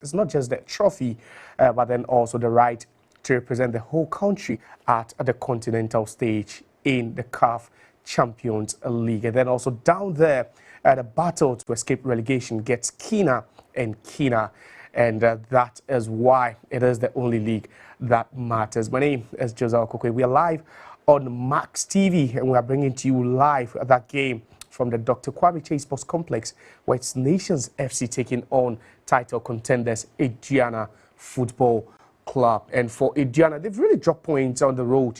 It's not just the trophy, but then also the right to represent the whole country at the continental stage in the CAF Champions League. And then also down there, the battle to escape relegation gets keener and keener. And that is why it is the only league that matters. My name is Joseph Kotoko. We are live on Max TV, and we are bringing to you live that game from the Dr. Kwame Chase Sports Complex, where it's Nations FC taking on title contenders Aduana Football Club. And for Aduana, they've really dropped points on the road,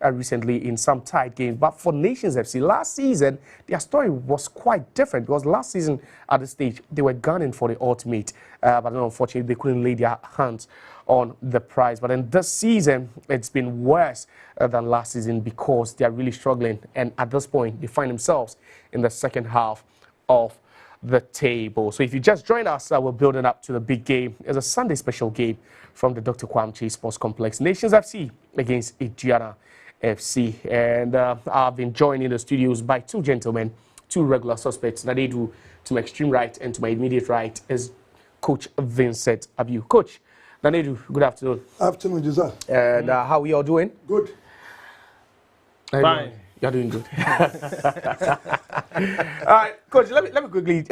recently in some tight games. But for Nations FC, last season, their story was quite different, because last season at this stage, they were gunning for the ultimate, but then unfortunately, they couldn't lay their hands on the prize. But then this season, it's been worse than last season, because they are really struggling. And at this point, they find themselves in the second half of the table. So if you just join us, we're building up to the big game. It's a Sunday special game from the Dr. Kwame Chase Sports Complex. Nations FC against Aduana FC. And I've been joined in the studios by two gentlemen, two regular suspects. Nadedu to my extreme right, and to my immediate right is Coach Vincent Abiu. Coach Nadedu, good afternoon. Afternoon, Joseph. And how are you all doing? Good. Fine. You're doing good. All right, Coach, let me quickly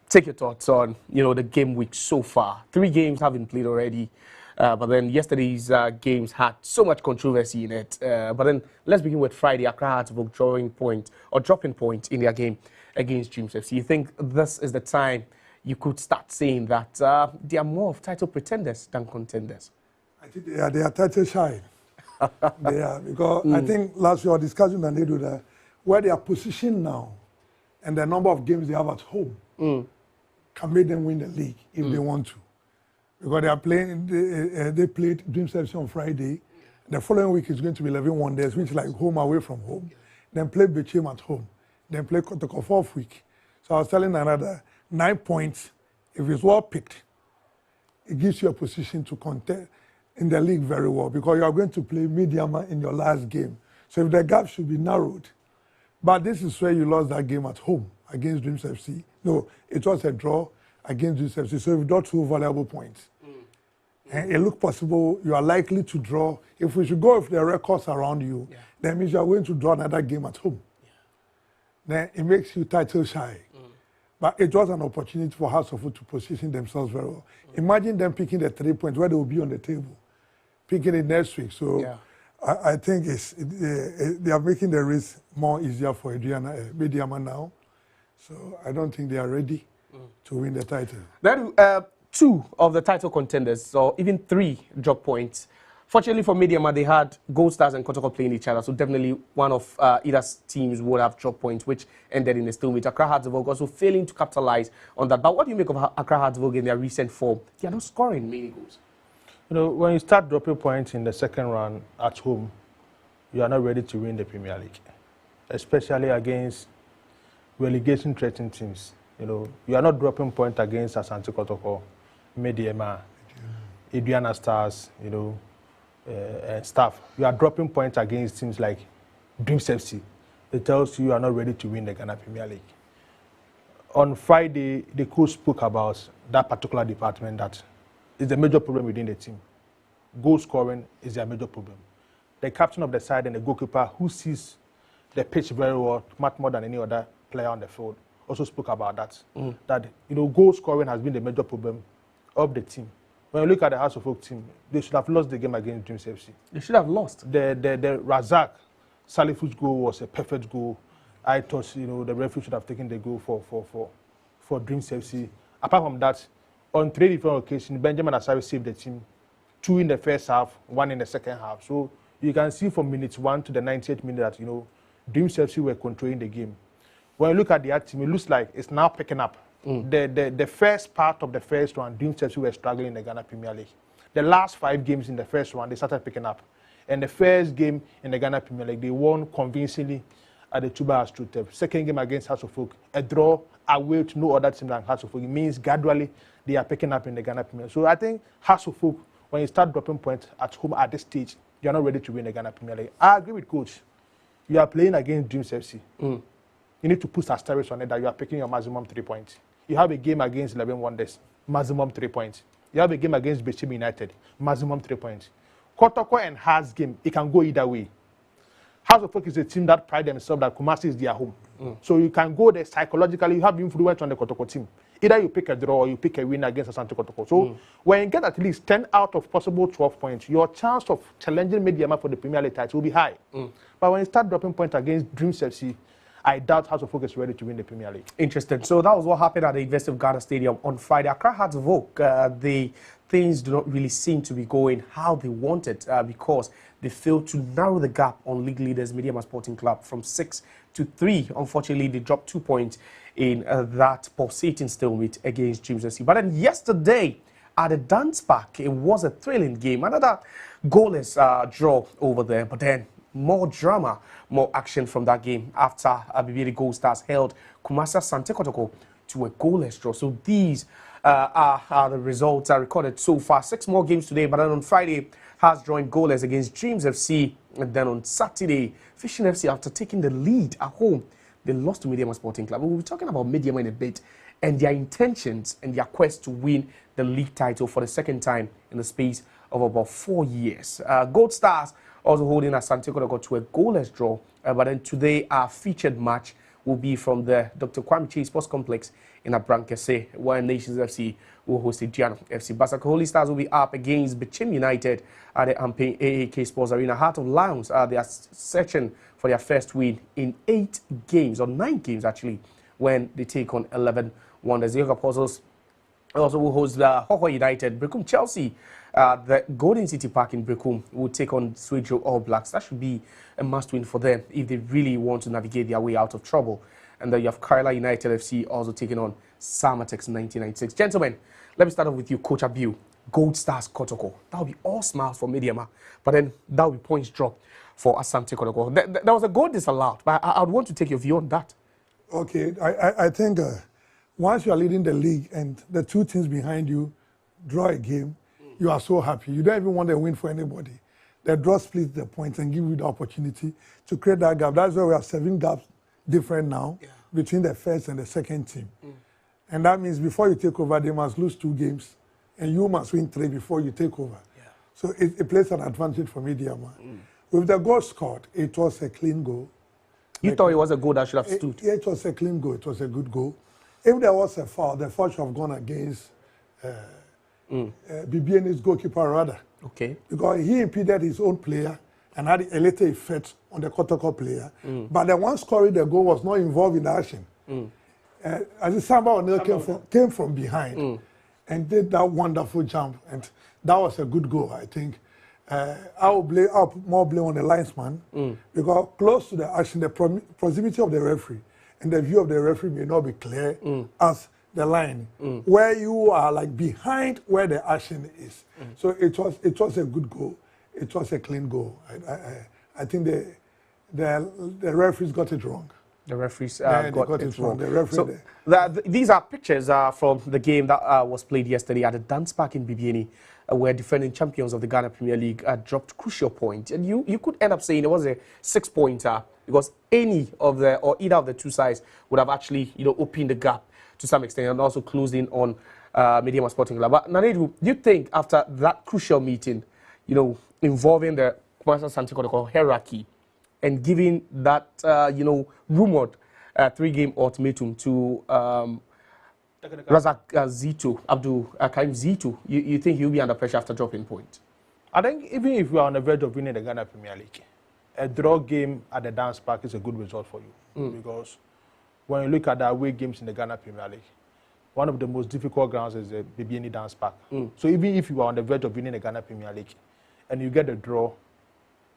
take your thoughts on, the game week so far. 3 games have been played already, but then yesterday's games had so much controversy in it. But then let's begin with Friday. Accra Hearts dropping point in their game against Dreams FC. You think this is the time you could start saying that they are more of title pretenders than contenders? I think they are title shy. They are, because I think last year we were discussing that they do that, where they are positioned now and the number of games they have at home can make them win the league if they want to. Because they are playing, they played Dreams FC on Friday. The following week is going to be 11 Wonders, which is like home away from home. Then play Medeama at home. Then play Kotoko 4th week. So I was telling another 9 points, if it's well picked, it gives you a position to contest in the league very well, because you are going to play Medeama in your last game. So if the gap should be narrowed. But this is where you lost that game at home against Dreams FC. No, it was a draw against Dreams FC. So you've got 2 valuable points. And it looked possible you are likely to draw. If we should go with the records around you, that means you are going to draw another game at home. Then it makes you title shy. But it was an opportunity for House of Foot to position themselves very well. Imagine them picking the 3 points where they will be on the table, picking it next week. So I think they are making the race more easier for Medeama now. So I don't think they are ready to win the title. Then 2 of the title contenders, or even 3 drop points. Fortunately for Medeama, they had Gold Stars and Kotoko playing each other, so definitely one of either teams would have drop points, which ended in a stalemate. Accra Hearts also failing to capitalize on that. But what do you make of Accra Hearts in their recent form? They are not scoring many goals. When you start dropping points in the second round at home, you are not ready to win the Premier League, especially against relegation-threatened teams. You are not dropping points against Asante Kotoko, Medeama, Aduana Stars, and stuff. You are dropping points against teams like Dreams FC. It tells you are not ready to win the Ghana Premier League. On Friday, the coach spoke about that particular department that is a major problem within the team. Goal scoring is their major problem. The captain of the side and the goalkeeper, who sees the pitch very well, much more than any other player on the field, also spoke about that. That goal scoring has been the major problem of the team. When you look at the House of Folk team, they should have lost the game against Dreams FC. They should have lost. The Razak Salifu's goal was a perfect goal. I thought the referee should have taken the goal for Dreams FC. Apart from that, on 3 different occasions, Benjamin Asari saved the team. 2 in the first half, 1 in the second half. So you can see from minutes 1 to the 98th minute that Dreams FC were controlling the game. When you look at the team, it looks like it's now picking up. The first part of the first round, Dreams FC were struggling in the Ghana Premier League. The last 5 games in the first round, they started picking up. And the first game in the Ghana Premier League, they won convincingly at the Tuba Astrutep. Second game against House of Folk, a draw away to no other team than House of Folk. It means gradually they are picking up in the Ghana Premier League. So I think House of Folk, when you start dropping points at home at this stage, you are not ready to win the Ghana Premier League. I agree with Coach. You are playing against Dreams FC. You need to put asterisks on it that you are picking your maximum 3 points. You have a game against 11 Wonders. maximum 3 points. You have a game against Bechim United, maximum 3 points. Kotoko and Hearts game, it can go either way. House of Folk is a team that pride themselves that Kumasi is their home. So you can go there psychologically, you have influence on the Kotoko team. Either you pick a draw or you pick a win against Asante Kotoko. So when you get at least 10 out of possible 12 points, your chance of challenging Medeama for the Premier League title will be high. But when you start dropping points against Dreams FC, I doubt House of Folk is ready to win the Premier League. Interesting. So that was what happened at the University of Ghana Stadium on Friday. Accra Hearts of Oak, things do not really seem to be going how they wanted because they failed to narrow the gap on league leaders Medeama Sporting Club from 6 to 3. Unfortunately, they dropped 2 points in that pulsating stalemate against Dreams FC. But then yesterday at the Dance Park, it was a thrilling game. Another goalless draw over there, but then more drama, more action from that game after BBN Gold Stars held Kumasi Asante Kotoko to a goalless draw. So these are the results are recorded so far. 6 more games today, but then on Friday, Hearts drawing goalless against Dreams FC. And then on Saturday, Fishing FC, after taking the lead at home, they lost to Medeama Sporting Club. We'll be talking about Medeama in a bit and their intentions and their quest to win the league title for the second time in the space of about 4 years. Gold Stars also holding Asante Kotoko to a goalless draw. But then today, our featured match will be from the Dr. Kwame Chase Sports Complex in Abrankese, where Nations FC will host Aduana FC. Basaka Holy Stars will be up against Bechim United at the Amping AAK Sports Arena. Heart of Lions, they are searching for their first win in 8 games, or 9 games actually, when they take on 11 Wonders. The Yoga Apostles also will host the Hoho United. Brekum Chelsea, the Golden City Park in Brekum, will take on Swejo All Blacks. That should be a must-win for them if they really want to navigate their way out of trouble. And then you have Kaila United FC also taking on Samatex 1996. Gentlemen, let me start off with you, Coach Abiu. Gold Stars Kotoko. That will be all smiles for Medeama, but then that will be points drop for Asante Kotoko. There was a goal disallowed, but I would want to take your view on that. Okay, I think once you are leading the league and the 2 teams behind you draw a game, you are so happy. You don't even want a win for anybody. The draw splits the points and give you the opportunity to create that gap. That's why we have 7 gaps different now between the first and the second team. And that means before you take over, they must lose 2 games, and you must win 3 before you take over. So it plays an advantage for Medeama. With the goal scored, it was a clean goal. You thought it was a goal that should have stood? It was a clean goal. It was a good goal. If there was a foul, the foul should have gone against BBN's goalkeeper rather. Okay. Because he impeded his own player and had a little effect on the Kotoko player. But the one scoring the goal was not involved in the action. As Samba O'Neil came from behind and did that wonderful jump, and that was a good goal, I think. I'll put more blame on the linesman because close to the action, the proximity of the referee and the view of the referee may not be clear as the line, where you are like behind where the action is. So it was a good goal. It was a clean goal. I think the referees got it wrong. The referees got it wrong. The referee so these are pictures from the game that was played yesterday at the Dance Park in BBN, where defending champions of the Ghana Premier League dropped crucial points. And you could end up saying it was a 6-pointer because either of the 2 sides would have actually opened the gap to some extent and also closed in on Medeama Sporting Club. But Nanedu, do you think after that crucial meeting, involving the Kumasi Asante Kotoko hierarchy and giving that, rumored 3-game ultimatum to Razak Zito, Abdul Karim Zito, you think he'll be under pressure after dropping points? I think even if we are on the verge of winning the Ghana Premier League, a draw game at the Dance Park is a good result for you. Because when you look at the away games in the Ghana Premier League, one of the most difficult grounds is the BBN Dance Park. So even if you are on the verge of winning the Ghana Premier League and you get a draw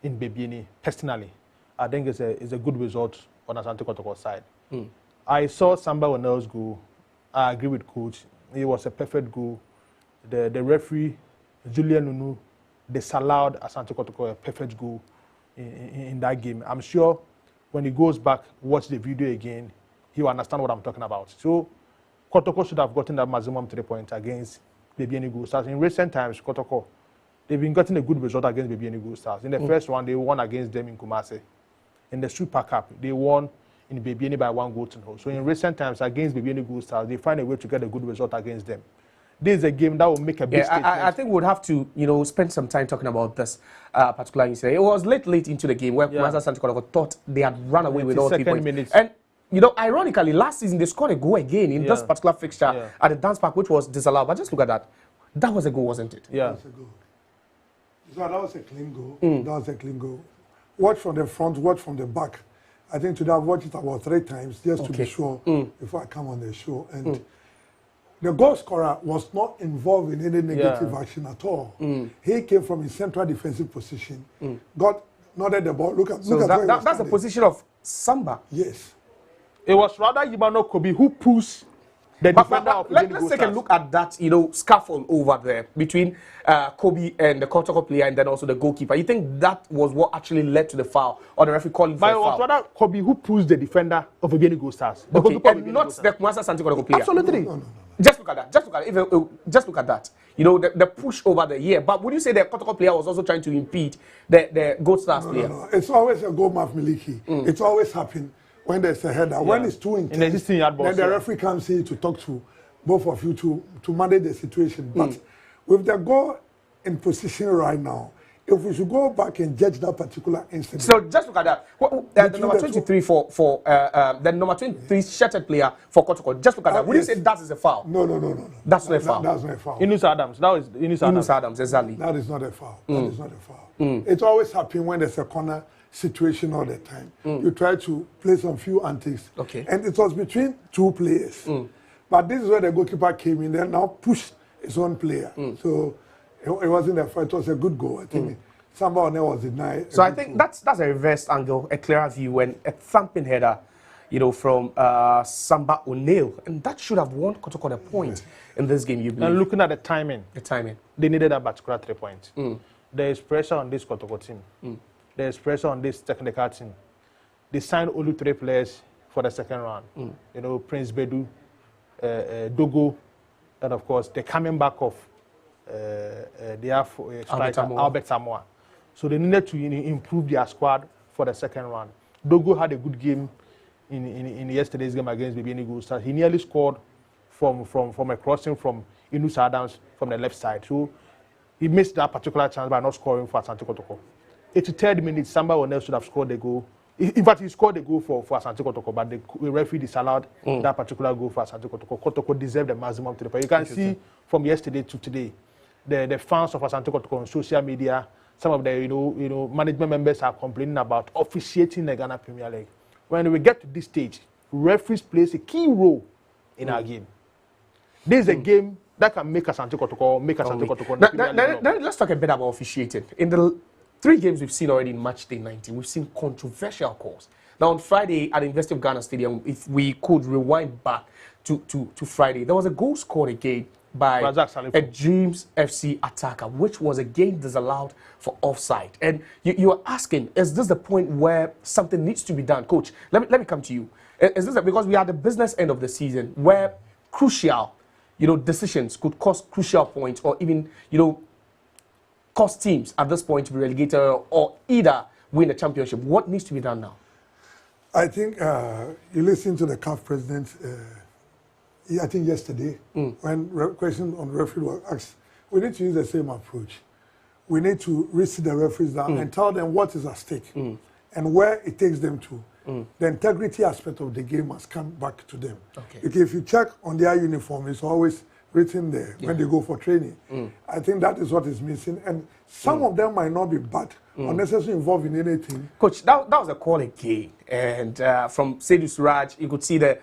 in BBN, personally, I think it's a good result on Asante Kotoko's side. I saw Samba O'Neil's goal. I agree with Coach. It was a perfect goal. The referee, Julian Nunu, disallowed Asante Kotoko a perfect goal in that game. I'm sure when he goes back, watch the video again, he will understand what I'm talking about. So Kotoko should have gotten that maximum 3 points against BBN Gold Stars. In recent times, Kotoko, they've been getting a good result against BBN Gold Stars. In the first one, they won against them in Kumasi. In the Super Cup, they won in BBN by 1-0. So in recent times, against BBN Gold Stars, they find a way to get a good result against them. this is a game that will make a big statement. I think we'd have to, spend some time talking about this particular incident. It was late into the game where Kumasi Asante Kotoko thought they had run away with all 3 points. Minutes. And, ironically, last season they scored a goal again in this particular fixture at the dance park, which was disallowed. But just look at that. That was a goal, wasn't it? Yeah. That was a goal. So that was a clean goal. That was a clean goal. Watch from the front, watch from the back. I think today I've watched it about 3 times just to be sure before I come on the show. And the goal scorer was not involved in any negative action at all. He came from his central defensive position, got nodded the ball. Look at that's the position of Samba. Yes. It was rather Yimano Kobe who pushed the defender of let's take a look at that, scaffold over there between Kobe and the Kotoko player and then also the goalkeeper. You think that was what actually led to the foul, or the referee called for a foul? But it was rather Kobe who pushed the defender of Obiani Gold Stars. Okay, and not the Kumasi Asante Kotoko player. Absolutely. No. Just look at that. Just look at that. The push over the year. But would you say the Kotoko player was also trying to impede the Gold Stars player? No. It's always a goal maf miliki. It's always happened when there's a header. When it's too intense, then the referee comes in to talk to both of you to manage the situation. But with the goal in position right now, if we should go back and judge that particular incident. So just look at that. The number 23 for the number 23 shattered player for Kotoko. Just look at that. Would you say that is a foul? No. That's not a foul. That's not a foul. Inus Adams. That was Inus Adams, exactly. That is not a foul. That is not a foul. It's always happening when there's a corner situation all the time. You try to play some few antics. Okay. And it was between 2 players. But this is where the goalkeeper came in and now pushed his own player. So it wasn't a foul. It was a good goal. I think somebody was denied. So I think that's a reversed angle, a clearer view, and a thumping header, from Samba O'Neil. And that should have won Kotoko the point in this game, you believe? And looking at the timing. They needed that particular 3 points. There is pressure on this Kotoko team. There is pressure on this technical team. They signed only 3 players for the second round. Prince Bedu, Dogo, and of course the coming back of their striker Albert Samoa. So they needed to improve their squad for the second round. Dogo had a good game in yesterday's game against Obiani Gold Stars. He nearly scored from a crossing from Inus Adams from the left side. So he missed that particular chance by not scoring for Asante Kotoko. 83rd minute, Samba O'Neil should have scored the goal. In fact, he scored the goal for Asante Kotoko, but the referee disallowed that particular goal for Asante Kotoko. Kotoko deserved the maximum 3 points. You can see from yesterday to today, the fans of Asante Kotoko on social media, some of the management members are complaining about officiating the Ghana Premier League. When we get to this stage, referees plays a key role in our game. This is a game that can make Asante Kotoko Let's talk a bit about officiating. In the 3 games we've seen already in match day 19, we've seen controversial calls. Now on Friday at the University of Ghana Stadium, if we could rewind back to Friday, there was a goal scored again by a Dreams FC attacker, which was again disallowed for offside. And you are asking, is this the point where something needs to be done? Coach, let me come to you. Is this because we are at the business end of the season where crucial, decisions could cost crucial points or even, cost teams at this point to be relegated or either win the championship? What needs to be done now? I think you listen to the CAF president, I think yesterday, when question on referee was asked, we need to use the same approach. We need to reach the referees down and tell them what is at stake and where it takes them to. The integrity aspect of the game must come back to them. Okay. Because if you check on their uniform, it's always written there when they go for training. I think that is what is missing. And some of them might not be bad or necessarily involved in anything. Coach, that was a call again. And from Seydou Suraj, you could see the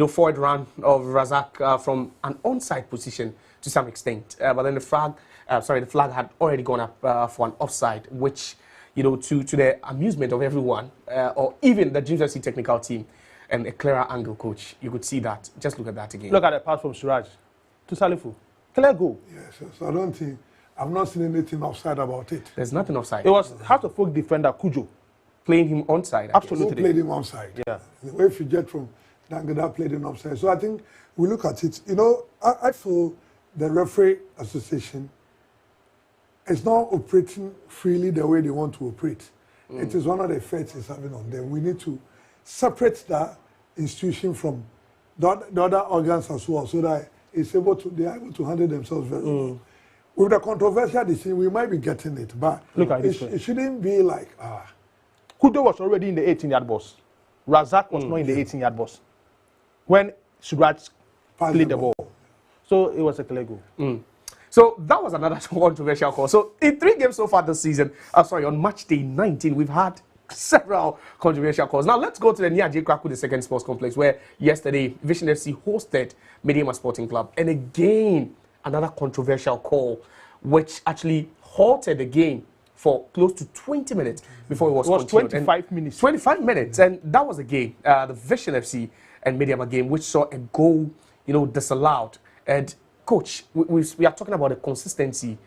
forward run of Razak from an onside position to some extent. But then the flag had already gone up for an offside, which, to the amusement of everyone, or even the Dreams FC technical team, and a clearer angle, Coach. You could see that. Just look at that again. Look at the pass from Suraj to Salifu. Clear goal. Yes, so I don't think, I've not seen anything offside about it. There's nothing offside. It was Heart of Folk defender Kujo playing him onside. Absolutely. Who played him offside? Yeah. The way if you get from Dangada played him offside. So I think we look at it. I feel the referee association is not operating freely the way they want to operate. It is one of the effects it's having on them. We need to separate that institution from the other organs as well, so that they are able to handle themselves very well. With the controversial decision, we might be getting it, but Look at it shouldn't be like, Kudo was already in the 18-yard box. Razak was not in the 18-yard box when Suraj played the ball. So it was a clear goal. So that was another controversial call. So in 3 games so far this season, on match day 19, we've had several controversial calls. Now let's go to the Niaje Kraku, the second sports complex, where yesterday Vision FC hosted Medeama Sporting Club. And again, another controversial call, which actually halted the game for close to 20 minutes before it was continued. 25 minutes. 25 minutes. And that was a game, the Vision FC and Medeama game, which saw a goal, disallowed. And coach, we are talking about the consistency,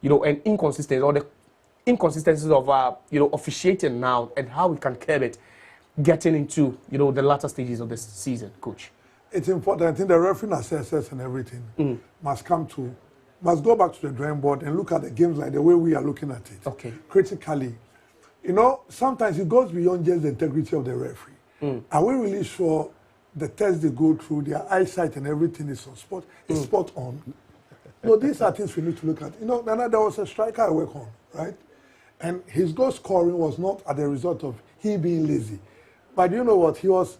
and inconsistency, or the inconsistencies of, officiating now and how we can curb it getting into, the latter stages of the season, coach. It's important. I think the referee assessors and everything must go back to the drawing board and look at the games like the way we are looking at it. Okay. Critically. Sometimes it goes beyond just the integrity of the referee. Are we really sure the tests they go through, their eyesight and everything is on spot, is spot on? These are things we need to look at. Nana, there was a striker I work on, right? And his goal scoring was not as a result of he being lazy. But you know what? He was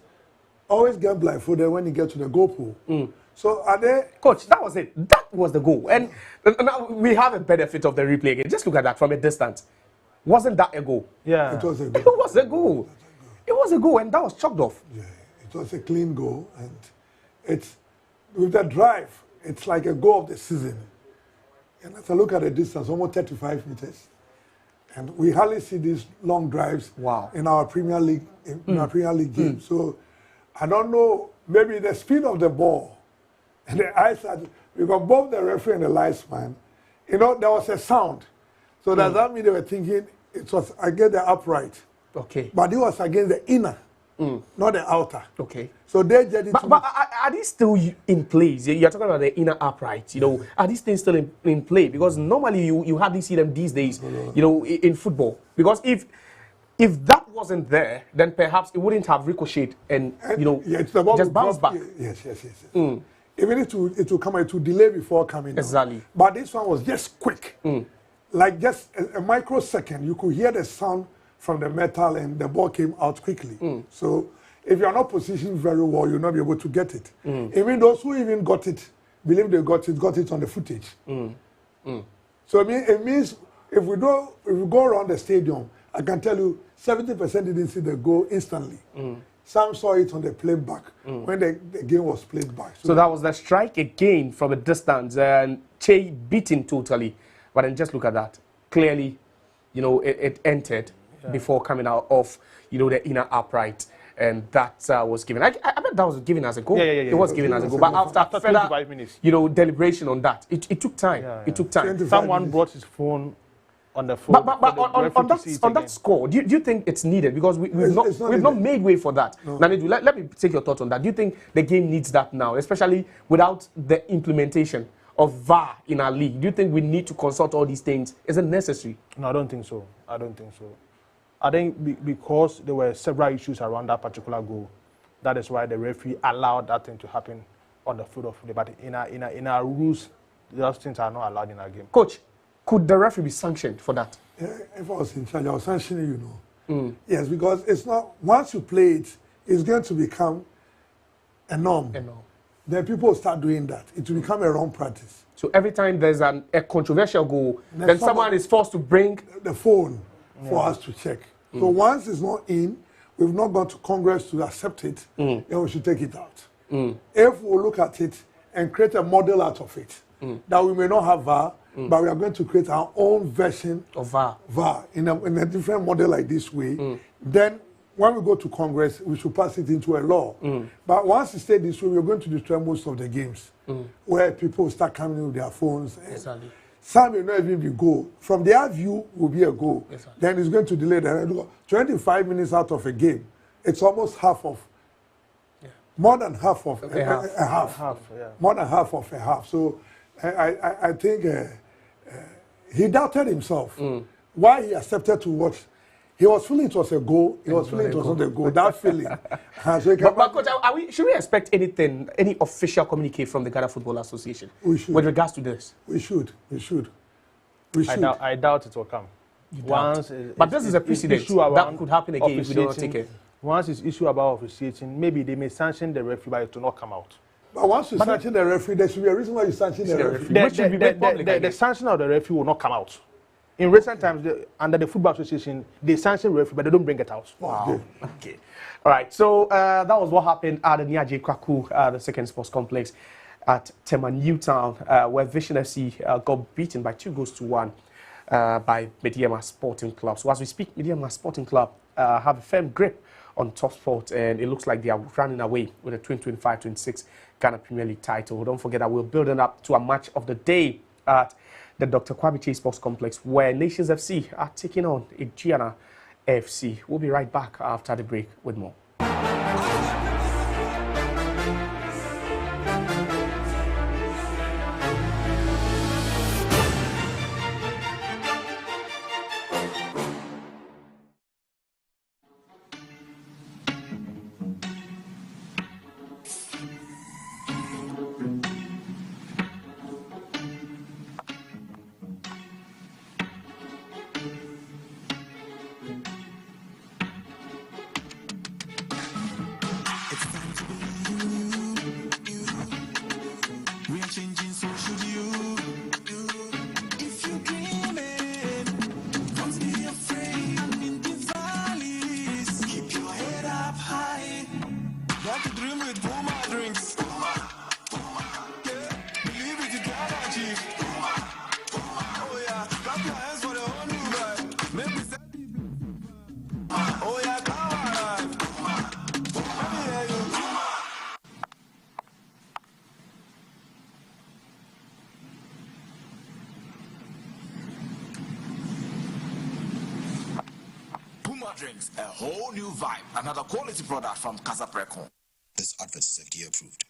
always get blindfolded when he gets to the goal pole. So are they... Coach, that was it. That was the goal. And now we have a benefit of the replay again. Just look at that from a distance. Wasn't that a goal? Yeah. It was a goal. It was a goal. It was a goal, and that was chalked off. Yeah, it was a clean goal. And it's, with the drive, it's like a goal of the season. And as I look at the distance, almost 35 meters. And we hardly see these long drives in our Premier League game. So I don't know, maybe the speed of the ball and the eyesight, because both the referee and the linesman, there was a sound. So does that mean they were thinking it was against the upright? Okay. But it was against the inner, not the outer. Okay. So they just it. But are these still in place? You're talking about the inner upright. Are these things still in play? Because normally you hardly see them these days. In football. Because if that wasn't there, then perhaps it wouldn't have ricocheted and just bounced back. Yes. Even if it will come, it will delay before coming. Exactly. Down. But this one was just quick, like just a microsecond. You could hear the sound from the metal, and the ball came out quickly. So if you are not positioned very well, you'll not be able to get it. Even those who even got it, believe they got it on the footage. So it means if we go around the stadium, I can tell you 70% didn't see the goal instantly. Some saw it on the playback when the game was played back. So that was the strike again from a distance, and Che beaten totally. But then just look at that. Clearly, it entered before coming out of, the inner upright. And that was given. I bet that was given as a goal. Yeah. It was given as a goal. But after further, 25 minutes. Deliberation on that, it took time. It took time. Someone brought his phone on the phone. But on that score, do you think it's needed? Because we've not made way for that. No. Nanidu, let me take your thoughts on that. Do you think the game needs that now, especially without the implementation of VAR in our league? Do you think we need to consult all these things? Is it necessary? No, I don't think so. I think because there were several issues around that particular goal, that is why the referee allowed that thing to happen on the field of play. But in our rules, those things are not allowed in our game. Coach, could the referee be sanctioned for that? Yeah, if I was in charge, I was sanctioning, Yes, because it's not, once you play it, it's going to become a norm. Then people will start doing that. It will become a wrong practice. So every time there's a controversial goal, then someone is forced to bring the phone for us to check. So once it's not in, we've not gone to Congress to accept it, then we should take it out. If we look at it and create a model out of it, that we may not have VAR, but we are going to create our own version of VAR in a different model like this way, then when we go to Congress, we should pass it into a law. But once it stays this way, we're going to destroy most of the games where people start coming in with their phones. Exactly. Some will not even be goal. From their view, will be a goal. Exactly. Then it's going to delay the 25 minutes out of a game. It's almost half of, more than half of a half. More than half of a half. So I think he doubted himself. Why he accepted to watch. He was feeling it was a goal. He was feeling it was not a goal. That feeling. So but coach, should we expect anything, any official communique from the Ghana Football Association with regards to this? We should. I doubt it will come. But this is a precedent that could happen again if we don't take it. Once it's issue about officiating, maybe they may sanction the referee, but it will not come out. But once you sanction the referee, there should be a reason why you sanction the referee. The sanction of the referee will not come out. In recent times, under the Football Association, they sanction referee, but they don't bring it out. Wow. Okay. All right. So that was what happened at the Niaje Kwaku, the second sports complex at Tema Newtown, where Vision FC got beaten by 2-1 by Medeama Sporting Club. So as we speak, Medeama Sporting Club have a firm grip on top sport, and it looks like they are running away with the 2025-26 Ghana Premier League title. Don't forget that we're building up to a match of the day at the Dr. Kwame Chase Sports Complex, where Nations FC are taking on Aduana FC. We'll be right back after the break with more. Drinks, a whole new vibe. Another quality product from Casa Precon. This advert is FDA approved.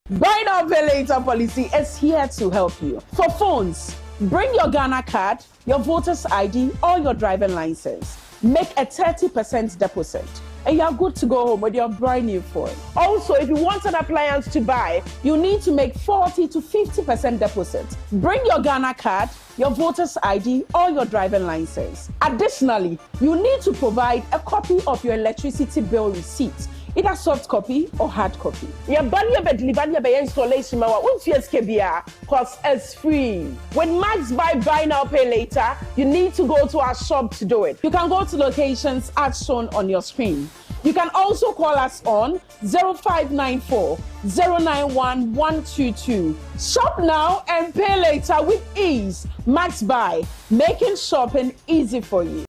Buy now, pay later policy is here to help you. For phones, bring your Ghana card, your voter's ID, or your driving license. Make a 30% deposit, and you're good to go home with your brand new phone. Also, if you want an appliance to buy, you need to make 40 to 50% deposit. Bring your Ghana card, your voter's ID, or your driving license. Additionally, you need to provide a copy of your electricity bill receipt, either soft copy or hard copy. Your banner bed installation because it's free. When Max buy now, pay later, you need to go to our shop to do it. You can go to locations as shown on your screen. You can also call us on 0594 091 122. Shop now and pay later with ease. Max Buy, making shopping easy for you.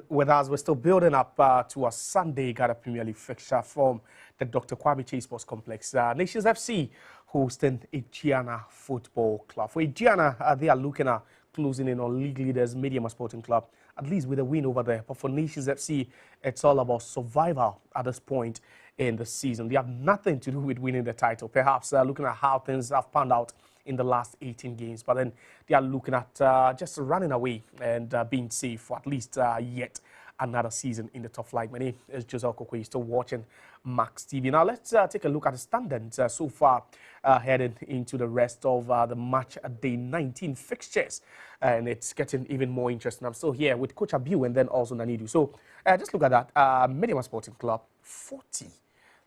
With us, we're still building up to a Sunday Ghana Premier League fixture from the Dr. Kwame Chase Sports Complex. Nations FC hosting Aduana Football Club. For Aduana, they are looking at closing in on league leaders Medeama Sporting Club, at least with a win over there. But for Nations FC, it's all about survival at this point in the season. They have nothing to do with winning the title. Perhaps looking at how things have panned out in the last 18 games, but then they are looking at just running away and being safe for at least yet another season in the top flight. My name is Jose Kotoko. You're still watching Max TV. Now let's take a look at the standings so far heading into the rest of the match day 19 fixtures, and it's getting even more interesting. I'm still here with Coach Abiu and then also Nanidu. So just look at that. Medeama Sporting Club 40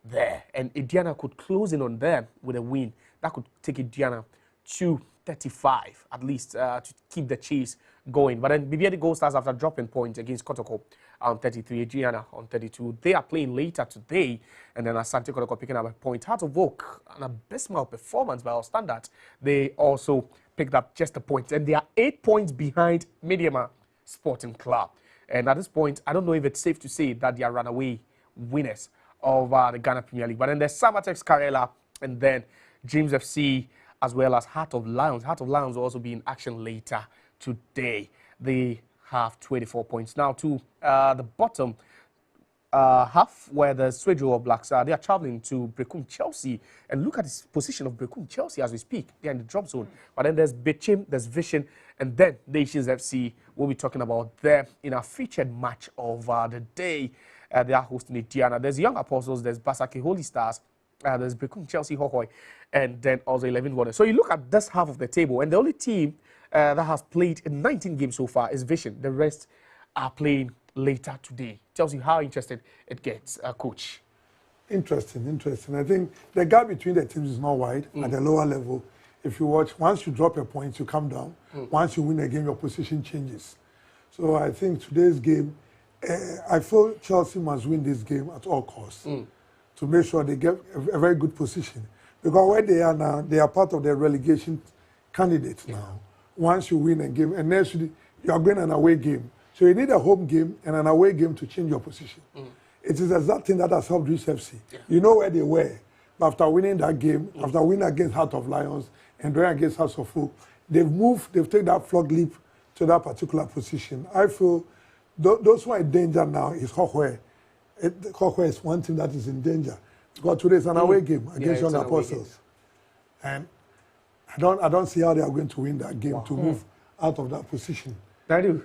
there, and Aduana could close in on them with a win. That could take Aduana to 35 at least to keep the chase going. But then BBA Gold Stars, after dropping points against Kotoko on 33, Aduana on 32. They are playing later today, and then Asante Kotoko picking up a point. Heart of Oak, an abysmal performance by our standards. They also picked up just a point, and they are 8 points behind Medeama Sporting Club. And at this point, I don't know if it's safe to say that they are runaway winners of the Ghana Premier League. But then there's Samatex Karela, and then Dreams FC, as well as Heart of Lions. Heart of Lions will also be in action later today. They have 24 points. Now to the bottom half, where the Swedro Blacks are, they are traveling to Brecum Chelsea. And look at the position of Brecum Chelsea as we speak. They're in the drop zone. But then there's Bechim, there's Vision, and then Nations FC. We'll be talking about them in our featured match of the day. They are hosting Aduana. There's Young Apostles, there's Basake Holy Stars, there's Brecum Chelsea Hohoi, and then also 11 Waters. So you look at this half of the table, and the only team that has played in 19 games so far is Vision. The rest are playing later today. Tells you how interested it gets, Coach. Interesting. I think the gap between the teams is not wide at the lower level. If you watch, once you drop a point, you come down. Once you win a game, your position changes. So I think today's game, I feel Chelsea must win this game at all costs to make sure they get a very good position. Because where they are now, they are part of the relegation candidates now. Once you win a game, and next you are going an away game. So you need a home game and an away game to change your position. It is that thing that has helped Dreams FC. You know where they were. But after winning that game, after winning against Heart of Lions and drawing against House of Hope, they've taken that frog leap to that particular position. I feel those who are in danger now is Hohwe. Hohwe is one team that is in danger. Because today is an away game against Young Apostles. And I don't see how they are going to win that game to move out of that position. I do.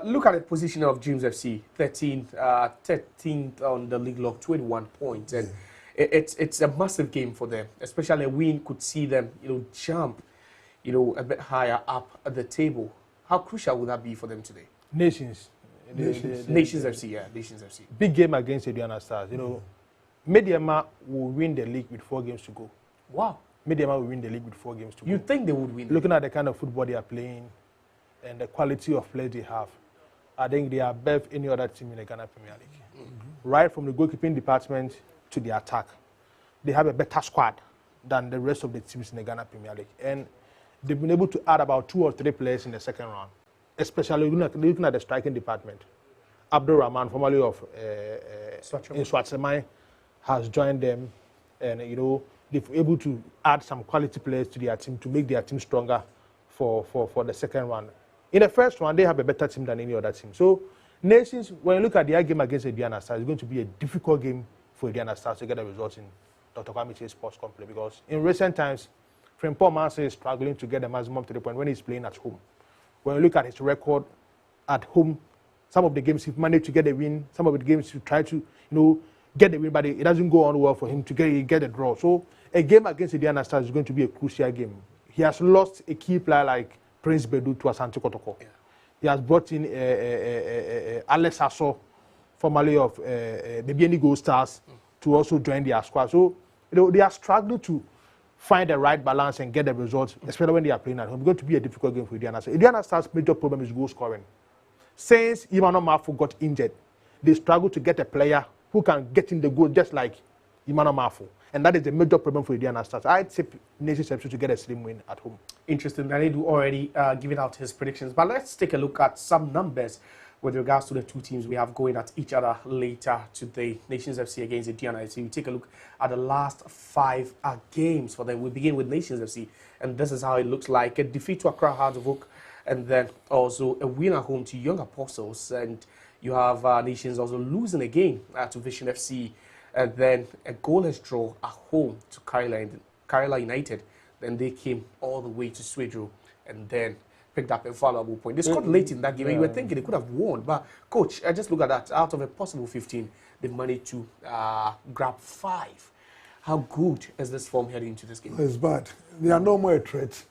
Look at the position of Dreams FC, 13th on the league log, 21 points. And it's a massive game for them, especially a win could see them, jump, a bit higher up at the table. How crucial would that be for them today? Nations FC, yeah, Nations FC. Big game against Aduana Stars. Medeama will win the league with 4 games to go. Wow. Medeama will win the league with 4 games to go. You think they would win? Looking at the kind of football they are playing and the quality of play they have, I think they are above any other team in the Ghana Premier League. Right from the goalkeeping department to the attack, they have a better squad than the rest of the teams in the Ghana Premier League. And they've been able to add about 2 or 3 players in the second round, especially looking at the striking department. Abdul Rahman, formerly of Swatsemai, has joined them, and they've been able to add some quality players to their team to make their team stronger for the second round. In the first round, they have a better team than any other team. So, Nations, when you look at their game against Aduana Stars, it's going to be a difficult game for Aduana Stars to get a result in Dr. Kwame Sports Complex, because in recent times, Frimpong Manson is struggling to get the maximum to the point when he's playing at home. When you look at his record at home, some of the games he's managed to get a win, some of the games he tried to get the win, but it doesn't go on well for him to get a draw. So a game against Aduana Stars is going to be a crucial game. He has lost a key player like Prince Bedu to Asante Kotoko. Yeah. He has brought in Alex Asso, formerly of Medeama Gold Stars, to also join their squad. So they are struggling to find the right balance and get the results, especially when they are playing at home. It's going to be a difficult game for Aduana Stars. Aduana Stars' major problem is goal scoring. Since Emmanuel Mafu got injured, they struggle to get a player who can get in the goal just like Emmanuel Mafu. And that is a major problem for Aduana Stars. I'd say Nations FC to get a slim win at home. Interesting. Nanidu already giving out his predictions. But let's take a look at some numbers with regards to the two teams we have going at each other later today. Nations FC against Aduana FC. We take a look at the last 5 games for them. We begin with Nations FC. And this is how it looks like. A defeat to Accra Hearts of Oak. And then also a win at home to Young Apostles. And you have Nations also losing again to Vision FC. And then a goalless draw at home to Karela United. Then they came all the way to Swedro and then picked up a valuable point. They scored late in that game, and you were thinking they could have won. But, Coach, just look at that. Out of a possible 15, they managed to grab 5. How good is this form heading into this game? It's bad. They are no more a threat.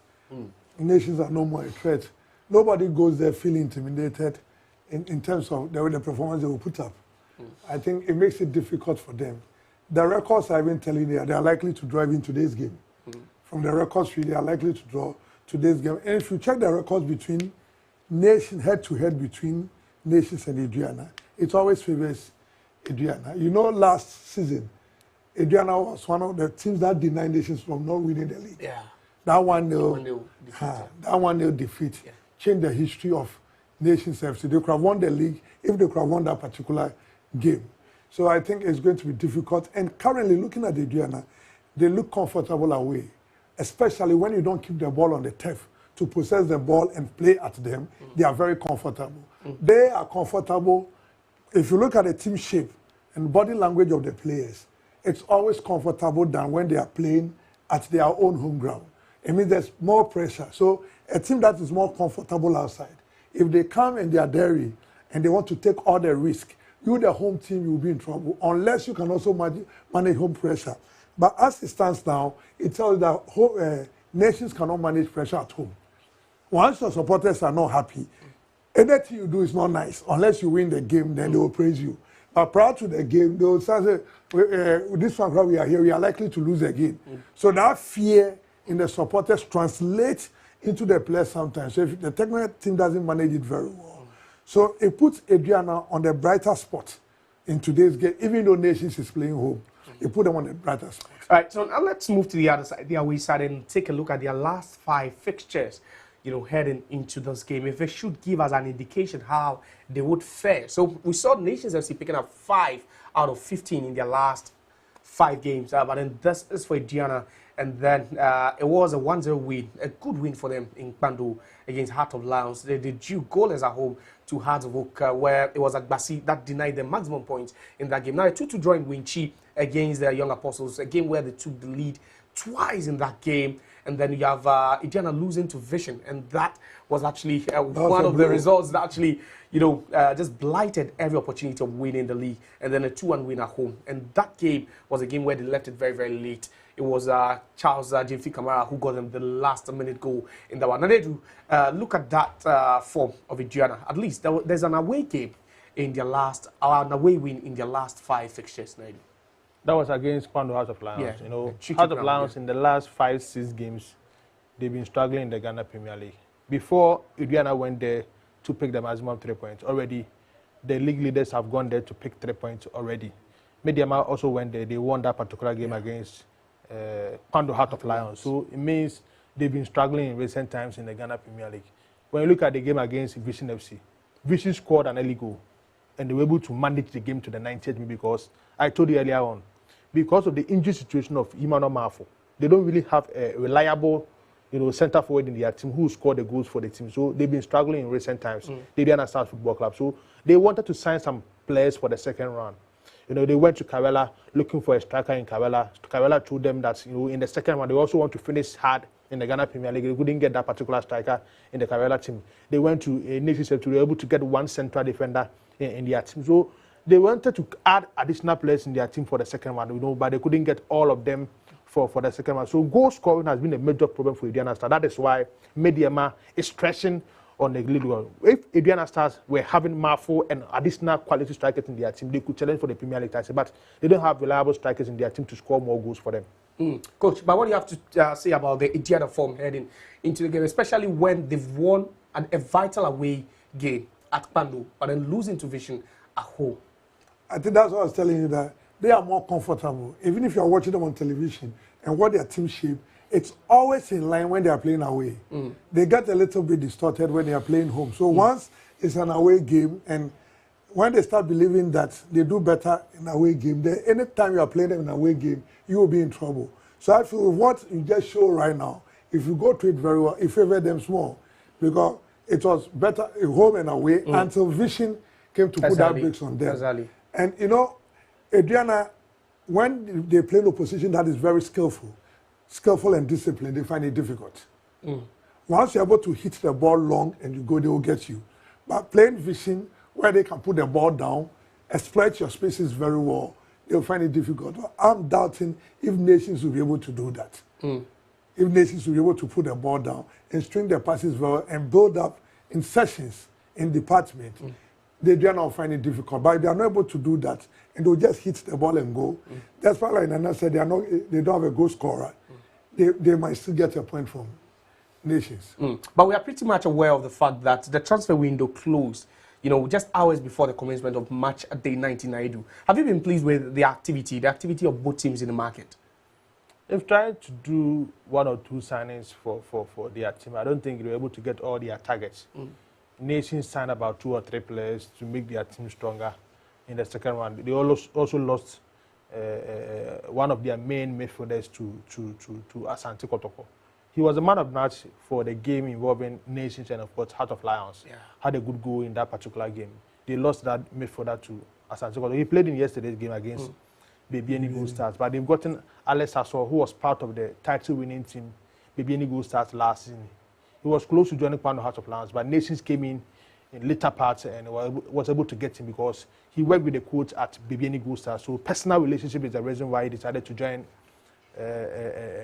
Nations are no more a threat. Nobody goes there feeling intimidated in terms of the performance they will put up. I think it makes it difficult for them. The records I've been telling you, they are likely to drive in today's game. From the records, they are likely to draw today's game. And if you check the records between nations, head-to-head between Nations and Aduana, it always favors Aduana. Last season, Aduana was one of the teams that denied Nations from not winning the league. Yeah. That 1-0 defeat changed the history of Nations FC. They could have won the league if they could have won that particular game. So I think it's going to be difficult. And currently, looking at the Aduana, they look comfortable away, especially when you don't keep the ball on the turf to possess the ball and play at them. They are very comfortable. They are comfortable. If you look at the team shape and body language of the players, it's always comfortable than when they are playing at their own home ground. It means there's more pressure. So a team that is more comfortable outside, if they come and they are daring and they want to take all the risk, you, the home team, you will be in trouble unless you can also manage home pressure. But as it stands now, it tells you that nations cannot manage pressure at home. Once your supporters are not happy, anything you do is not nice. Unless you win the game, then they will praise you. But prior to the game, they will say, this one we are here, we are likely to lose again. So that fear in the supporters translates into the players sometimes. So if the technical team doesn't manage it very well. So it puts Aduana on the brighter spot in today's game, even though Nations is playing home. They put them on the brighter spot. All right, so now let's move to the other side, the away side, and take a look at their last 5 fixtures, heading into this game. If they should give us an indication how they would fare. So we saw Nations FC picking up 5 out of 15 in their last 5 games. But then this is for Aduana. And then it was a 1-0 win, a good win for them in Kpando against Heart of Lions. They drew goalless at home to Heart of Oak, where it was Agbasi that denied them maximum points in that game. Now a 2-2 draw in Winchi against the Young Apostles, a game where they took the lead twice in that game. And then you have Aduana losing to Vision, and that was actually one of the results that actually, just blighted every opportunity of winning the league. And then a 2-1 win at home. And that game was a game where they left it very, very late. It was Charles Jimfi Kamara who got them the last-minute goal in that one. Now, they do look at that form of Aduana. At least there's an away game in their last, an away win in their last 5 fixtures. Now, that was against Kpando House of Lions. Yeah, House of Lions in the last 5-6 games, they've been struggling in the Ghana Premier League. Before Aduana went there to pick the maximum 3 points, already the league leaders have gone there to pick 3 points already. Medeama also went there. They won that particular game against Kpando Heart of Lions. So it means they've been struggling in recent times in the Ghana Premier League. When you look at the game against Vision FC, Vision scored an early goal, and they were able to manage the game to the 90th minute because I told you earlier on, because of the injury situation of Emmanuel Mafo, they don't really have a reliable, center forward in their team who scored the goals for the team. So they've been struggling in recent times. They didn't understand football club. So they wanted to sign some players for the second round. They went to Kawela looking for a striker in Kawela. Kawela told them that, in the second round, they also want to finish hard in the Ghana Premier League. They couldn't get that particular striker in the Kawela team. They went to Nations to be able to get one central defender in their team. So they wanted to add additional players in their team for the second round, but they couldn't get all of them for the second round. So goal scoring has been a major problem for Aduana Stars. That is why Medeama is stressing on the league. If Aduana Stars were having Mafo and additional quality strikers in their team, they could challenge for the Premier League title, but they don't have reliable strikers in their team to score more goals for them. Coach, but what do you have to say about the Aduana form heading into the game, especially when they've won a vital away game at Kpando, but then losing to Vision at home? I think that's what I was telling you, that they are more comfortable. Even if you're watching them on television and what their team shape, it's always in line when they are playing away. They get a little bit distorted when they are playing home. So once it's an away game, and when they start believing that they do better in away game, then anytime you are playing them in away game, you will be in trouble. So I feel what you just show right now, if you go to it very well, it favors them small. Because it was better home and away until Vision came to put that brakes on them. Exactly. And Aduana, when they play in a position that is very skillful and disciplined, they find it difficult. Once you're able to hit the ball long and you go, they will get you. But playing Vision, where they can put the ball down, exploit your spaces very well, they'll find it difficult. But I'm doubting if Nations will be able to do that. If Nations will be able to put the ball down and string their passes well and build up in sessions, in department, they do not find it difficult. But if they are not able to do that, and they'll just hit the ball and go, that's why, like Nana said, they don't have a goal scorer. They might still get a point from Nations. But we are pretty much aware of the fact that the transfer window closed, just hours before the commencement of match day 19. Have you been pleased with the activity of both teams in the market? They've tried to do 1 or 2 signings for their team. I don't think they were able to get all their targets. Nations signed about 2 or 3 players to make their team stronger in the second round. They also lost one of their main midfielders to Asante Kotoko. He was the man of the match for the game involving Nations and, of course, Heart of Lions. Yeah. Had a good goal in that particular game. They lost that midfielder to Asante Kotoko. He played in yesterday's game against Medeama Gold Stars, but they've gotten Alex Sasso, who was part of the title-winning team, Medeama Gold Stars last season. He was close to joining Kwano Heart of Lions, but Nations came in later parts and was able to get him because he worked with the coach at Medeama Gold Stars. So personal relationship is the reason why he decided to join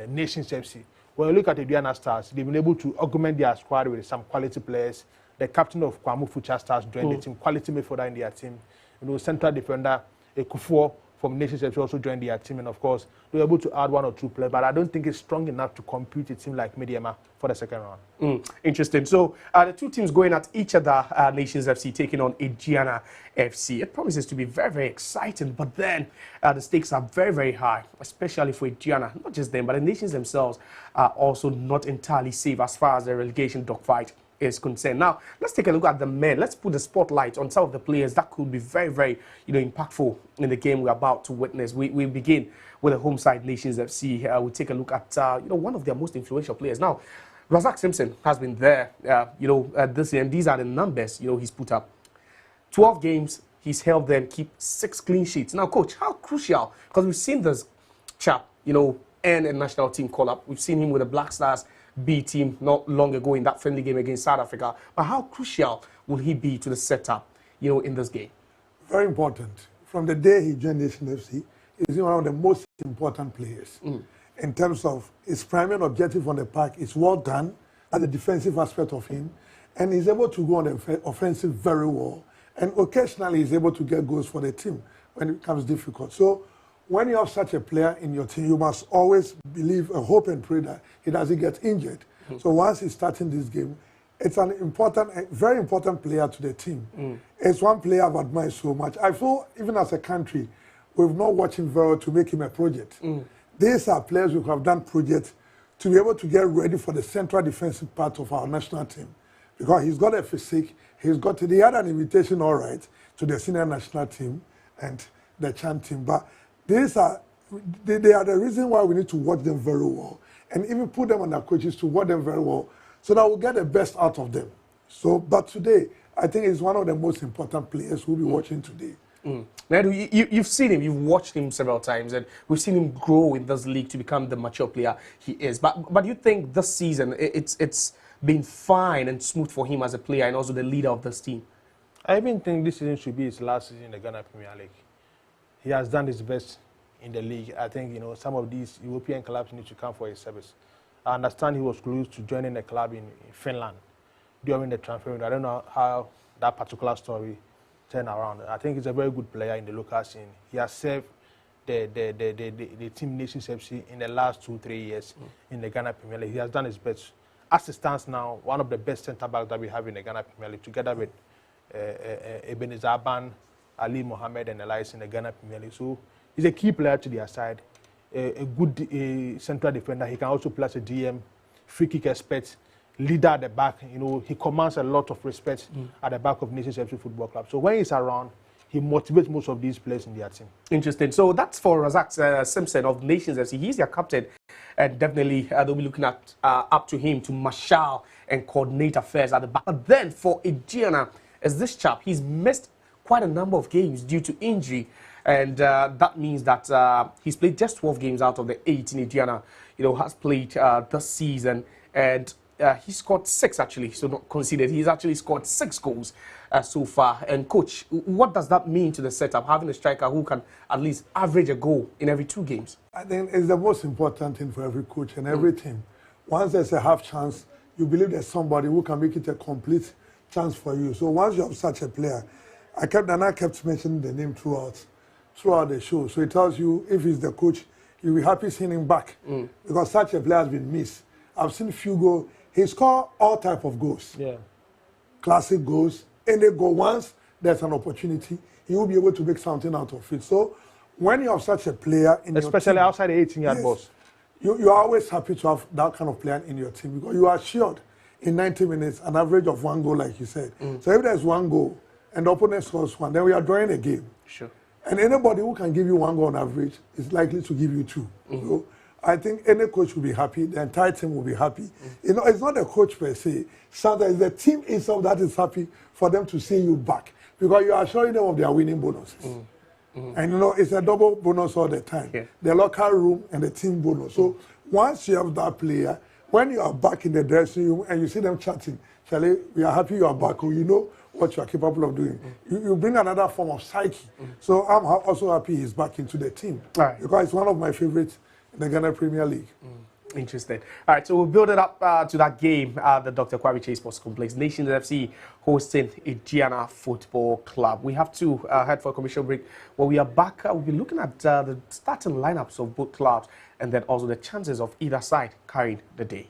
Nations FC. When you look at the Aduana Stars, they've been able to augment their squad with some quality players. The captain of Kwamu Future Stars joined the team, quality midfielder in their team. You know, central defender Kufuor from Nations FC also joined their team, and of course they were able to add 1 or 2 players, but I don't think it's strong enough to compete a team like Medeama for the second round. Interesting. So the 2 teams going at each other, Nations FC taking on Aduana FC. It promises to be very, very exciting, but then the stakes are very, very high, especially for Aduana. Not just them, but the Nations themselves are also not entirely safe as far as the relegation dogfight is concerned. Now, let's take a look at the men. Let's put the spotlight on some of the players that could be very, very, impactful in the game we're about to witness. We begin with the home side, Nations FC. We'll take a look at, one of their most influential players. Now, Razak Simpson has been there, this year, and these are the numbers, he's put up. 12 games, he's helped them keep 6 clean sheets. Now, coach, how crucial, because we've seen this chap, earn a national team call-up. We've seen him with the Black Stars B team not long ago in that friendly game against South Africa. But how crucial will he be to the setup, in this game? Very important. From the day he joined Nation FC, he's one of the most important players. In terms of his primary objective on the park, is well done at the defensive aspect of him, and he's able to go on the offensive very well. And occasionally he's able to get goals for the team when it becomes difficult. So when you have such a player in your team, you must always believe and hope and pray that he doesn't get injured. So once he's starting this game, it's an important, very important player to the team. It's one player I've admired so much. I feel even as a country, we've not watched him very well to make him a project. These are players who have done projects to be able to get ready for the central defensive part of our national team. Because he's got a physique, he had an invitation, all right, to the senior national team and the CHAN team. But they are the reason why we need to watch them very well and even put them on our coaches to watch them very well so that we'll get the best out of them. So, but today, I think he's one of the most important players we'll be watching today. Nedu, you've seen him, you've watched him several times, and we've seen him grow in this league to become the mature player he is. But you think this season, it's been fine and smooth for him as a player and also the leader of this team? I even think this season should be his last season in the Ghana Premier League. He has done his best in the league. I think, some of these European clubs need to come for his service. I understand he was close to joining a club in Finland during the transfer window. I don't know how that particular story turned around. I think he's a very good player in the local scene. He has served the team Nations FC in the last 2-3 years in the Ghana Premier League. He has done his best. As it stands now, one of the best centre-backs that we have in the Ghana Premier League, together with Ebenezer Aban, Ali Mohammed and Elias in the Ghana Premier League. So he's a key player to their side, a good central defender. He can also play as a DM, free kick expert, leader at the back. He commands a lot of respect at the back of Nations FC Football Club. So when he's around, he motivates most of these players in their team. Interesting. So that's for Razak Simpson of Nations FC. He's their captain, and definitely they'll be looking at up to him to marshal and coordinate affairs at the back. But then for Aduana, as this chap, he's missed quite a number of games due to injury, and that means that he's played just 12 games out of the 18 Aduana, has played this season, and he scored 6 actually, so not conceded. He's actually scored 6 goals so far. And coach, what does that mean to the setup, having a striker who can at least average a goal in every 2 games? I think it's the most important thing for every coach and every team. Once there's a half chance, you believe there's somebody who can make it a complete chance for you. So once you have such a player, I kept mentioning the name throughout the show. So it tells you if he's the coach, you'll be happy seeing him back because such a player has been missed. I've seen few goals. He scored all type of goals. Yeah. Classic goals. Any goal once there's an opportunity, he will be able to make something out of it. So when you have such a player in especially your team, outside the 18-yard box, you're always happy to have that kind of player in your team because you are assured in 90 minutes, an average of 1 goal, like you said. So if there's 1 goal and the opponent scores 1, then we are drawing a game. Sure. And anybody who can give you 1 goal on average is likely to give you 2. So I think any coach will be happy, the entire team will be happy. You know, it's not the coach per se. Sometimes the team itself that is happy for them to see you back because you are showing them of their winning bonuses. And you know, it's a double bonus all the time. Yeah. The locker room and the team bonus. So once you have that player, when you are back in the dressing room and you see them chatting, Charlie, we are happy you are back, or you know what you are capable of doing. You bring another form of psyche. So I'm also happy he's back into the team. Right. Because it's one of my favorites in the Ghana Premier League. Interesting. All right, so we'll build it up to that game at the Dr. Kwame Chase Sports Complex. Nations FC hosting Aduana Football Club. We have to head for a commercial break. When we are back, we'll be looking at the starting lineups of both clubs and then also the chances of either side carrying the day.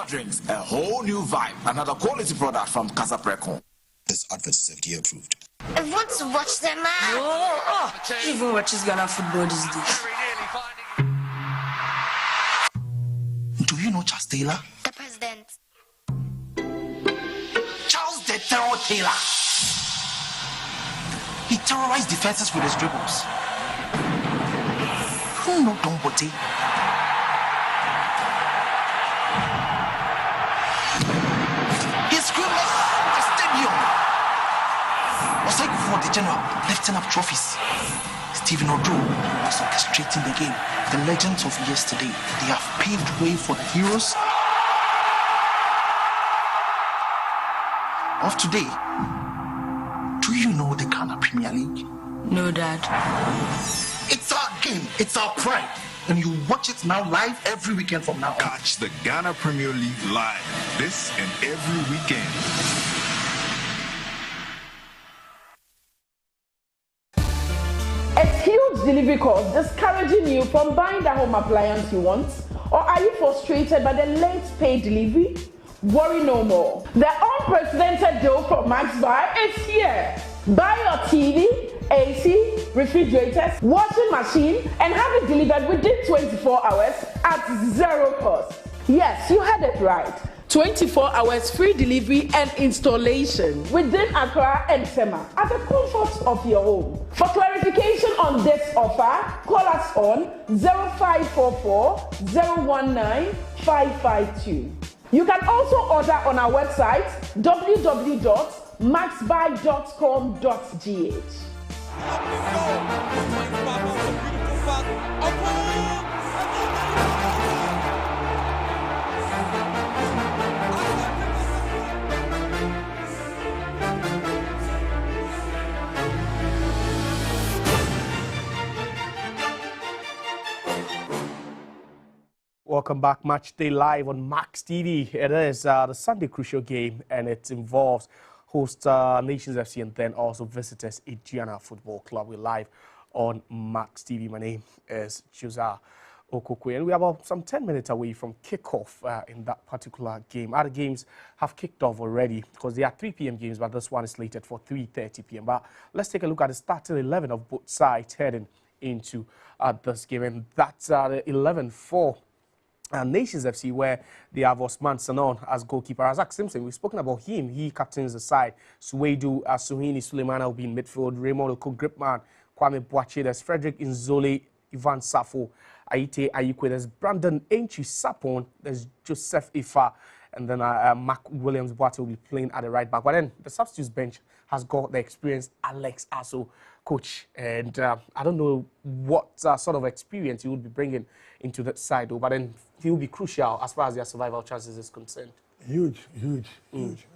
Drinks, a whole new vibe. Another quality product from Casa Precon. This advert is FDA approved. I want to watch the match. Even watches Ghana football these days. Do you know Charles Taylor? The president. Charles the Terror Taylor. He terrorized defenses with his dribbles. Who know Don Bote? For the general, lifting up trophies. Stephen Odo was orchestrating the game. The legends of yesterday, they have paved way for the heroes of today. Do you know the Ghana Premier League? No, Dad. It's our game. It's our pride. And you watch it now live every weekend from now on. Catch the Ghana Premier League live this and every weekend. Huge delivery costs discouraging you from buying the home appliance you want? Or are you frustrated by the late pay delivery? Worry no more. The unprecedented deal from Max Buy is here. Buy your TV, AC, refrigerators, washing machine, and have it delivered within 24 hours at zero cost. Yes, you heard it right. 24 hours free delivery and installation within Accra and Tema at the comfort of your home. For clarification on this offer, call us on 0544 019 552. You can also order on our website www.maxbuy.com.gh. Welcome back, Match Day Live on Max TV. It is the Sunday crucial game, and it involves host Nations FC and then also visitors Aduana Football Club. We're live on Max TV. My name is Josiah Okokwe. And we are about some 10 minutes away from kickoff in that particular game. Other games have kicked off already because they are 3 p.m. games, but this one is slated for 3:30 p.m. But let's take a look at the starting 11 of both sides heading into this game. And that's the 11 for Nations FC, where they have Osman Sanon as goalkeeper. Razak Simpson, we've spoken about him. He captains the side. Suwaidu Suhini Suleimana will be in midfield. Raymond Oko-Gripman, Kwame Boache, there's Frederick Inzole, Ivan Safo, Aite Ayikwe, there's Brandon Enchi Sapon, there's Joseph Ifa, and then Mark Williams Boate will be playing at the right back. But then the substitutes bench has got the experienced Alex Aso, coach, and I don't know what sort of experience he would be bringing into that side, but then he will be crucial as far as their survival chances is concerned. Huge.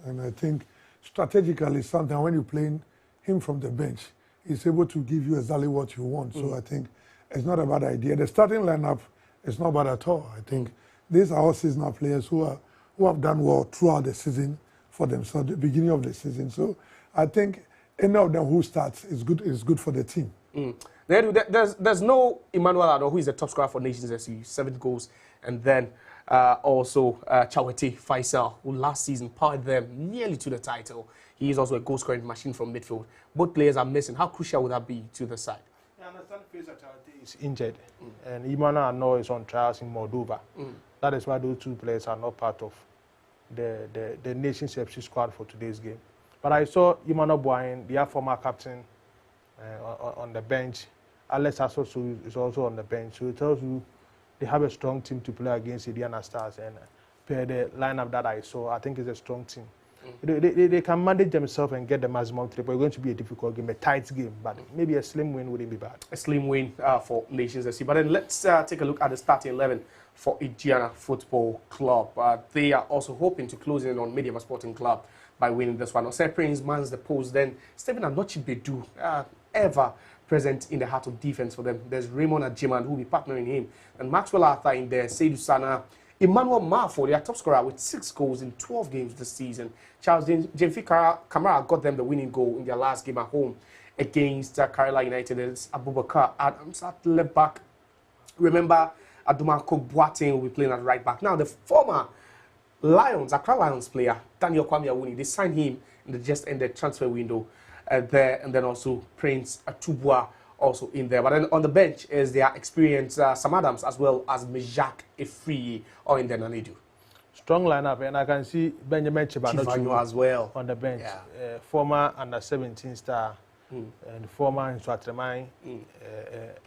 And I think strategically, sometimes when you're playing him from the bench, he's able to give you exactly what you want. So I think it's not a bad idea. The starting lineup is not bad at all. I think these are all seasonal players who have done well throughout the season for themselves, the beginning of the season. So I think any of them who starts is good for the team. There's no Emmanuel Ado, who is the top scorer for Nations FC, 7 goals, and then also Chawete Faisal, who last season powered them nearly to the title. He is also a goal-scoring machine from midfield. Both players are missing. How crucial would that be to the side? I understand Faisal Chawete is injured, and Emmanuel Ado is on trials in Moldova. That is why those 2 players are not part of the Nations FC squad for today's game. But I saw Emmanuel Boain, their former captain, on the bench. Alex Asoso is also on the bench. So it tells you they have a strong team to play against Aduana Stars. And per the lineup that I saw, I think it's a strong team. They can manage themselves and get the maximum 3 points. It's going to be a difficult game, a tight game, but maybe a slim win wouldn't be bad. A slim win for Nations FC. But then let's take a look at the starting 11 for Aduana Football Club. They are also hoping to close in on Medeama Sporting Club by winning this one. Osei Prince mans the post. Then Stephen Anochi Bedu, ever present in the heart of defense for them. There's Raymond Ajiman, who will be partnering him. And Maxwell Arthur in there, Seydou Sana, Emmanuel Marfo, their top scorer with 6 goals in 12 games this season. Charles Jemfi Kamara got them the winning goal in their last game at home against Kerala United. There's Abubakar Adams at left back. Remember, Aduma Boateng will be playing at right back. Now, the former Accra Lions player, Daniel Kwame Awuni, they signed him in the just ended transfer window there, and then also Prince Atubua also in there. But then on the bench is their experienced Sam Adams as well as Mejak Efriye or in the Nanedu. Strong lineup, and I can see Benjamin Chibano as well on the bench. Former under-17 star and former in Swatremai,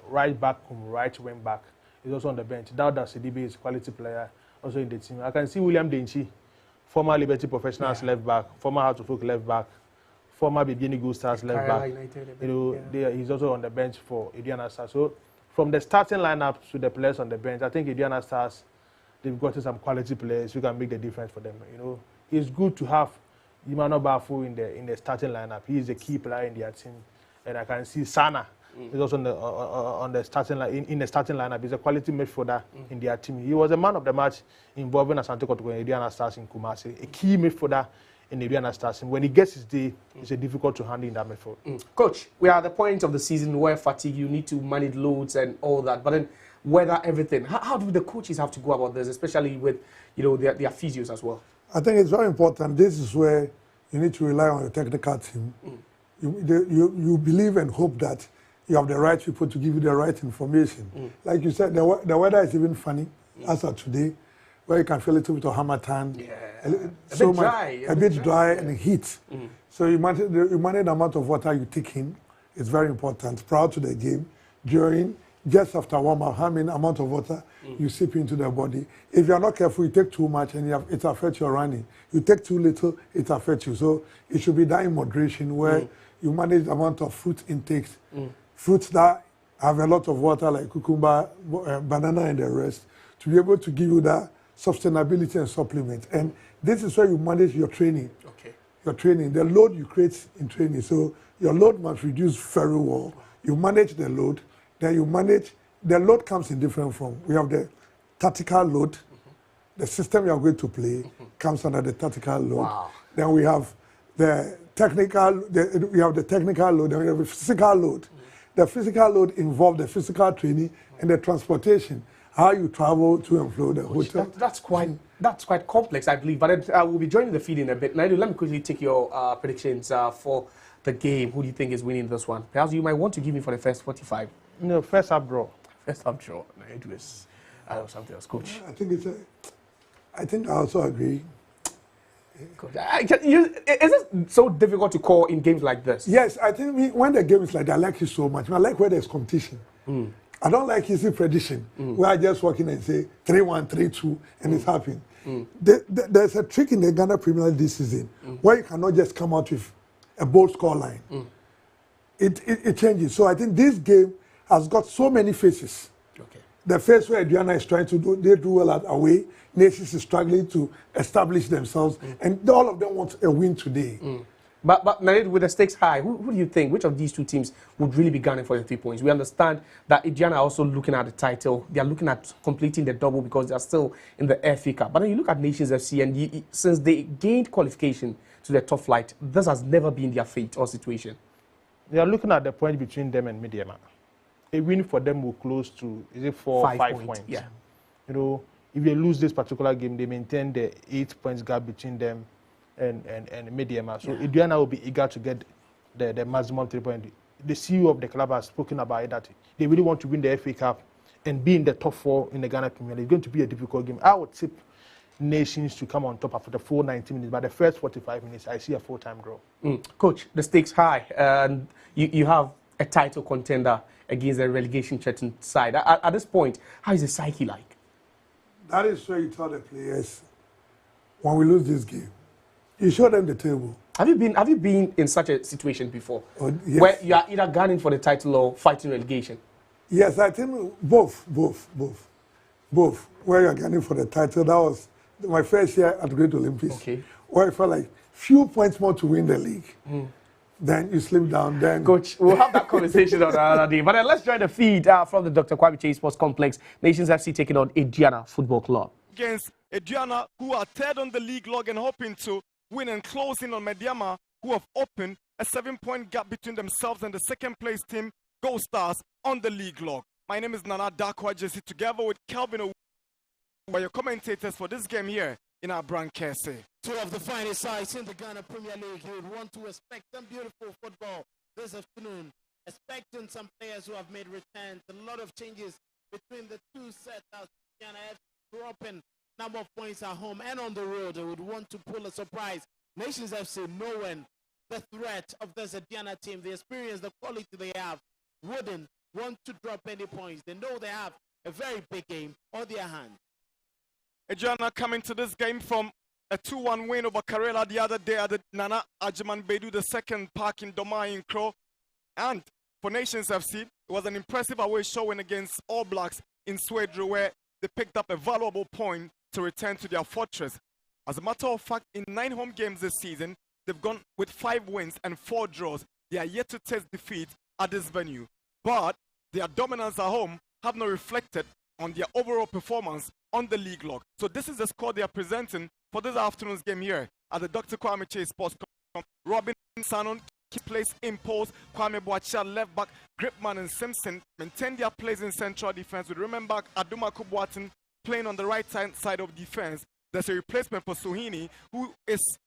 right back, right wing back. He's also on the bench. Dauda Sidibe is a quality player, also in the team. I can see William Denchi, former Liberty Professionals left back, former Heart of Oak left back, former Bibiani Gold Stars left back. He's also on the bench for Aduana Stars. So from the starting lineup to the players on the bench, I think Aduana Stars, they've gotten some quality players who can make the difference for them. It's good to have Emmanuel Bafu in the starting lineup. He is a key player in their team, and I can see Sana. He's also on the starting in the starting lineup. He's a quality midfielder in their team. He was a man of the match involving Asante Kotoko and Aduana Stars in Kumasi. A key midfielder in Aduana Stars. And when he gets his day, it's difficult to handle in that midfield. Coach, we are at the point of the season where fatigue, you need to manage loads and all that. But then weather, everything. How do the coaches have to go about this, especially with their physios as well? I think it's very important. This is where you need to rely on your technical team. You believe and hope that you have the right people to give you the right information. Like you said, the weather is even funny, as of today, where you can feel a little bit of harmattan. A bit dry and heat. So you manage the amount of water you take in. It's very important. Prior to the game, during, just after warm-up, how many amount of water you sip into the body. If you're not careful, you take too much and it affects your running. You take too little, it affects you. So it should be done in moderation, where you manage the amount of fruit intakes. Fruits that have a lot of water, like cucumber, banana, and the rest, to be able to give you that sustainability and supplement. And this is where you manage your training. Your training, the load you create in training. So your load must reduce very well. You manage the load, then you manage, the load comes in different form. We have the tactical load. The system you are going to play comes under the tactical load. Then we have the technical, we have the technical load, then we have the physical load. The physical load involves the physical training and the transportation. how you travel to and fro the hotel. That's quite complex, I believe. But we'll be joining the feed in a bit. Naidu, let me quickly take your predictions for the game. Who do you think is winning this one? Perhaps you might want to give me for the first 45. No, first up draw. First up draw. Naidu is something else, coach. I think I also agree. Coach, is it so difficult to call in games like this? Yes, I think when the game is like that, I like it so much. I like where there's competition. I don't like easy prediction where I just walk in and say 3-1, 3-2, and it's happening. There's a trick in the Ghana Premier League this season where you cannot just come out with a bold score line. It changes. So I think this game has got so many faces. Okay. The face where Aduana is trying to do, they do well at away. Nations is struggling to establish themselves, and all of them want a win today. But with the stakes high, who do you think, which of these two teams would really be gunning for the 3 points? We understand that Aduana are also looking at the title. They are looking at completing the double because they are still in the FA Cup. But then you look at Nations FC, and since they gained qualification to the top flight, this has never been their fate or situation. They are looking at the point between them and Medeama. A win for them will close to, is it 4 or 5 points? Yeah. You know, if they lose this particular game, they maintain the 8 points gap between them and Medeama. So Aduana will be eager to get the maximum 3 points. The CEO of the club has spoken about it, that they really want to win the FA Cup and be in the top 4 in the Ghana Premier League. It's going to be a difficult game. I would tip Nations to come on top after the full 90 minutes. But the first 45 minutes, I see a full-time draw. Coach, the stakes high. And you have a title contender against a relegation threatened side. At this point, how is the psyche like? That is where you tell the players, when we lose this game, you show them the table. Have you been in such a situation before? Yes. Where you are either gunning for the title or fighting relegation? Yes, I think both. Where you're gunning for the title, that was my first year at Great Olympics. Okay. Where I felt like few points more to win the league. Then you slip down. Then Coach, we'll have that conversation on another day. But let's join the feed from the Dr. Kwame Chase Sports Complex. Nations FC taking on Aduana Football Club. Against Aduana, who are third on the league log and hoping to win and close in on Medeama, who have opened a 7-point gap between themselves and the second place team, Gold Stars, on the league log. My name is Nana Dakwa Jesse, together with Calvin Owe, your commentators for this game here in our broadcast. Two of the finest sides in the Ghana Premier League. You would want to expect some beautiful football this afternoon. Expecting some players who have made returns. A lot of changes between the two sets. Ghana dropping number of points at home and on the road. They would want to pull a surprise. Nations FC knowing the threat of this Aduana team, the experience, the quality they have, wouldn't want to drop any points. They know they have a very big game on their hands. Aduana coming to this game from a 2-1 win over Karela the other day at the Nana Ajiman Bedu, the second park in Doma in Kro. And for Nations FC, it was an impressive away showing against All Blacks in Swedru, where they picked up a valuable point to return to their fortress. As a matter of fact, in 9 home games this season, they've gone with 5 wins and 4 draws. They are yet to test defeat at this venue. But their dominance at home have not reflected on their overall performance on the league log. So this is the squad they are presenting for this afternoon's game here at the Dr. Kwame Chase Sports Complex. Robin Sanon, key place in post. Kwame Boacha, left back. Gripman and Simpson maintain their place in central defense. We remember Aduma Kubwatin playing on the right side of defense. There's a replacement for Suhini, who is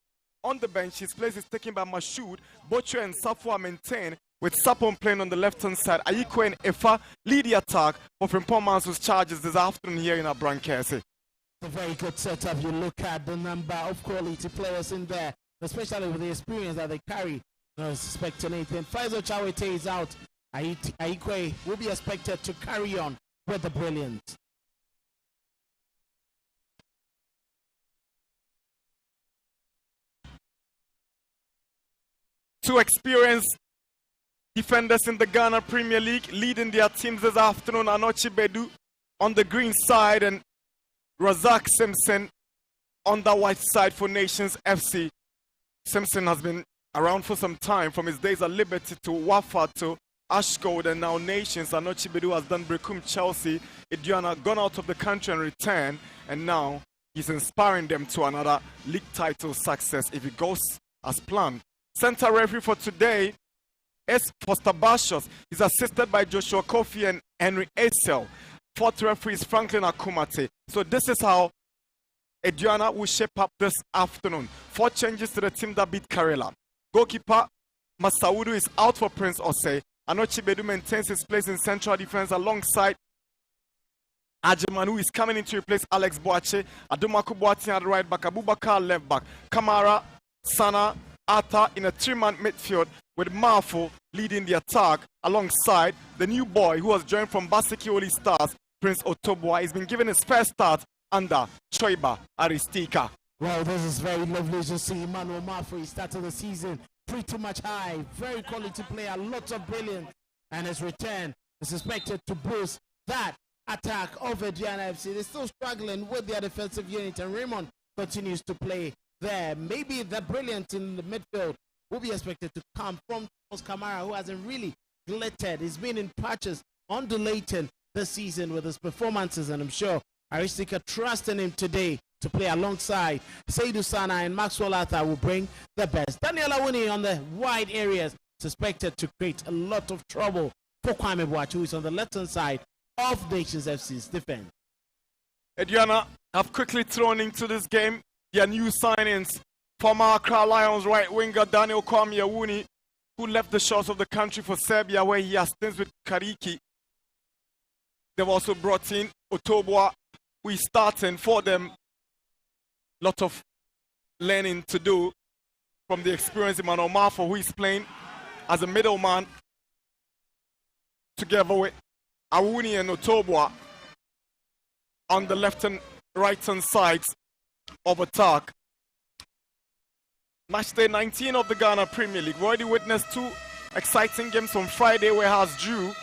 on the bench. His place is taken by Mashoud. Bocho and Safwa maintain, with Sapon playing on the left-hand side. Ayiko and Efa lead the attack for Frimpong Mansour's charges this afternoon here in our broadcast. A very good setup. You look at the number of quality players in there, especially with the experience that they carry. No expecting anything. Faisal Chawete is out. Ayiko will be expected to carry on with the brilliance. Two experienced defenders in the Ghana Premier League leading their teams this afternoon. Anochi Bedu on the green side and Razak Simpson on the white side for Nations FC. Simpson has been around for some time, from his days at Liberty to Wafa to Ashgold and now Nations. Anochi Bedu has done Brecum, Chelsea. Aduana gone out of the country and returned, and now he's inspiring them to another league title success if it goes as planned. Center referee for today is Foster Bashos. He's assisted by Joshua Kofi and Henry Etzel. Fourth referee is Franklin Akumate. So this is how Aduana will shape up this afternoon. 4 changes to the team that beat Karela. Goalkeeper Masaudu is out for Prince Osei. Anochi Bedu maintains his place in central defense alongside Ajiman, who is coming in to replace Alex Boache. Adumaku Boatin at right back, Abubakar left back, Kamara, Sana, Ata in a 3-man midfield with Marfo leading the attack alongside the new boy who was joined from Basiki Oli Stars, Prince Otobwa. He's been given his first start under Choiba Aristika. Well, this is very lovely to see Emmanuel Marfo. He started the season pretty much high, very quality player, lots of brilliance, and his return is expected to boost that attack of Aduana FC. They're still struggling with their defensive unit, and Raymond continues to play there. Maybe the brilliance in the midfield will be expected to come from Thomas Kamara, who hasn't really glittered. He's been in patches, undulating this season with his performances, and I'm sure Aristika trusting him today to play alongside Seydou Sana and Maxwell Arthur will bring the best. Daniel Awuni on the wide areas, suspected to create a lot of trouble for Kwame Boachi, who is on the left-hand side of Nations FC's defense. Aduana have quickly thrown into this game their new signings. Former Accra Lions right winger Daniel Kwame Awuni, who left the shores of the country for Serbia, where he has stints with Kariki. They've also brought in Otobwa, who is starting for them. Lot of learning to do from the experience of Emmanuel Marfo, who is playing as a middleman together with Awuni and Otobwa on the left and right hand sides of attack. Match day 19 of the Ghana Premier League. We already witnessed 2 exciting games on Friday, where Hearts drew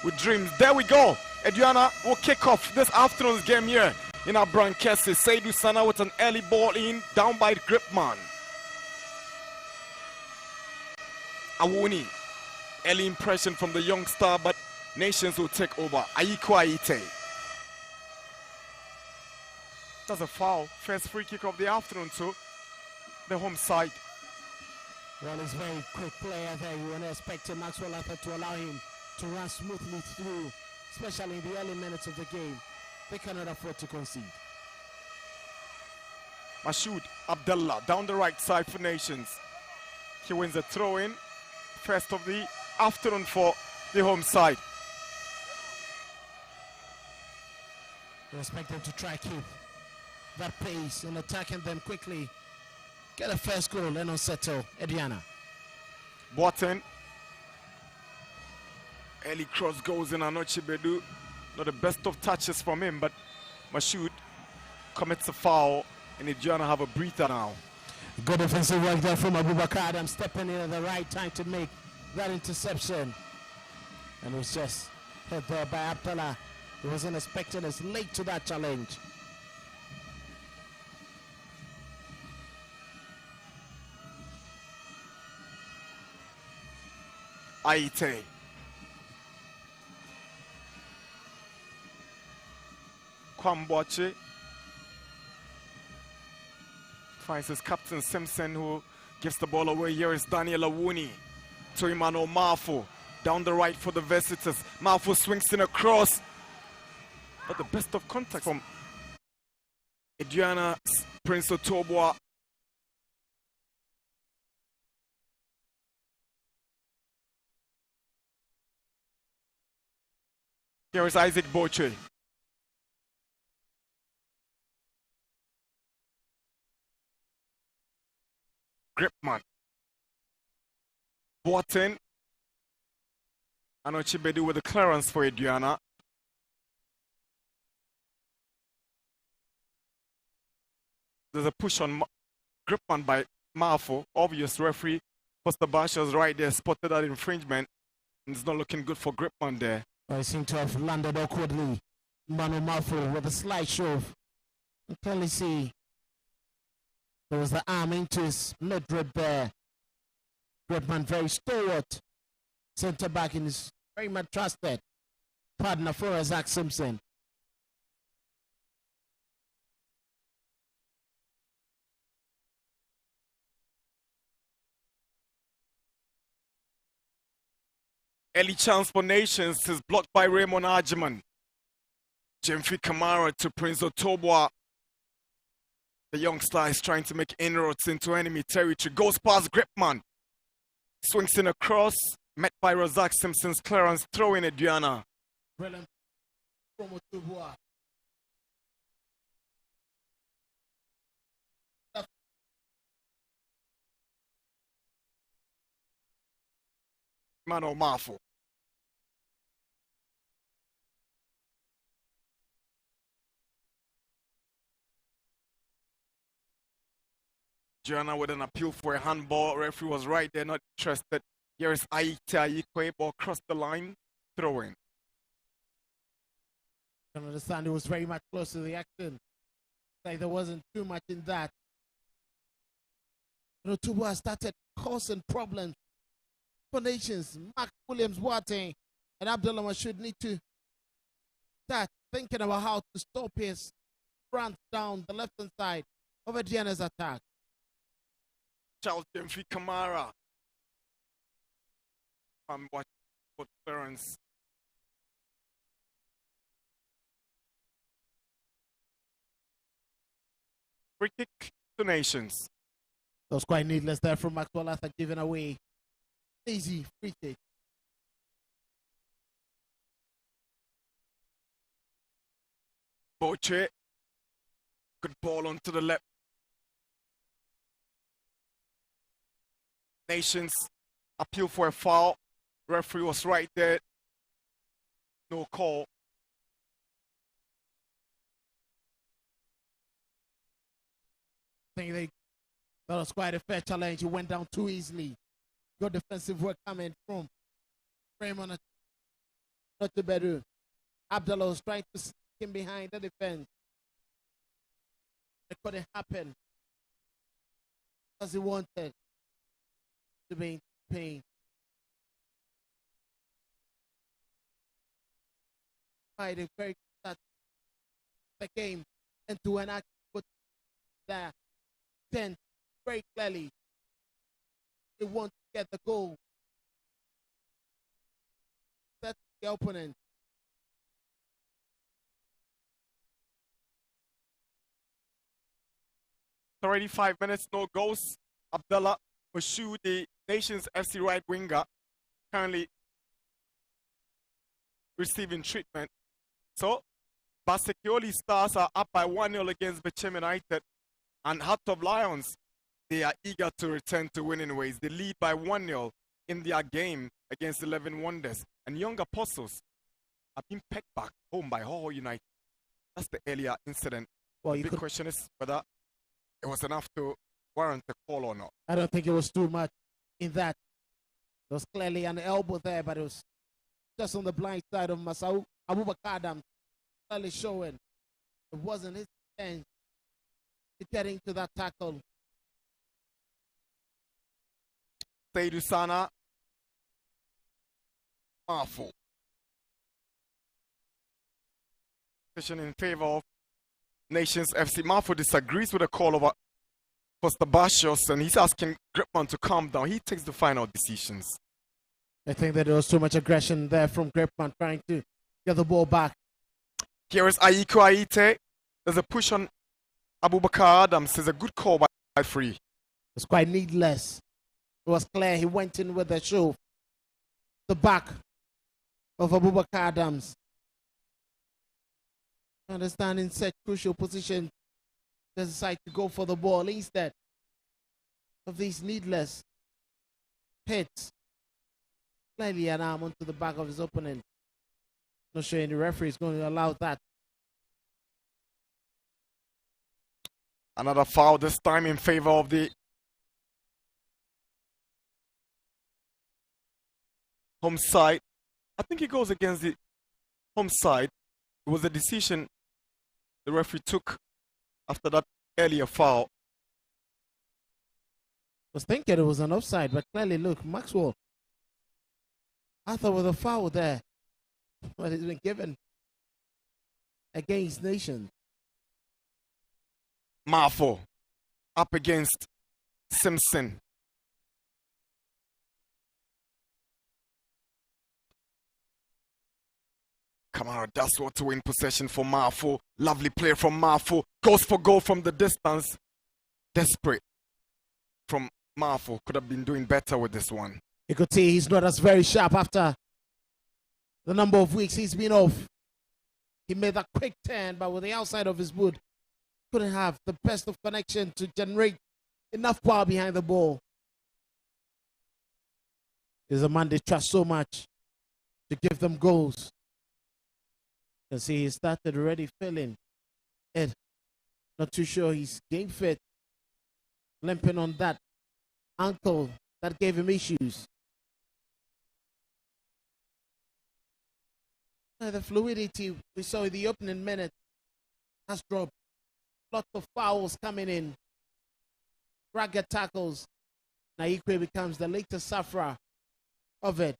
with Dreams. There we go. Aduana will kick off this afternoon's game here in our Brankesi. Seydou Sana with an early ball in, down by Gripman. Awuni, early impression from the young star, but Nations will take over. Ayiko Aite. That's a foul. First free kick of the afternoon to the home side. Well, it's very quick player there. You weren't expecting Maxwell Arthur to allow him to run smoothly through, especially in the early minutes of the game. They cannot afford to concede. Mashoud Abdullah down the right side for Nations. He wins a throw-in. First of the afternoon for the home side. We're expecting to try keep that pace and attacking them quickly. Get a first goal and unsettle Aduana. Boateng. Early cross goes in. Anochi Bedu. Not the best of touches from him, but Mashoud commits a foul, and Aduana have a breather now. Good defensive work there from Abubakar Adam, stepping in at the right time to make that interception. And it was just hit there by Abdullah. He wasn't expecting us late to that challenge. Aite. Kwamboche finds his captain Simpson, who gives the ball away. Here is Daniel Awuni to Emmanuel Marfo down the right for the visitors. Marfo swings in across, but the best of contact from Aduana's Prince Otobwa. Here is Isaac Boche. Gripman. Boateng. Anochi Bedu with the clearance for Aduana. There's a push on Gripman by Marfo. Obvious referee. Foster Basha's right there, spotted that infringement. And it's not looking good for Gripman there. I seem to have landed awkwardly. Manu Marfo with a slight shove. You can clearly see there was the arm into his mid-rib there. Gripman very stalwart. Centre back and is very much trusted partner for Zach Simpson. Early chance for Nations is blocked by Raymond Ajiman. Jemfi Kamara to Prince Otobwa. The youngster is trying to make inroads into enemy territory. Goes past Gripman. Swings in across. Met by Razak Simpson's clearance. Throw in Aduana. Brilliant from Otobwa. Mano Mafo. Joanna with an appeal for a handball. Referee was right there, not interested. Here is Aite Ayikwe, ball across the line. Throw in. I can understand it was very much close to the action. Like there wasn't too much in that. Otobwa started causing problems for nations. Mark Williams Boateng and Abdullah Mashoud need to start thinking about how to stop his front down the left hand side of Aduana's attack. Charles Jemfi Kamara. What clearance. Free kick to Nations. That was quite needless there from Maxwell Arthur, giving away easy free kick. Boche. Good ball onto the left. Nations appeal for a foul. Referee was right there. No call. I think that was quite a fair challenge. He went down too easily. Good defensive work coming from Raymond Notibedu. Abdullah was trying to sneak him behind the defense. It couldn't happen as he wanted to be in pain. Right, a very start the game into an act put there. Then very clearly they want to get the goal. That's the opponent. Already 5 minutes, no goals. Abdullah Mashoud, the Nations FC right winger, currently receiving treatment. So, Basekioli Stars are up by 1-0 against Bechem United. And Heart of Lions, they are eager to return to winning ways. They lead by 1-0 in their game against 11 Wonders. And Young Apostles have been pegged back home by Ho United. That's the earlier incident. Well, the big question is whether it was enough to warrant a call or not. I don't think it was too much in that. There was clearly an elbow there, but it was just on the blind side of Masau Abubakar Adams, clearly showing it wasn't his intent to get into that tackle. Seidu Sana, Marfo. Decision in favor of Nations FC. Marfo disagrees with the call over Foster Bashos, and he's asking Gripman to calm down. He takes the final decisions. I think that there was too much aggression there from Gripman trying to get the ball back. Here is Aiko Aite. There's a push on Abubakar Adams. It's a good call by free. It's quite needless. It was clear he went in with the shove. The back of Abubakar Adams. Understand in such crucial position, they decide to go for the ball instead of these needless hits. Slightly an arm onto the back of his opponent. Not sure any referee is going to allow that. Another foul, this time in favor of the home side. I think it goes against the home side. It was a decision the referee took after that earlier foul. I was thinking it was an offside, but clearly, look, Maxwell. I thought with a foul there, but it's been given against Nation. Marfo up against Simpson. Kamara does what to win possession for Marfo. Lovely play from Marfo. Goes for goal from the distance. Desperate from Marfo. Could have been doing better with this one. You could see he's not as very sharp after the number of weeks he's been off. He made that quick turn, but with the outside of his boot, couldn't have the best of connection to generate enough power behind the ball. He's a man they trust so much to give them goals. You can see he started already feeling it. Not too sure he's game fit. Limping on that ankle that gave him issues. The fluidity we saw in the opening minute has dropped. Lots of fouls coming in. Ragged tackles. Naikwe becomes the latest sufferer of it.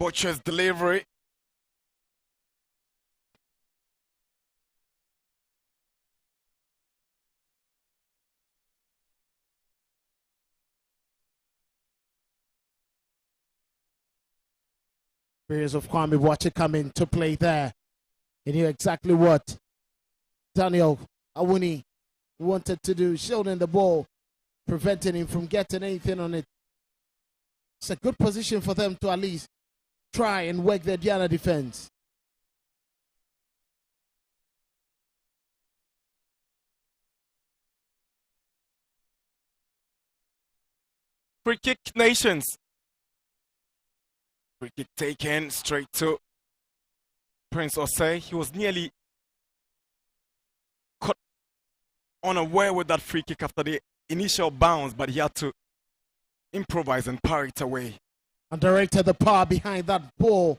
Butcher's delivery. Players of Kwame Boache coming to play there. He knew exactly what Daniel Awuni wanted to do, shielding the ball, preventing him from getting anything on it. It's a good position for them to at least try and work their Diana defense. Free kick Nations. Free kick taken straight to Prince Osei. He was nearly caught unaware with that free kick after the initial bounce, but he had to improvise and parry it away. And directed the power behind that ball,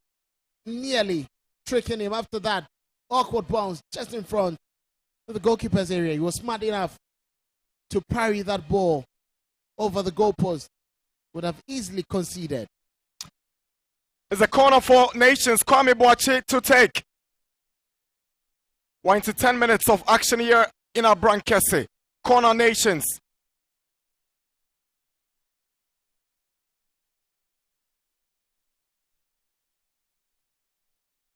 nearly tricking him after that awkward bounce just in front of the goalkeeper's area. He was smart enough to parry that ball over the goalpost. Would have easily conceded. It's a corner for Nations. Kwame Boache to take. We're into 10 minutes of action here in our Brankese. Corner Nations.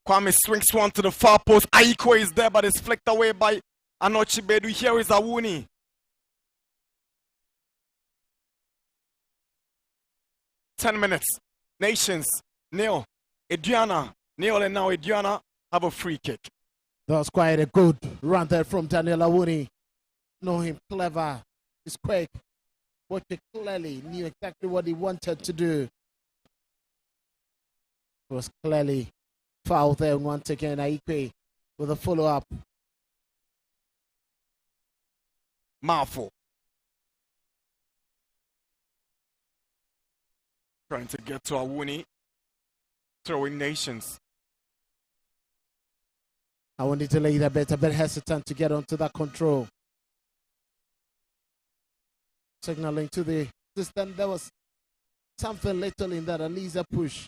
Kwame swings one to the far post. Aiko is there, but it's flicked away by Anochi Bedu. Here is Awuni. Ten minutes. Nations, nil. Aduana, nil, and now Aduana have a free kick. That was quite a good run there from Daniel Awuni. Know him clever. He's quick. But he clearly knew exactly what he wanted to do. It was clearly foul there once again. Aikwe with a follow-up. Marfo. Trying to get to Awuni. Throwing Nations. I wanted to lay that a bit hesitant to get onto that control. Signaling to the distance. There was something little in that Aliza push.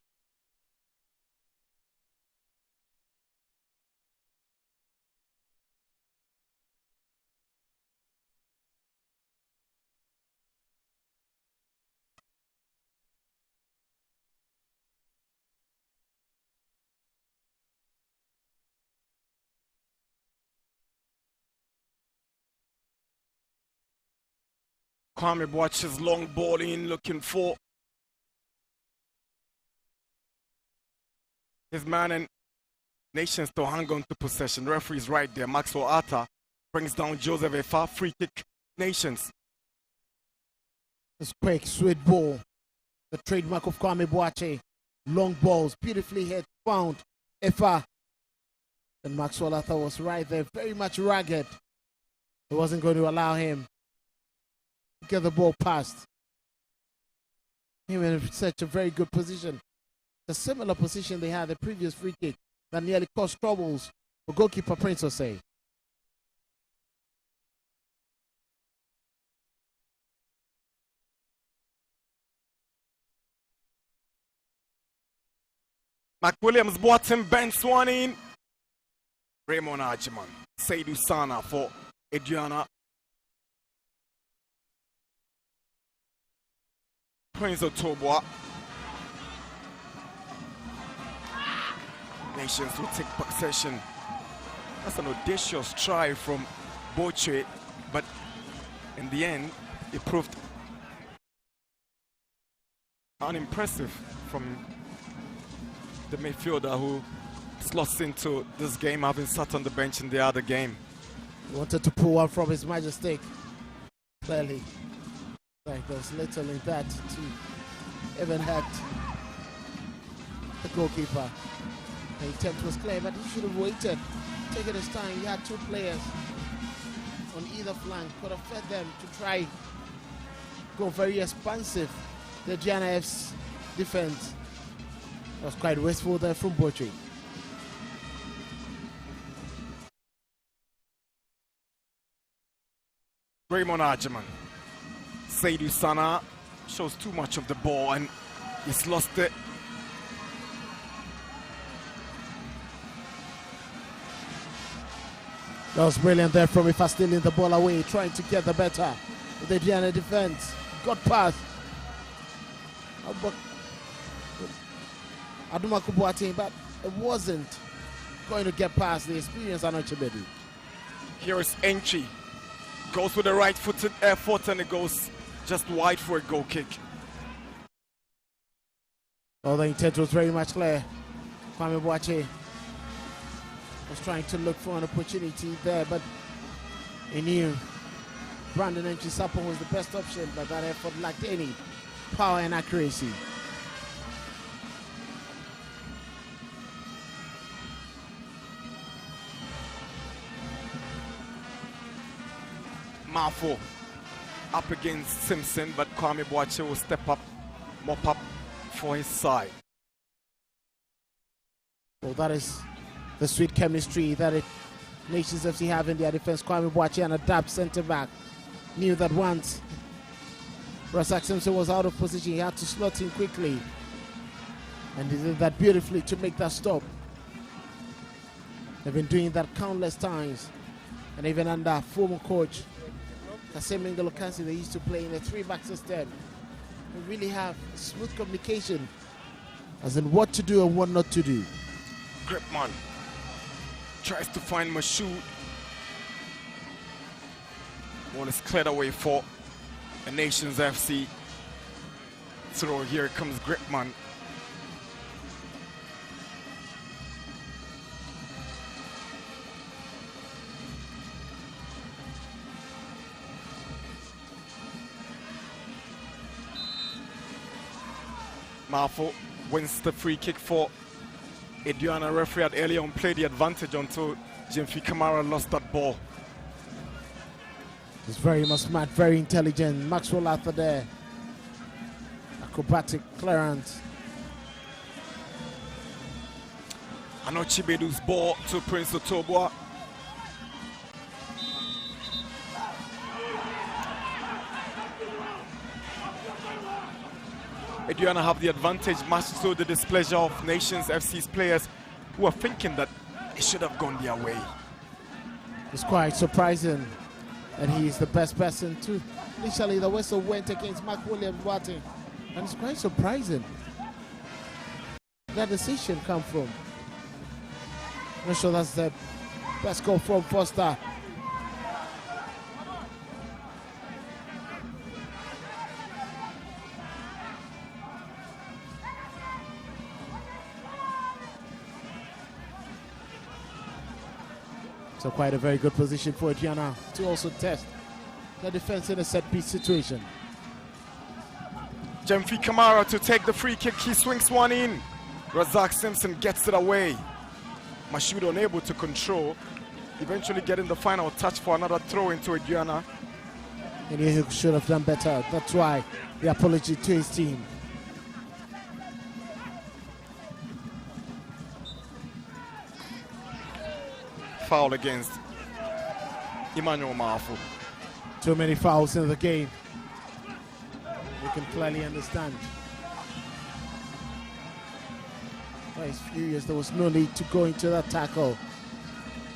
Kwame Boache's long ball in, looking for his man, and Nations to hang on to possession. The referee's right there. Maxwell Atta brings down Joseph Efa. Free kick Nations. This quick, sweet ball. The trademark of Kwame Boache. Long balls, beautifully hit, found Efa. And Maxwell Atta was right there, very much ragged. It wasn't going to allow him get the ball past. He was in such a very good position. A similar position they had the previous free kick that nearly caused troubles for goalkeeper Prince Osei. McWilliams Boatin bench one in. Raymond Ajiman. Seydou Sana for Aduana. Prince Otobwa. Nations will take possession. That's an audacious try from Boche, but in the end, it proved unimpressive from the midfielder who slots into this game, having sat on the bench in the other game. He wanted to pull one from his majestic. Clearly, like there was little in that to even hurt the goalkeeper. The attempt was clear, but he should have waited, taken his time. He had two players on either flank, could have fed them to try go very expansive. The Aduana F's defense was quite wasteful there from Boche. Raymond Ajiman. Seydou Sana shows too much of the ball and he's lost it. That was brilliant there from Ifa, stealing the ball away, trying to get the better of the Aduana defense. Got past Aduma Kubuati, but it wasn't going to get past the experienced Anochibedi. Here is Entry. Goes with the right-footed effort and it goes just wide for a goal kick. Oh, the intent was very much clear. Kwame Boache was trying to look for an opportunity there, but he knew Brandon Entry Sapon was the best option, but that effort lacked any power and accuracy. Mafo up against Simpson, but Kwame Boache will step up, mop up for his side. Well, that is the sweet chemistry that Nations FC have in their defense. Kwame Boache, an adapt centre back, knew that once Razak Simpson was out of position, he had to slot in quickly, and he did that beautifully to make that stop. They've been doing that countless times, and even under former coach Kasem Ngolo-Kansi, they used to play in a 3-back system. They really have smooth communication as in what to do and what not to do. Gripman tries to find Mashoud. One is cleared away for a Nations FC throw. Here comes Gripman. Mafo wins the free kick for Aduana. Referee had earlier on played the advantage until Jemfi Kamara lost that ball. He's very much smart, very intelligent. Maxwell Arthur there. Acrobatic clearance. Anochibedu's ball to Prince Otobwa. Aduana have the advantage, much to the displeasure of Nations FC's players who are thinking that it should have gone their way. It's quite surprising that he is the best person to. Initially, the whistle went against Mark Williams Boating, and it's quite surprising that decision come from. I'm not sure that's the best goal from Foster. So quite a very good position for Aduana to also test the defense in a set-piece situation. Jemfi Kamara to take the free kick. He swings one in. Razak Simpson gets it away. Mashoud unable to control. Eventually getting the final touch for another throw into Aduana. And he should have done better. That's why the apology to his team. Foul against Emmanuel Mafo. Too many fouls in the game. You can clearly understand. he's furious. There was no need to go into that tackle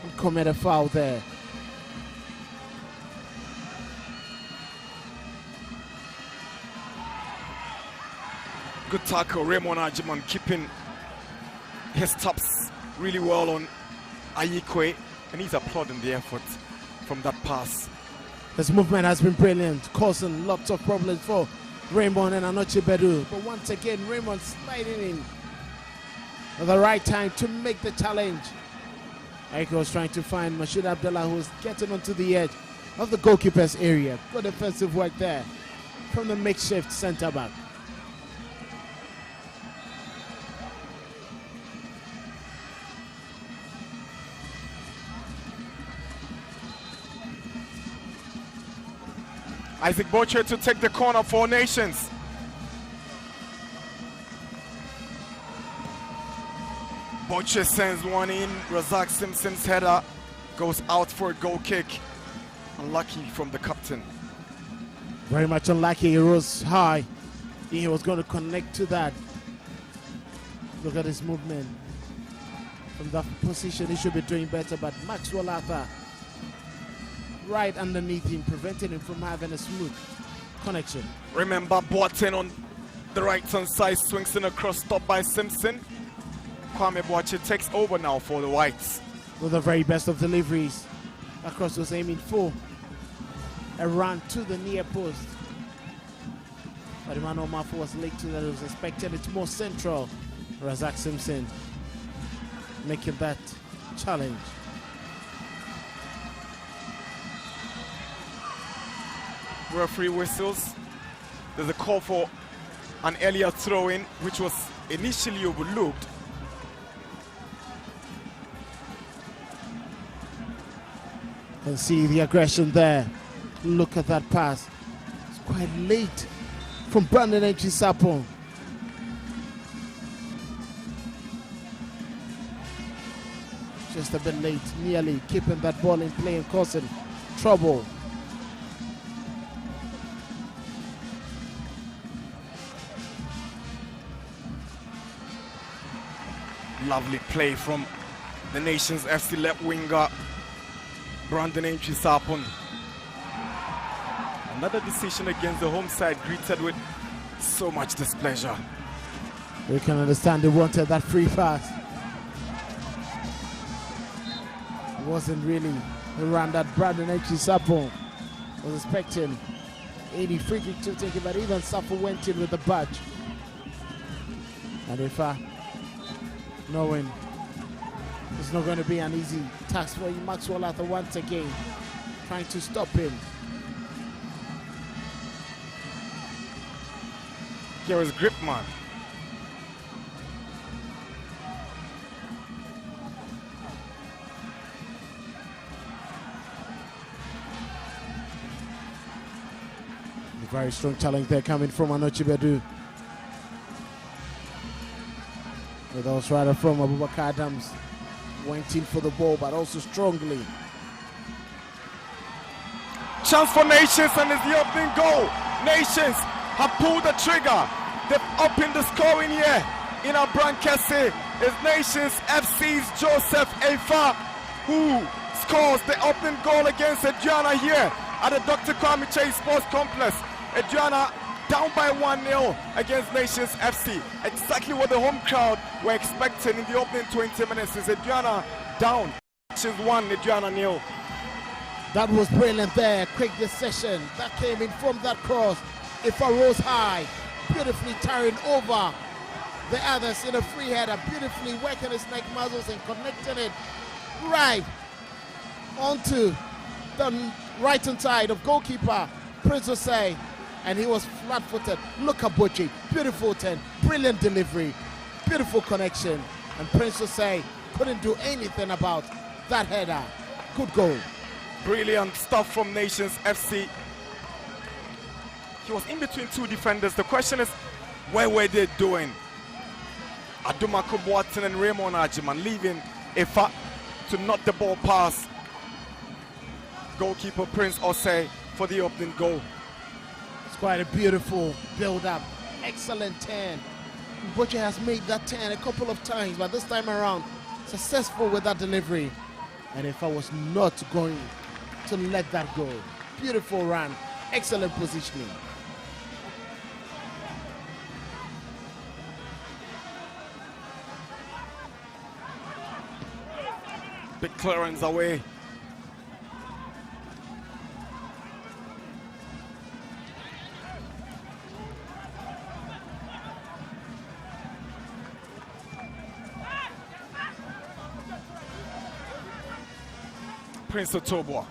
and commit a foul there. Good tackle, Raymond Ajiman keeping his tops really well on Ayikwe, and he's applauding the effort from that pass. His movement has been brilliant, causing lots of problems for Raymond and Anoche Bedu. But once again, Raymond sliding in at the right time to make the challenge. Ayikwe was trying to find Mashid Abdullah, who was getting onto the edge of the goalkeeper's area. Good defensive work there from the makeshift centre back. Isaac Boche to take the corner for Nations. Boche sends one in. Razak Simpson's header goes out for a goal kick. Unlucky from the captain. Very much unlucky. He rose high. He was going to connect to that. Look at his movement. From that position, he should be doing better, but Maxwell Arthur right underneath him, preventing him from having a smooth connection. Remember, Boateng on the right-hand side, swings in across, stopped by Simpson. Kwame Boateng takes over now for the Whites. With the very best of deliveries. Across was aiming for a run to the near post. But Emmanuel Mafu was late to that. He was expecting it more central. Razak Simpson making that challenge. Referee whistles. There's a call for an earlier throw-in, which was initially overlooked. And see the aggression there. Look at that pass. It's quite late from Brandon Echisapo. Just a bit late, nearly keeping that ball in play and causing trouble. Lovely play from the Nations FC left winger Brandon Echisapo. Another decision against the home side greeted with so much displeasure. We can understand they wanted that free pass. It wasn't really the run that Brandon Echisapo was expecting. 80 free kick to take it, but even Sapo went in with the badge. And if knowing it's not going to be an easy task for you, Maxwell Arthur once again trying to stop him. Here is Gripman. A very strong challenge there coming from Anoche Bedu. With us rider from Abubakar Adams went in for the ball, but also strongly. Chance for Nations, and it's the opening goal. Nations have pulled the trigger. They've opened the scoring here in Abrankese. It's Nations FC's Joseph Efa who scores the opening goal against Aduana here at the Dr. Kwame Chase Sports Complex. Aduana down by 1-0 against Nations FC. Exactly what the home crowd were expecting in the opening 20 minutes. Is Aduana down. Nations 1, Aduana 0. That was brilliant there. Quick decision. That came in from that cross. If I rose high, beautifully turning over the others in a free header, beautifully working his neck muscles and connecting it right onto the right-hand side of goalkeeper Prince Osei, and he was flat-footed. Look at Boche, beautiful 10, brilliant delivery, beautiful connection, and Prince Osei couldn't do anything about that header. Good goal. Brilliant stuff from Nations FC. He was in between two defenders. The question is, where were they doing? Adumako Boateng and Raymond Ajiman leaving Efa to knock the ball past goalkeeper Prince Osei for the opening goal. It's quite a beautiful build-up. Excellent turn. Butcher has made that turn a couple of times, but this time around, successful with that delivery. And if I was not going to let that go. Beautiful run, excellent positioning. Big clearance away. Prince Otobwa.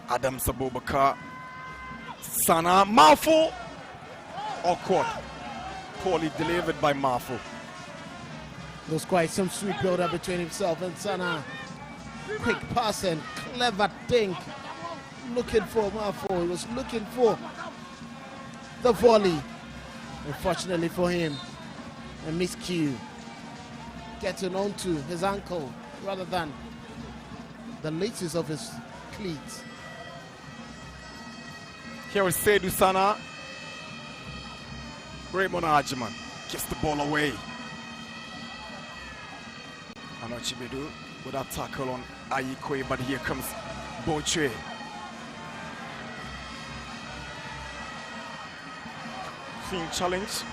Adam Sabubakar. Sana. Mouthful. Awkward. Poorly delivered by Mafu. There was quite some sweet build-up between himself and Sana. Quick pass and clever think. Looking for Mafu. He was looking for the volley. Unfortunately for him, a miscue. Getting onto his ankle rather than the laces of his cleats. Here is Seydou Sana. Raymond Ajiman gets the ball away. Anochibedu with that tackle on Ayikwe, but here comes Boche. Team challenge.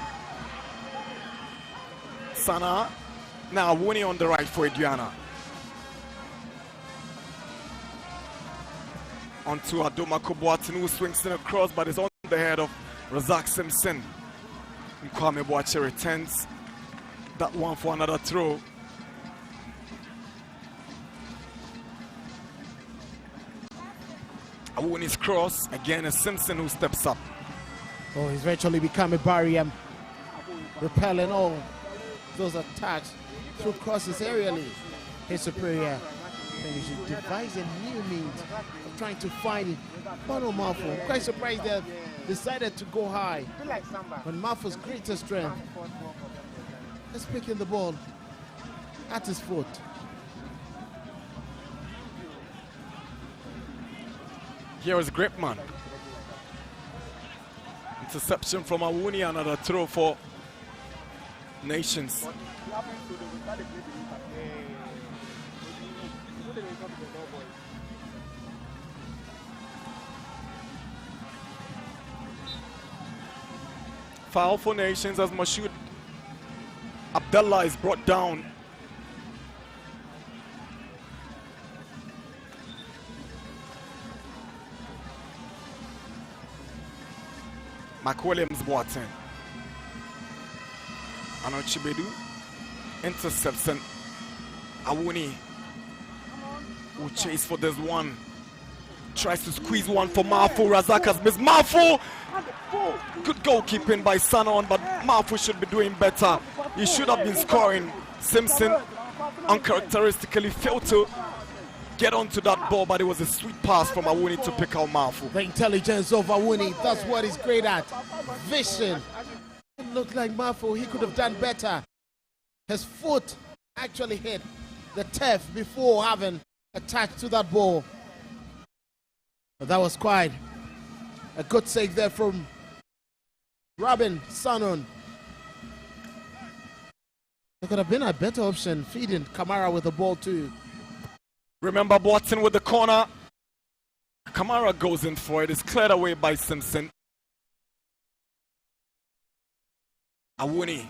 Sana. Now Wuni on the right for Aduana. Onto Adoma Kobuatin, who swings in across, but is on the head of Razak Simpson. Kwame Boache returns that one for another throw. Awuni's cross, again a Simpson who steps up. Oh, he's virtually become a barrier, repelling all those attacks through crosses aerially. His superior. And he should devise a new means of trying to find Mano Mafu. I'm quite surprised they decided to go high when Mafu's greatest strength is picking the ball at his foot. Here is Gripman. Interception from Awuni, another throw for Nations. Foul for Nations as Mashoud Abdullah is brought down. McWilliams Boateng. Anochibedu intercepts and Awuni will chase for this one. Tries to squeeze one for Mafu. Razak has missed. Mafu! Good goalkeeping by Sanon, but Mafu should be doing better. He should have been scoring. Simpson uncharacteristically failed to get onto that ball, but it was a sweet pass from Awuni to pick out Mafu. The intelligence of Awuni, that's what he's great at. Vision. It looked like Mafu, he could have done better. His foot actually hit the turf before having attached to that ball. But that was quite a good save there from Robin Sanon. There could have been a better option, feeding Kamara with the ball too. Remember Boateng with the corner. Kamara goes in for it. It's cleared away by Simpson. Awuni.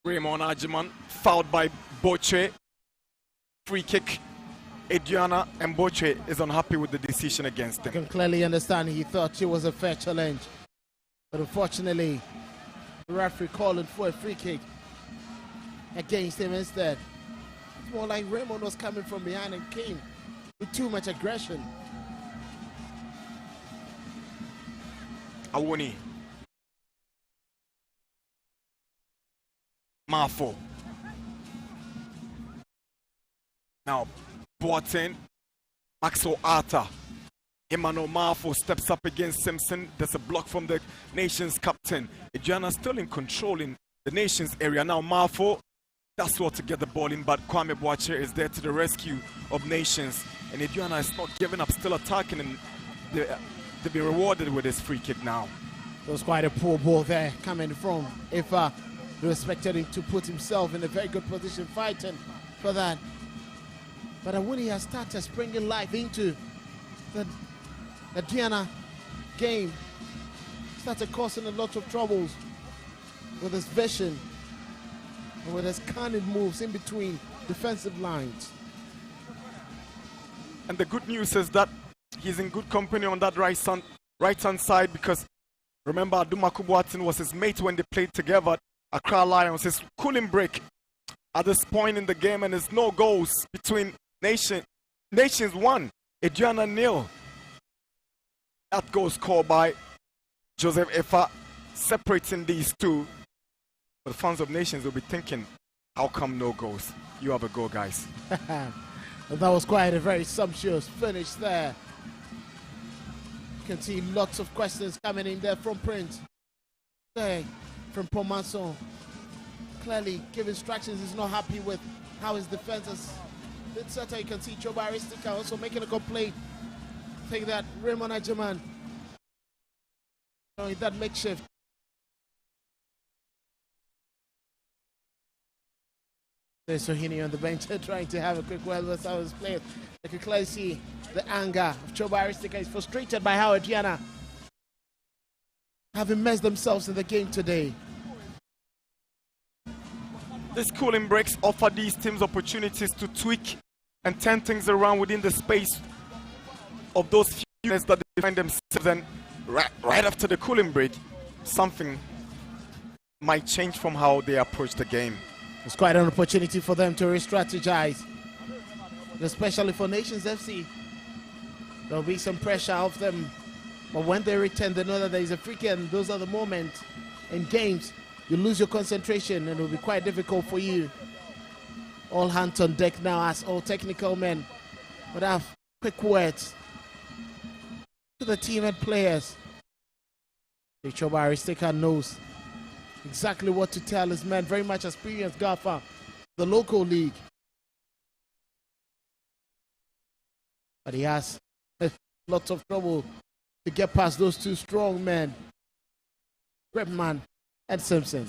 Raymond Ajiman fouled by Boche. Free kick. Aduana, and Boche is unhappy with the decision against him. I can clearly understand he thought it was a fair challenge. But unfortunately, the referee calling for a free kick against him instead. It's more like Raymond was coming from behind and came with too much aggression. Awuni. Mafo. Now, Boateng, Maxwell Arthur. Emmanuel Mafo steps up against Simpson. There's a block from the Nations captain. Aduana still in control in the Nations area. Now Mafo That's what to get the ball in, but Kwame Boache is there to the rescue of Nations. And Aduana is not giving up, still attacking, and to be rewarded with his free kick now. It was quite a poor ball there coming from Ifa. They expected him to put himself in a very good position fighting for that. But when he has started springing life into the Aduana game, started causing a lot of troubles with his vision and with his cunning moves in between defensive lines. And the good news is that he's in good company on that right-hand side, because remember, Aduma Kubwatin was his mate when they played together at Accra Lions. His cooling break at this point in the game, and there's no goals between Nations 1, Aduana 0. That goal scored by Joseph Efa, separating these two. But the fans of Nations will be thinking, how come no goals? You have a goal, guys. That was quite a very sumptuous finish there. You can see lots of questions coming in there from Prince. There, from Pomanson. Clearly, give instructions. He's not happy with how his defense has been set. You can see Choba Aristika also making a complaint. I think that Raymond Ajiman, that makeshift. There's Sohini on the bench trying to have a quick word with some of his players. You can clearly see the anger of Choba Aristika. He's frustrated by how Aduana have immersed themselves in the game today. These cooling breaks offer these teams opportunities to tweak and turn things around within the space of those few minutes that they find themselves. And right after the cooling break, something might change from how they approach the game. It's quite an opportunity for them to re-strategize, especially for Nations FC. There'll be some pressure off them, but when they return, they know that there is a free kick, and those are the moments in games you lose your concentration, and it will be quite difficult for you. All hands on deck now, as all technical men would have quick words to the team and players. Choba Aristika knows exactly what to tell his men. Very much experienced golfer, the local league. But he has lots of trouble to get past those two strong men, Gripman and Simpson.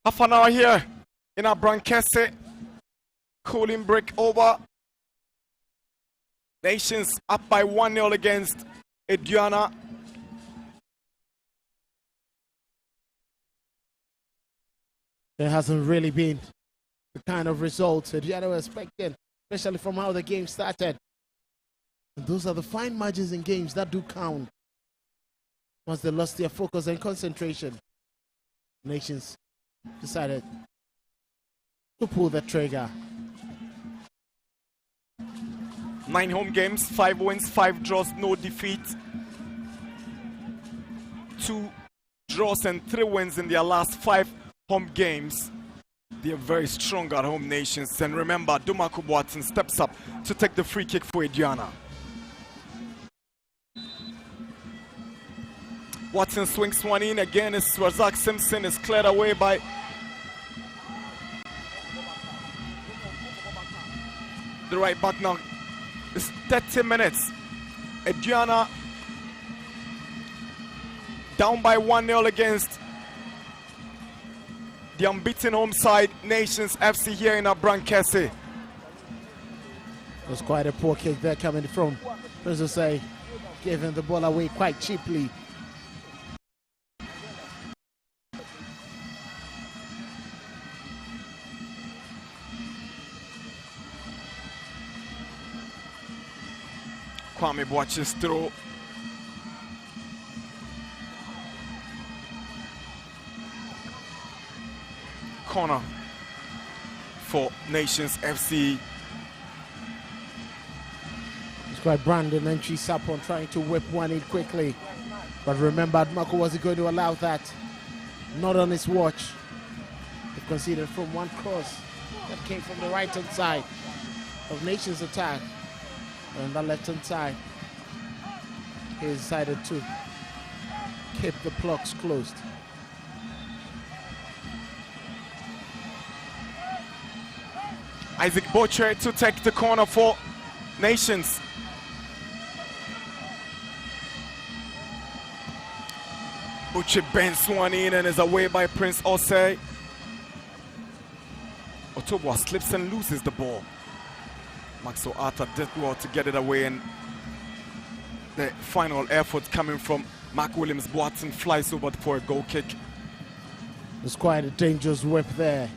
Half an hour here in our Brankese. Cooling break over. Nations up by 1-0 against Aduana. There hasn't really been the kind of results Aduana were expecting, especially from how the game started. And those are the fine margins in games that do count. Once they lost their focus and concentration, Nations decided to pull the trigger. 9 home games, 5 wins, 5 draws, no defeat. 2 draws and 3 wins in their last 5 home games. They are very strong at home, Nations. And remember, Aduma Kubwatin steps up to take the free kick for Aduana. Watson swings one in. Again, it's Razak Simpson is cleared away by the right back now. It's 30 minutes. Aduana down by 1-0 against the unbeaten home side, Nations FC, here in Abrankese. It was quite a poor kick there coming from Prince, giving the ball away quite cheaply. Kwame Boache's throw. Corner for Nations FC. It's quite Brandon entry Sapon trying to whip one in quickly. But remember, Marco wasn't going to allow that. Not on his watch. They conceded from one cross that came from the right-hand side of Nations attack. And that left-hand side, he decided to keep the clocks closed. Isaac Boucher to take the corner for Nations. Boucher bends one in and is away by Prince Osei. Otoboa slips and loses the ball. Maxwell Arthur did well to get it away, and the final effort coming from Mark Williams Boateng flies over for a goal kick. It's quite a dangerous whip there.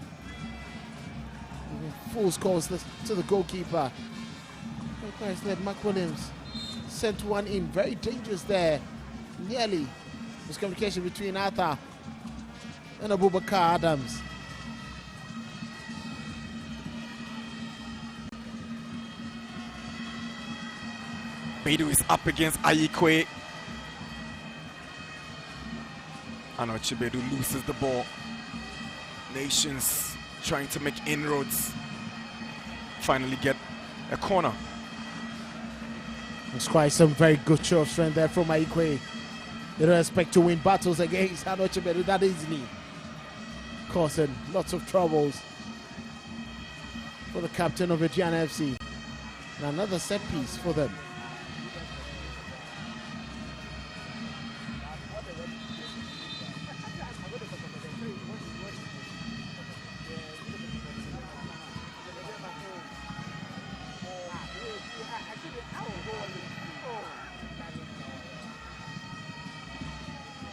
Full scores to the goalkeeper. Guys, there, Mark Williams sent one in, very dangerous there. Nearly miscommunication between Arthur and Abubakar Adams. Beidou is up against Ayikwe. Anoche Beidou loses the ball. Nations trying to make inroads. Finally get a corner. It's quite some very good show of strength there from Ayikwe. They don't expect to win battles against Anoche Beidou that easily, causing lots of troubles for the captain of Aduana FC. And another set piece for them.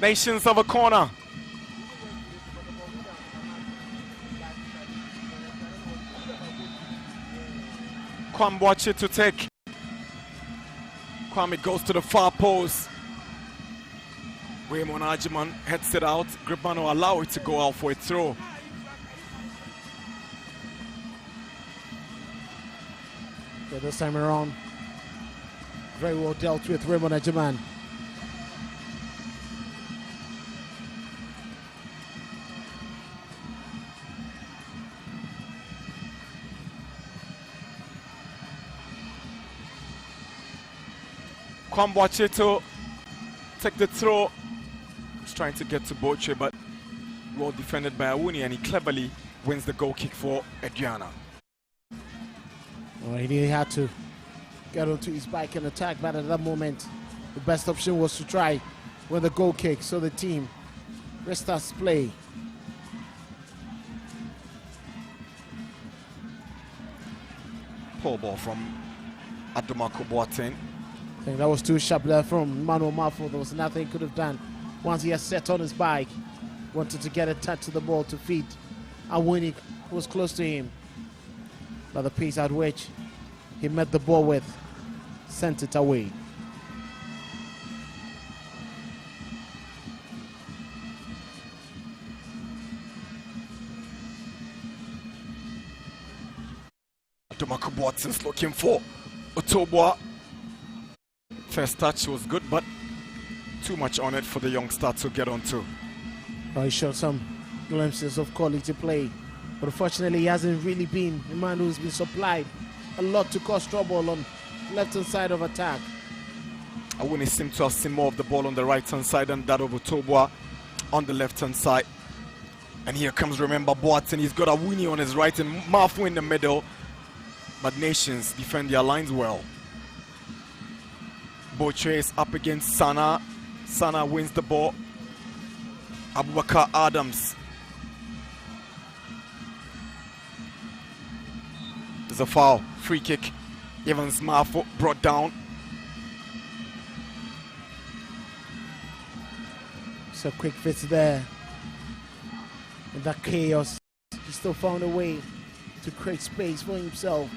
Nations of a corner. Kwamboache to take. Kwame goes to the far post. Raymond Ajiman heads it out. Gribano allow it to go out for a throw. So this time around, very well dealt with Raymond Ajiman. Kwamboache to take the throw. He's trying to get to Boche, but well defended by Awuni, and he cleverly wins the goal kick for Aduana. Well, he had to get onto his bike and attack, but at that moment, the best option was to try with the goal kick, so the team restarts play. Poor ball from Adomako Boateng. I think that was too sharp there from Manuel Mafo. There was nothing he could have done once he had set on his bike. Wanted to get a touch to the ball to feed Awuni, who was close to him. But the pace at which he met the ball with sent it away. Adomako Boateng's looking for Otoboa. First touch was good, but too much on it for the youngster to get onto. Well, he showed some glimpses of quality play, but unfortunately he hasn't really been a man who's been supplied a lot to cause trouble on left-hand side of attack. Awuni seemed to have seen more of the ball on the right-hand side than that of Otoboa on the left-hand side. And here comes, remember, Boateng. He's got Awuni on his right and Mafu in the middle, but Nations defend their lines well. Boche is up against Sana. Sana wins the ball. Abubakar Adams. There's a foul. Free kick. Evans Mafo brought down. So quick fits there. In that chaos, he still found a way to create space for himself.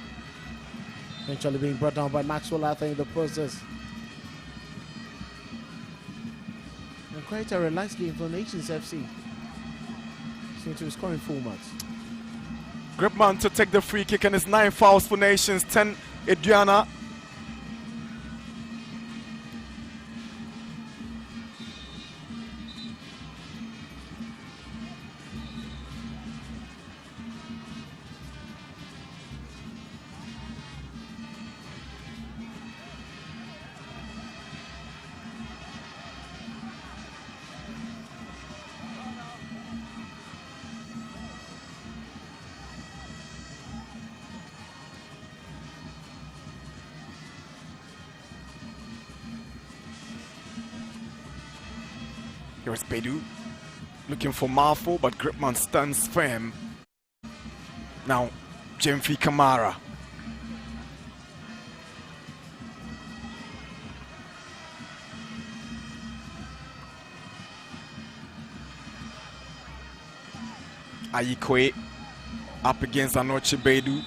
Eventually being brought down by Maxwell Arthur in the process. And quite a relaxed game for Nations FC. Seem to be scoring full marks. Gripman to take the free kick, and it's 9 fouls for Nations, 10 Aduana. Here's Bedu looking for Marfo, but Gripman stands firm. Now, Jemfi Kamara. Ayikwe up against Anochi Bedu.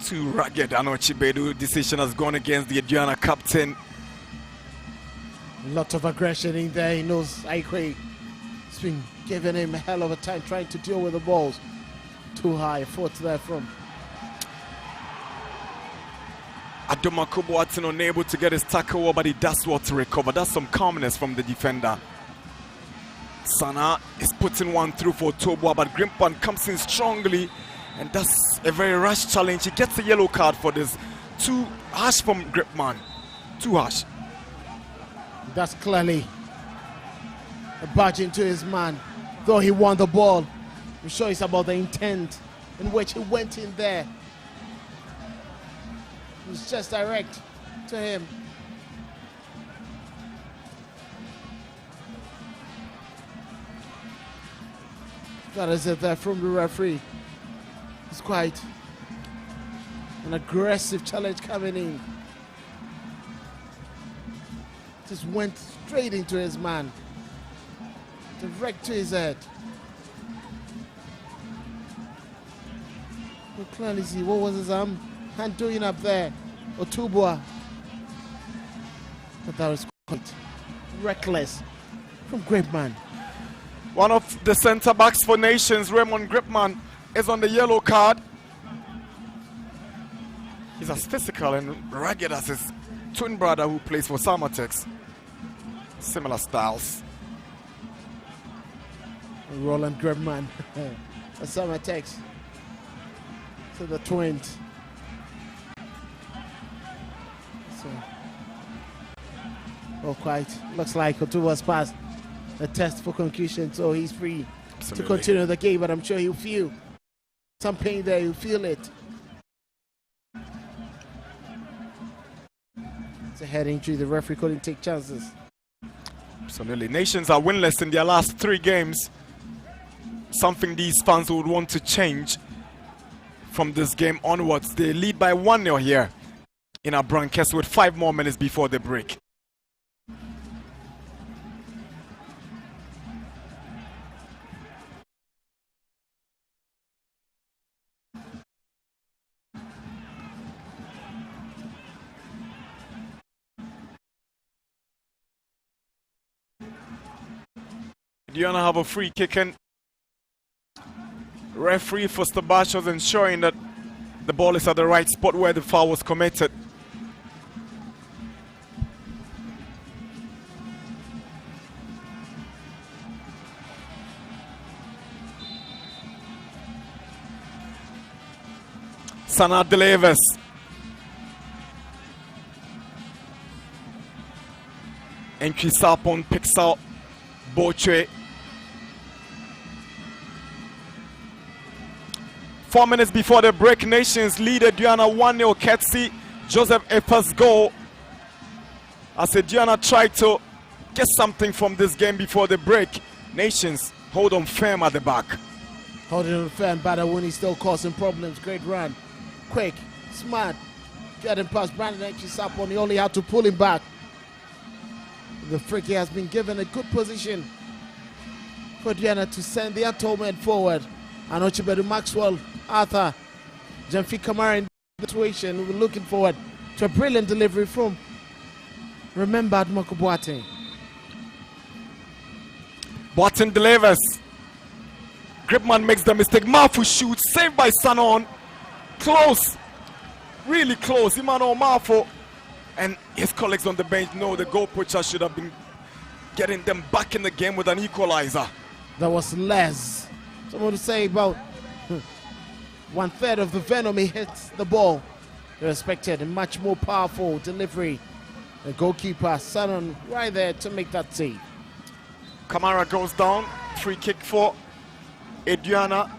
Too rugged Anochi Bedu. Decision has gone against the Aduana captain. A lot of aggression in there. He knows Ayikwe has been giving him a hell of a time trying to deal with the balls. Too high, fought there from Adoma Kubuatin unable to get his tackle, but he does well to recover. That's some calmness from the defender. Sana is putting one through for Tobua, but Grimpan comes in strongly, and that's a very rash challenge. He gets a yellow card for this. Too harsh from Gripman. Too harsh. That's clearly a badge into his man. Though he won the ball, I'm sure it's about the intent in which he went in there. It was just direct to him. That is it there from the referee. It's quite an aggressive challenge coming in. Just went straight into his man. Direct to his head. You clearly see what was his hand doing up there. Otubua. But that was quite reckless from Gripman. One of the centre backs for Nations, Raymond Gripman, is on the yellow card. He's as physical and rugged as his twin brother who plays for Samatex. Similar styles. Roland Gripman, a Samatex to the twins. So, quite looks like Otua's passed the test for concussion, so he's free to continue the game, but I'm sure he'll feel some pain there, he'll feel it. It's a head injury, the referee couldn't take chances. Absolutely. Nations are winless in their last 3 games. Something these fans would want to change from this game onwards. They lead by 1-0 here in our broadcast with 5 more minutes before the break. Aduana have a free kick, and referee for Stabashos ensuring that the ball is at the right spot where the foul was committed. Sana delivers. And Chisapon picks out Boche. 4 minutes before the break, Nations lead Aduana 1-0. Ketsi, Joseph Epa's goal. As Aduana tried to get something from this game before the break, Nations hold on firm at the back. Holding on firm, Badawuni still causing problems. Great run. Quick, smart. Getting past Brandon Chisapon. He only had to pull him back. The Friki has been given a good position for Aduana to send the atonement forward. And Ochibedu Maxwell, Arthur, Jemfi Kamara in the situation. We're looking forward to a brilliant delivery from remembered Moko Boateng. Boateng delivers. Gripman makes the mistake. Mafu shoots, saved by Sanon. Close, really close. Emmanuel Marfo and his colleagues on the bench know the goal poacher should have been getting them back in the game with an equalizer. That was less. Someone to say about 1/3 of the venom he hits the ball. They expected a much more powerful delivery. The goalkeeper, Sanon, right there to make that save. Kamara goes down. Free kick for Aduana.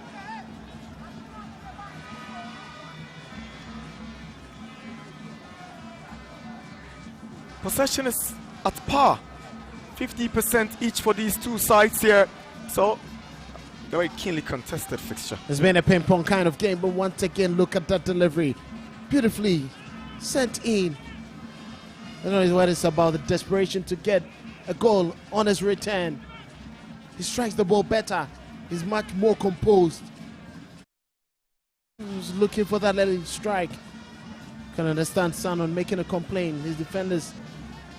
Possession is at par 50% each for these two sides here. So, very keenly contested fixture. It's been a ping-pong kind of game, but once again, look at that delivery. Beautifully sent in. I don't know what it's about, the desperation to get a goal on his return. He strikes the ball better. He's much more composed. He's looking for that little strike. Can understand Sanon making a complaint. His defenders,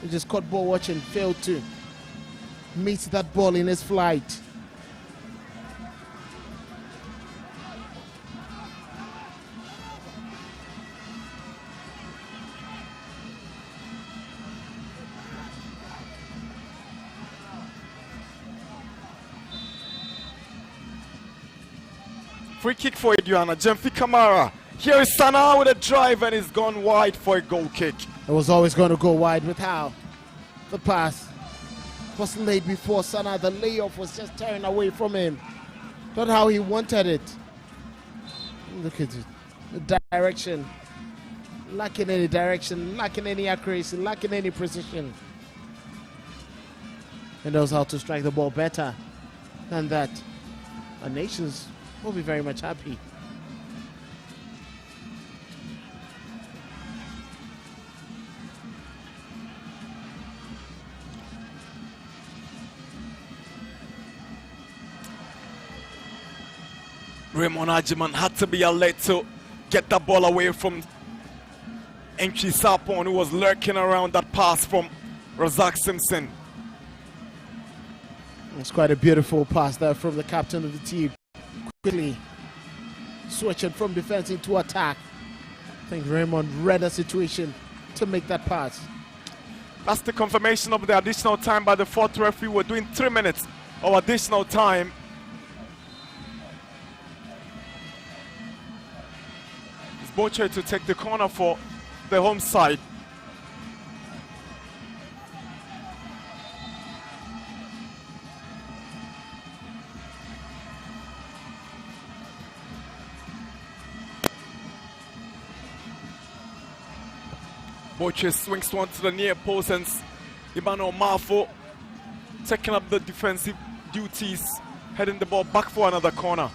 they just caught ball watching, failed to meet that ball in his flight. Free kick for Aduana. Jemfi Kamara. Here is Sana with a drive and he's gone wide for a goal kick. It was always going to go wide with how the pass was laid before Sana. The layoff was just tearing away from him. Not how he wanted it. Look at it. The direction. Lacking any direction, lacking any accuracy, lacking any precision. He knows how to strike the ball better than that. Our nations will be very much happy. Raymond Ajiman had to be alert to get the ball away from Entry Sapon, who was lurking around that pass from Razak Simpson. It's quite a beautiful pass there from the captain of the team. Quickly switching from defense into attack. I think Raymond read the situation to make that pass. That's the confirmation of the additional time by the fourth referee. We're doing 3 minutes of additional time. It's Boche to take the corner for the home side. Boche swings one to the near post and Emmanuel Mafo taking up the defensive duties, heading the ball back for another corner.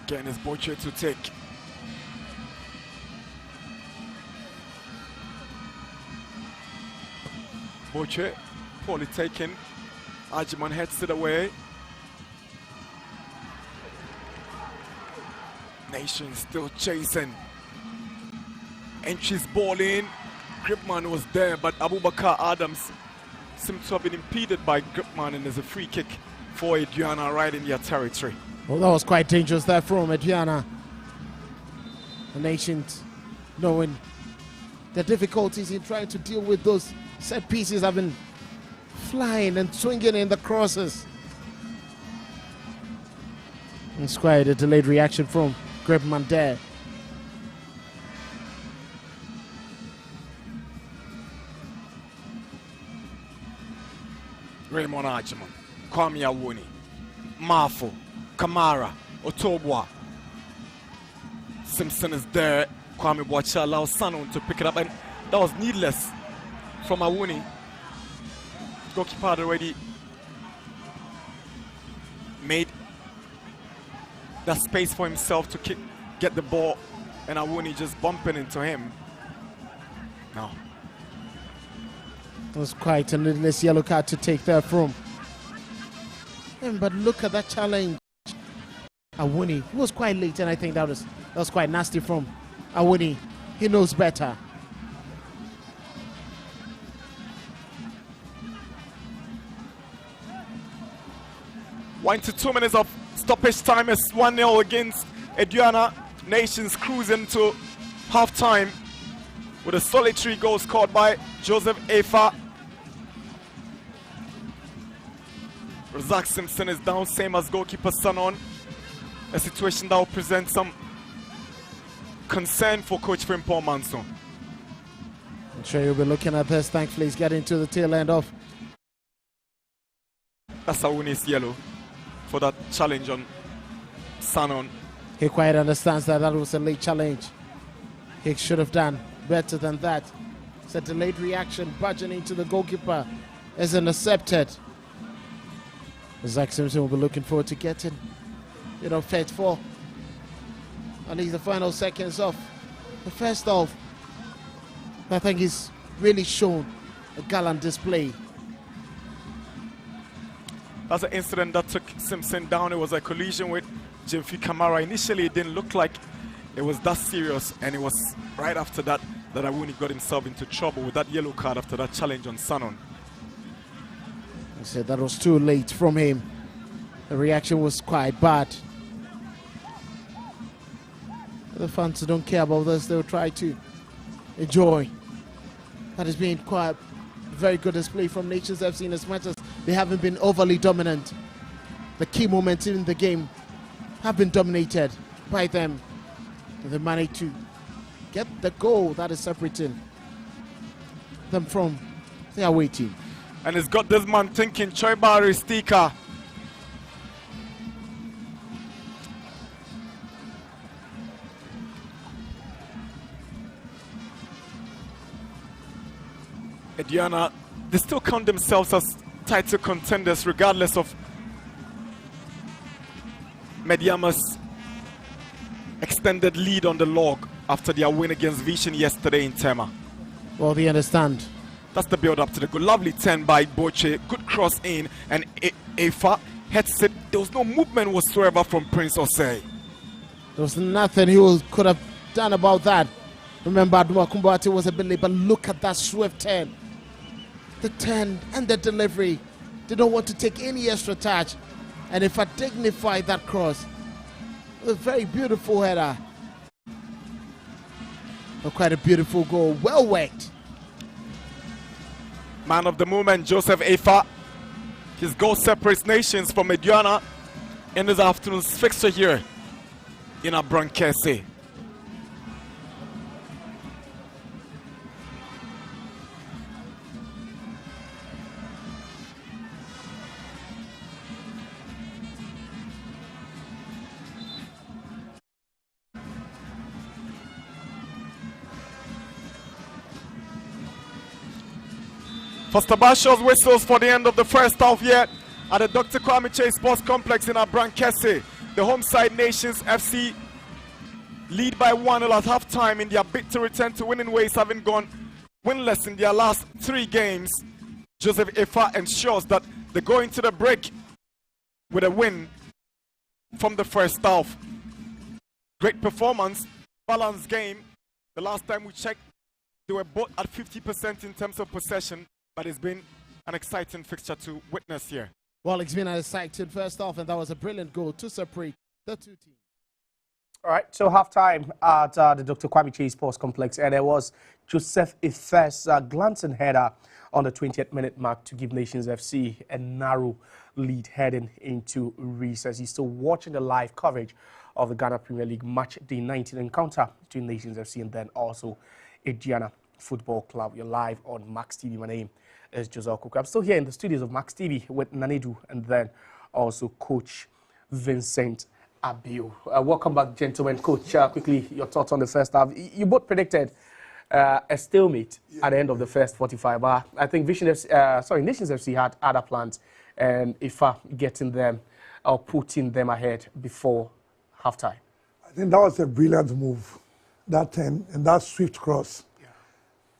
Again is Boche to take. Boche, poorly taken. Ajiman heads it away. Nation still chasing. Entry's ball in. Gripman was there, but Abubakar Adams seemed to have been impeded by Gripman, and there's a free kick for Aduana right in their territory. Well, that was quite dangerous there from Aduana. The Nation knowing the difficulties in trying to deal with those set pieces have been flying and swinging in the crosses. It's quite a delayed reaction from Gripman there. Raymond Ajiman, Kwame Awuni, Mafo, Kamara, Otobwa. Simpson is there. Kwame Boacha allows Sanon to pick it up, and that was needless from Awuni. Goalkeeper had already made that space for himself to get the ball, and Awuni just bumping into him. No. It was quite a needless yellow card to take there from him, but look at that challenge. Awuni, he was quite late, and I think that was quite nasty from Awuni. He knows better. One to 2 minutes of stoppage time is 1-0 against Aduana. Nations cruising to half-time with a solitary goal scored by Joseph Efa. Razak Simpson is down, same as goalkeeper Sanon. A situation that will present some concern for Coach Frimpong Manson. I'm sure you'll be looking at this. Thankfully, he's getting to the tail end of. That's Awuni's yellow for that challenge on Sanon. He quite understands that that was a late challenge. He should have done better than that. It's a delayed reaction, budging into the goalkeeper is intercepted. Zach Simpson will be looking forward to getting, fed for at least the final seconds of the first half. I think he's really shown a gallant display. That's an incident that took Simpson down. It was a collision with Jimfi Kamara. Initially, it didn't look like it was that serious, and it was right after that Awuni got himself into trouble with that yellow card after that challenge on Sanon. I said that was too late from him. The reaction was quite bad. The fans who don't care about this, they'll try to enjoy. That has been quite a very good display from Nations FC in as much as they haven't been overly dominant. The key moments in the game have been dominated by them. They managed to get the goal that is separating them from their away team. And it's got this man thinking, Choibari Stika. Aduana, they still count themselves as title contenders regardless of Medeama's extended lead on the log after their win against Vision yesterday in Tema. Well, they understand. That's the build up to the goal. Lovely 10 by Boche. Good cross in, and Efa heads it. There was no movement whatsoever from Prince Osei. There was nothing he could have done about that. Remember, Aduana Kumbati was a bit late, but look at that swift turn. The turn and the delivery. They don't want to take any extra touch. And if I dignify that cross, a very beautiful header. Quite a beautiful goal. Well worked. Man of the moment, Joseph Efa. His goal separates Nations from Aduana in this afternoon's fixture here in Abrankese. Fastabasho's whistles for the end of the first half here at the Dr. Kwame Chase Sports Complex in Abrankese. The home side Nations FC lead by 1-0 at halftime in their bid to return to winning ways, having gone winless in their last 3 games. Joseph Efa ensures that they go into the break with a win from the first half. Great performance, balanced game. The last time we checked, they were both at 50% in terms of possession. But it's been an exciting fixture to witness here. Well, it's been an exciting first half, and that was a brilliant goal to separate the two teams. All right, so halftime at the Dr. Kwame Chase Sports Complex, and there was Joseph Efe's glancing header on the 20th minute mark to give Nations FC a narrow lead heading into recess. He's still watching the live coverage of the Ghana Premier League match day 19 encounter between Nations FC and then also Aduana Football Club. You're live on Max TV. My name is Joseph Kotoko. I'm still here in the studios of Max TV with Nanedu and then also Coach Vincent Abiu. Welcome back, gentlemen. Coach, quickly, your thoughts on the first half. You both predicted a stalemate at the end of the first 45. I think Nations FC had other plans, and Ifa getting them or putting them ahead before halftime. I think that was a brilliant move, that 10 and that swift cross.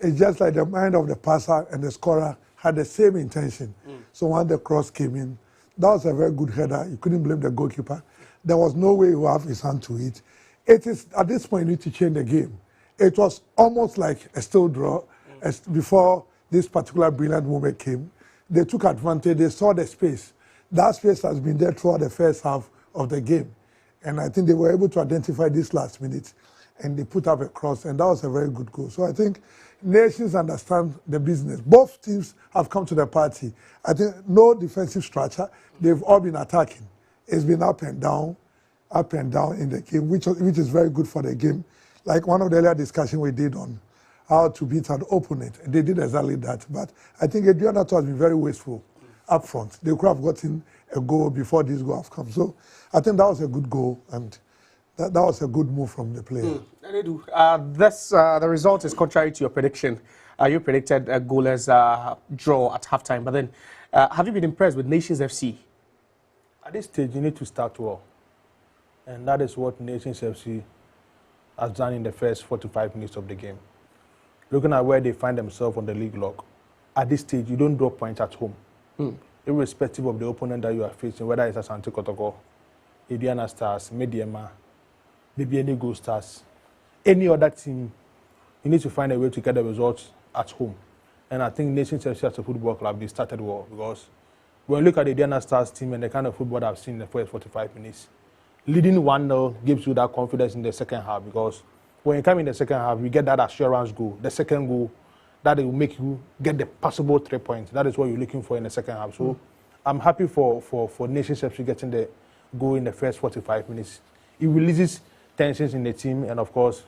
It's just like the mind of the passer and the scorer had the same intention. So when the cross came in, that was a very good header. You couldn't blame the goalkeeper. There was no way he would have his hand to it. It is, at this point, you need to change the game. It was almost like a still draw. As before this particular brilliant moment came, they took advantage. They saw the space. That space has been there throughout the first half of the game. And I think they were able to identify this last minute, and they put up a cross, and that was a very good goal. So I think Nations understand the business. Both teams have come to the party. I think no defensive structure. They've all been attacking. It's been up and down in the game, which is very good for the game. Like one of the earlier discussions we did on how to beat an opponent. They did exactly that. But I think Aduana has been very wasteful up front. They could have gotten a goal before this goal have come. So I think that was a good goal, and That was a good move from the player. They do. The result is contrary to your prediction. You predicted a goalless draw at halftime, but then have you been impressed with Nations FC? At this stage, you need to start well. And that is what Nations FC has done in the first 45 minutes of the game. Looking at where they find themselves on the league log, at this stage, you don't drop points at home. Irrespective of the opponent that you are facing, whether it's Asante Kotoko, Aduana Stars, Medeama, maybe any Gold Stars, any other team, you need to find a way to get the results at home. And I think Nations FC as a football club, they started well, because when you look at the Aduana Stars team and the kind of football I've seen in the first 45 minutes, leading 1-0 gives you that confidence in the second half, because when you come in the second half, you get that assurance goal, the second goal, that will make you get the possible 3 points. That is what you're looking for in the second half. So I'm happy for Nations FC getting the goal in the first 45 minutes. It releases tensions in the team, and of course,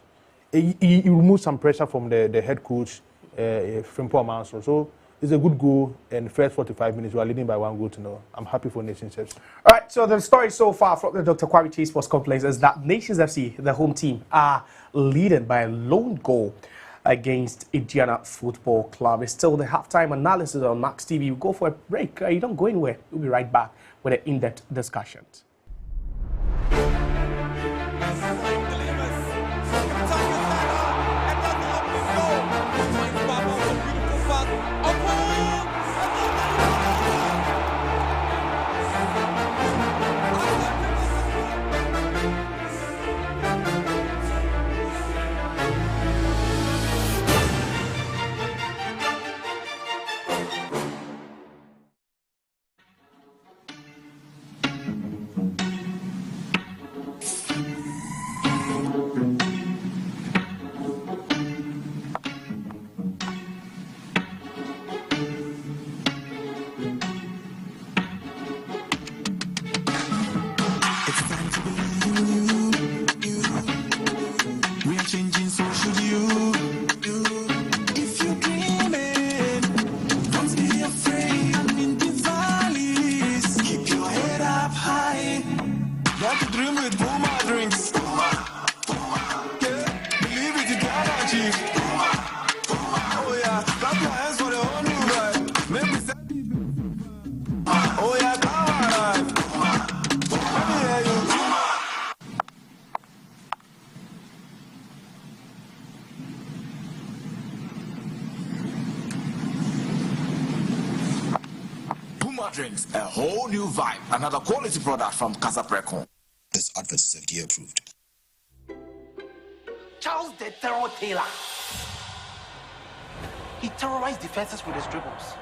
it removes some pressure from the head coach, Frimpong Amanso. So it's a good goal, and first 45 minutes, we are leading by 1-0. I'm happy for Nations FC. All right, so the story so far from the Dr. Kwame Tea Sports Complex is that Nations FC, the home team, are leading by a lone goal against Aduana Football Club. It's still the halftime analysis on Max TV. We'll go for a break. You don't go anywhere. We'll be right back with an in-depth discussion. Drinks, a whole new vibe. Another quality product from Casa Precon. This advert is FDA approved. Charles the Terror Taylor. He terrorized defenses with his dribbles.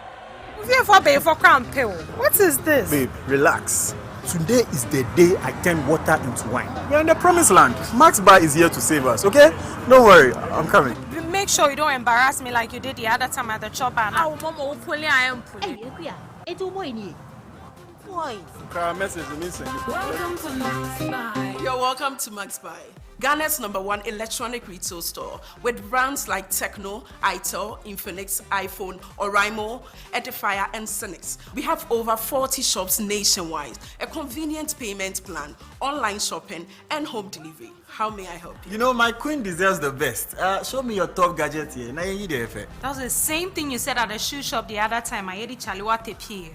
What is this? Babe, relax. Today is the day I turn water into wine. We're in the promised land. Max Bar is here to save us, okay? Don't worry, I'm coming. Make sure you don't embarrass me like you did the other time at the chopper. Welcome to Max Buy. You're welcome to Max Buy, Ghana's #1 electronic retail store with brands like Tecno, Itel, Infinix, iPhone, Oraimo, Edifier, and Synix. We have over 40 shops nationwide, a convenient payment plan, online shopping, and home delivery. How may I help you? You know, my queen deserves the best. Show me your top gadget here. That's the same thing you said at the shoe shop the other time. I ate Chaliwate.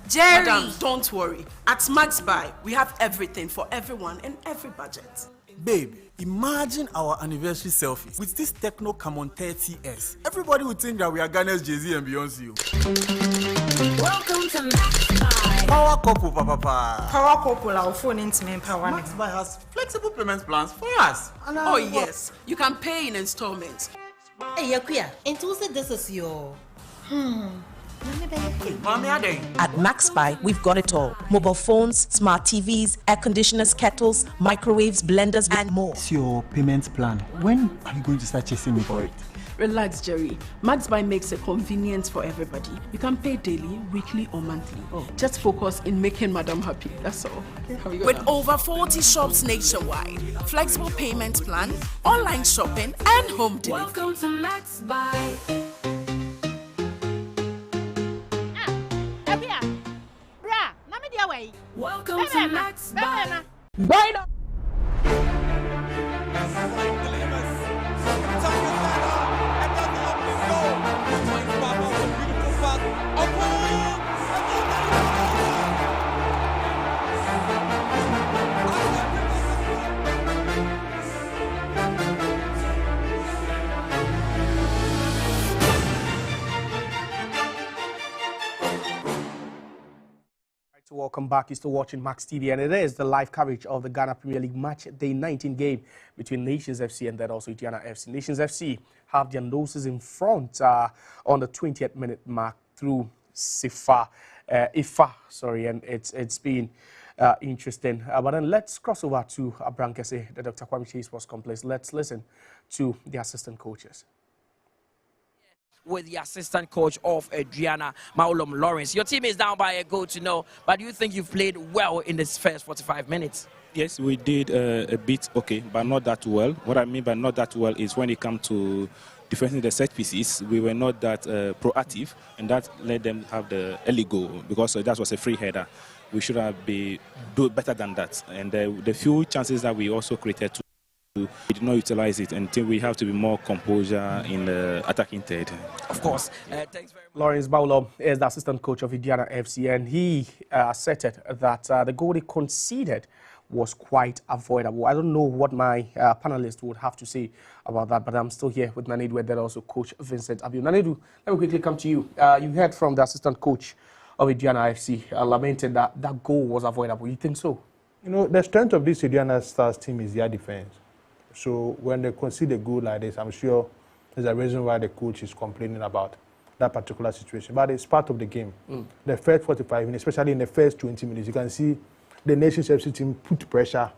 Jerry! Madam, don't worry. At Max Buy, we have everything for everyone in every budget. Babe, imagine our anniversary selfies with this Tecno Camon 30S. Everybody would think that we are Ghana's Jay-Z and Beyonce. Welcome to Max Buy. Power couple, papa. Power couple, our phone intimate power. Max Buy has flexible payment plans for us. Oh yes, you can pay in installments. Hey, Yakuya, and who said this is your? At Max Buy, we've got it all. Mobile phones, smart TVs, air conditioners, kettles, microwaves, blenders, and more. What's your payment plan? When are you going to start chasing me for it? Relax, Jerry. Max Buy makes it convenient for everybody. You can pay daily, weekly, or monthly. Just focus in making Madam happy. That's all. With over 40 shops nationwide, flexible payment plan, online shopping, and home delivery. Welcome to Max Buy. Welcome to Max Buy. Right up. welcome back. You're still watching Max TV, and it is the live coverage of the Ghana Premier League match day 19 game between Nations FC and then also Aduana FC. Nations FC have their noses in front on the 20th minute mark through Ifa, and it's been interesting. But then let's cross over to Abrankese, the Dr. Kwame Chase Sports Complex. Let's listen to the assistant coaches. With the assistant coach of Aduana, Maulom Lawrence. Your team is down by a goal to nil, but do you think you've played well in this first 45 minutes? Yes, we did a bit okay, but not that well. What I mean by not that well is when it comes to defending the set pieces, we were not that proactive, and that let them have the early goal because that was a free header. We should have do better than that. And the few chances that we also created, we did not utilize it, and we have to be more composure in the attacking third. Of course. Thanks very much. Lawrence Baulo is the assistant coach of Aduana FC, and he asserted that the goal they conceded was quite avoidable. I don't know what my panelists would have to say about that, but I'm still here with Nanedu and then also Coach Vincent Abiu. Nanedu, let me quickly come to you. You heard from the assistant coach of Aduana FC lamented that that goal was avoidable. You think so? You know, the strength of this Aduana Stars team is their defense. So when they concede a goal like this, I'm sure there's a reason why the coach is complaining about that particular situation. But it's part of the game. The first 45 minutes, especially in the first 20 minutes, you can see the Nations FC team put pressure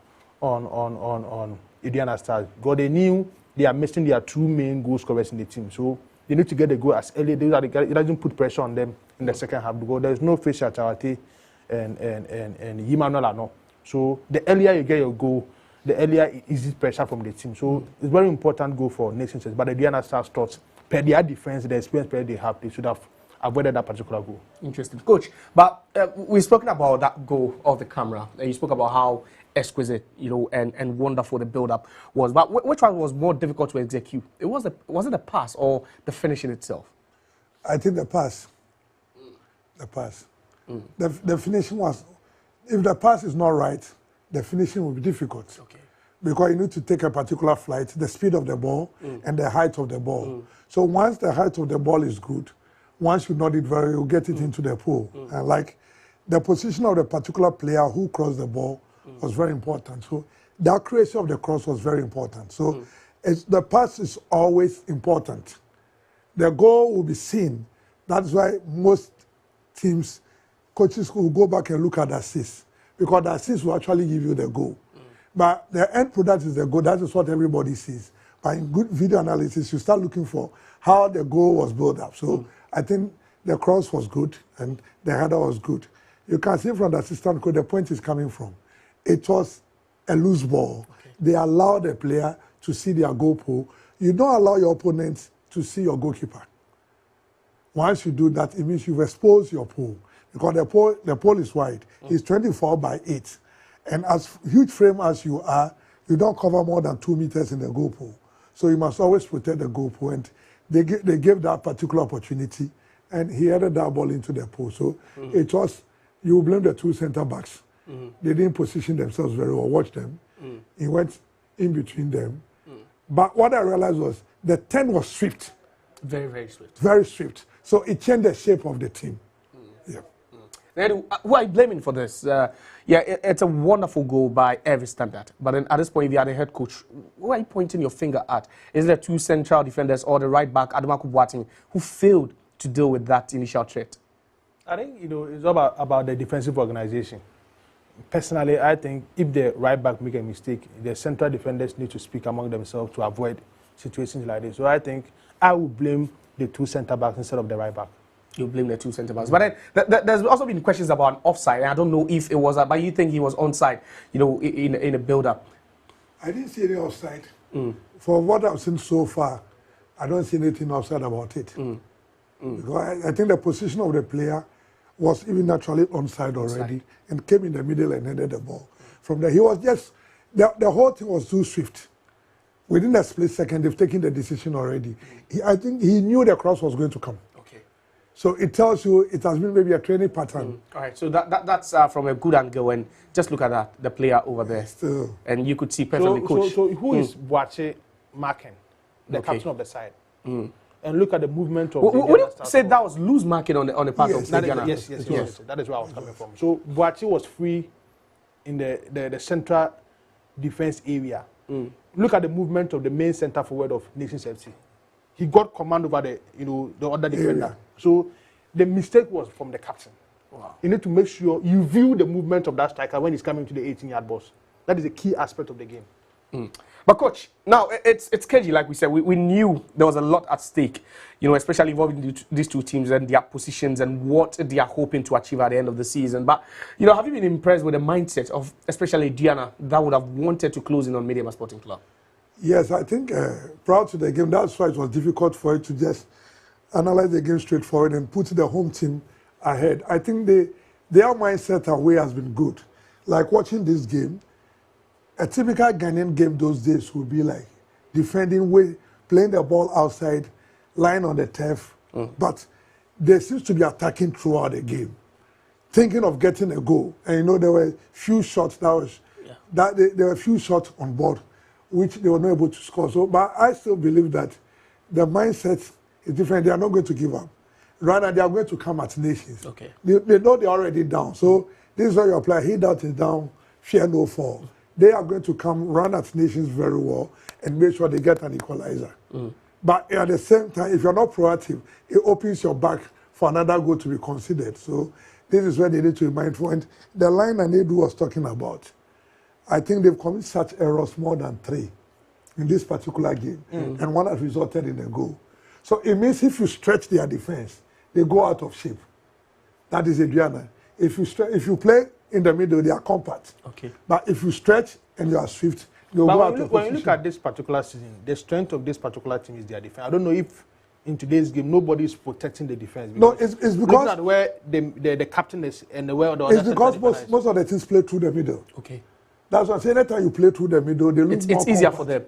on Aduana Stars because they knew they are missing their two main goal scorers in the team. So they need to get the goal as early. It doesn't put pressure on them in the second half because there's no Fisher, Chawate, and Yimanuel Ano. So the earlier you get your goal, the earlier easy pressure from the team. So it's very important goal for Nations. But the Aduana Stars thought, per their defense, the experience player they have, they should have avoided that particular goal. Interesting. Coach, but we've spoken about that goal of the camera. And you spoke about how exquisite, and wonderful the build-up was. But which one was more difficult to execute? Was it the pass or the finishing itself? I think the pass. The pass. The finishing was, if the pass is not right, the finishing will be difficult. Okay. Because you need to take a particular flight, the speed of the ball and the height of the ball. So once the height of the ball is good, once you nod it very, you get it into the pool. And like the position of the particular player who crossed the ball was very important. So the accuracy of the cross was very important. So the pass is always important. The goal will be seen. That's why most teams, coaches will go back and look at the assist, because the assist will actually give you the goal. But the end product is the goal. That is what everybody sees. But in good video analysis, you start looking for how the goal was built up. So I think the cross was good and the header was good. You can see from the assistant coach the point is coming from. It was a loose ball. Okay. They allow the player to see their goal pole. You don't allow your opponents to see your goalkeeper. Once you do that, it means you've exposed your pole. Because the pole is wide. It's 24 by 8. And as huge frame as you are, you don't cover more than 2 meters in the goal pole. So you must always protect the goal pole. And they gave that particular opportunity, and he headed that ball into the pole. So it was, you blame the two center backs. They didn't position themselves very well. Watch them. He went in between them. But what I realized was the 10 was stripped. Very, very stripped. Very stripped. So it changed the shape of the team. Yeah. Who are you blaming for this? It's a wonderful goal by every standard. But then at this point, if you are the head coach, who are you pointing your finger at? Is it the two central defenders or the right back, Aduana Boateng, who failed to deal with that initial threat? I think, it's all about the defensive organization. Personally, I think if the right back make a mistake, the central defenders need to speak among themselves to avoid situations like this. So I think I would blame the two center backs instead of the right back. You blame the two centre backs. But then there's also been questions about offside. And I don't know if it was, but you think he was onside, in a build-up? I didn't see any offside. For what I've seen so far, I don't see anything offside about it. Because I think the position of the player was even naturally onside already and came in the middle and headed the ball. From there, he was just, the whole thing was too swift. Within a split second, they've taken the decision already. I think he knew the cross was going to come. So it tells you it has been maybe a training pattern. All right, so that's from a good angle, and just look at that, the player over there. Still. And you could see perfectly, coach. So who is Boateng marking? The captain of the side. and look at the movement of Would you say that was loose marking on the part of Medeama? Yes. That is where I was coming from. So Boachi was free in the central defense area. Look at the movement of the main center forward of Nations FC. He got command over the other defender. So the mistake was from the captain. Wow. You need to make sure you view the movement of that striker when he's coming to the 18-yard box. That is a key aspect of the game. But coach, now it's KG, like we said, we knew there was a lot at stake, especially involving these two teams and their positions and what they are hoping to achieve at the end of the season. But, have you been impressed with the mindset of especially Aduana that would have wanted to close in on Medeama Sporting Club? Yes, I think prior to the game, that's why it was difficult for it to just analyze the game straightforward and put the home team ahead. I think their mindset away has been good. Like watching this game, a typical Ghanaian game those days would be like defending, playing the ball outside, lying on the turf. But they seems to be attacking throughout the game, thinking of getting a goal. And there were few shots there were few shots on board, which they were not able to score. So, but I still believe that the mindset is different. They are not going to give up. Rather, they are going to come at Nations. Okay. They know they're already down. So this is where you apply. He that is down, fear no fall. They are going to come run at Nations very well and make sure they get an equalizer. But at the same time, if you're not proactive, it opens your back for another goal to be considered. So this is where they need to be mindful. And the line Anedu was talking about, I think they've committed such errors more than 3 in this particular game. And one has resulted in a goal. So it means if you stretch their defense, they go out of shape. That is Aduana. If you play in the middle, they are compact. Okay. But if you stretch and you are swift, you'll go out of when you look at this particular season, the strength of this particular team is their defense. I don't know if in today's game nobody is protecting the defense. No, it's because looking at where the captain is and where the other. It's because most of the teams play through the middle. Okay. That's what I'm saying. Anytime you play through the middle, they look more it's easier compact. for them.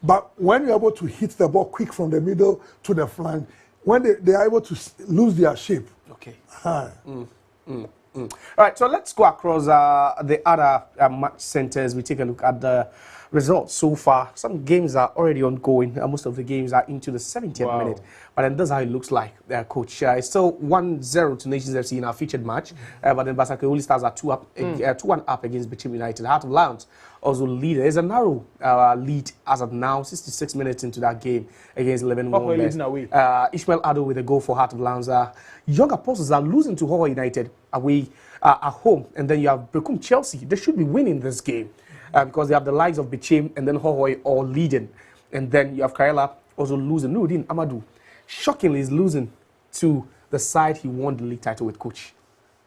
But when you're able to hit the ball quick from the middle to the flank, when they are able to lose their shape. Okay. All right, so let's go across the other match centers. We take a look at the results so far. Some games are already ongoing. Most of the games are into the 70th minute. But then that's how it looks like, Coach. It's still 1-0 to Nations FC in our featured match. But then Basake only starts at 2-1 up against Bichim United. Heart of Lions also lead. There's a narrow lead as of now, 66 minutes into that game against 11 Ishmael Ado with a goal for Heart of Lions. Young Apostles are losing to Hoho United away at home. And then you have Bekum Chelsea. They should be winning this game because they have the likes of Bichim and then Hoho all leading. And then you have Kaela also losing. Nuruddin Amadou shockingly is losing to the side he won the league title with, Coach.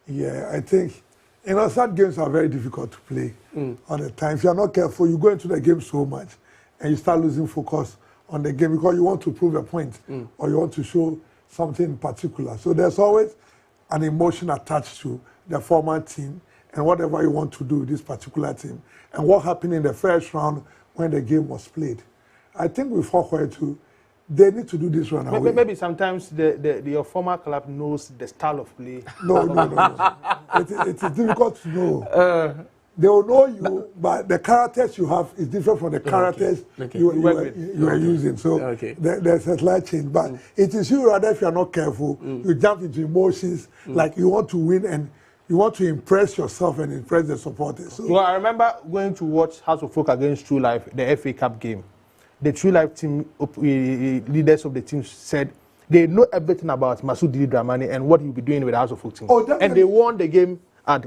Yeah, I think, sad games are very difficult to play all the time. If you're not careful, you go into the game so much and you start losing focus on the game because you want to prove a point or you want to show something in particular. So there's always an emotion attached to the former team and whatever you want to do with this particular team. And what happened in the first round when the game was played. I think with Hoho too, they need to do this run away. Maybe sometimes your former club knows the style of play. No. It is difficult to know. They will know you, but the characters you have is different from the characters you are using. So there's a slight change. But it is you rather if you are not careful, you jump into emotions like you want to win and you want to impress yourself and impress the supporters. So, well, I remember going to watch House of Folk against True Life, the FA Cup game. The True Life team, leaders of the team said they know everything about Masoud Dili Dramani and what he'll be doing with the House of Folk team. And they won the game at,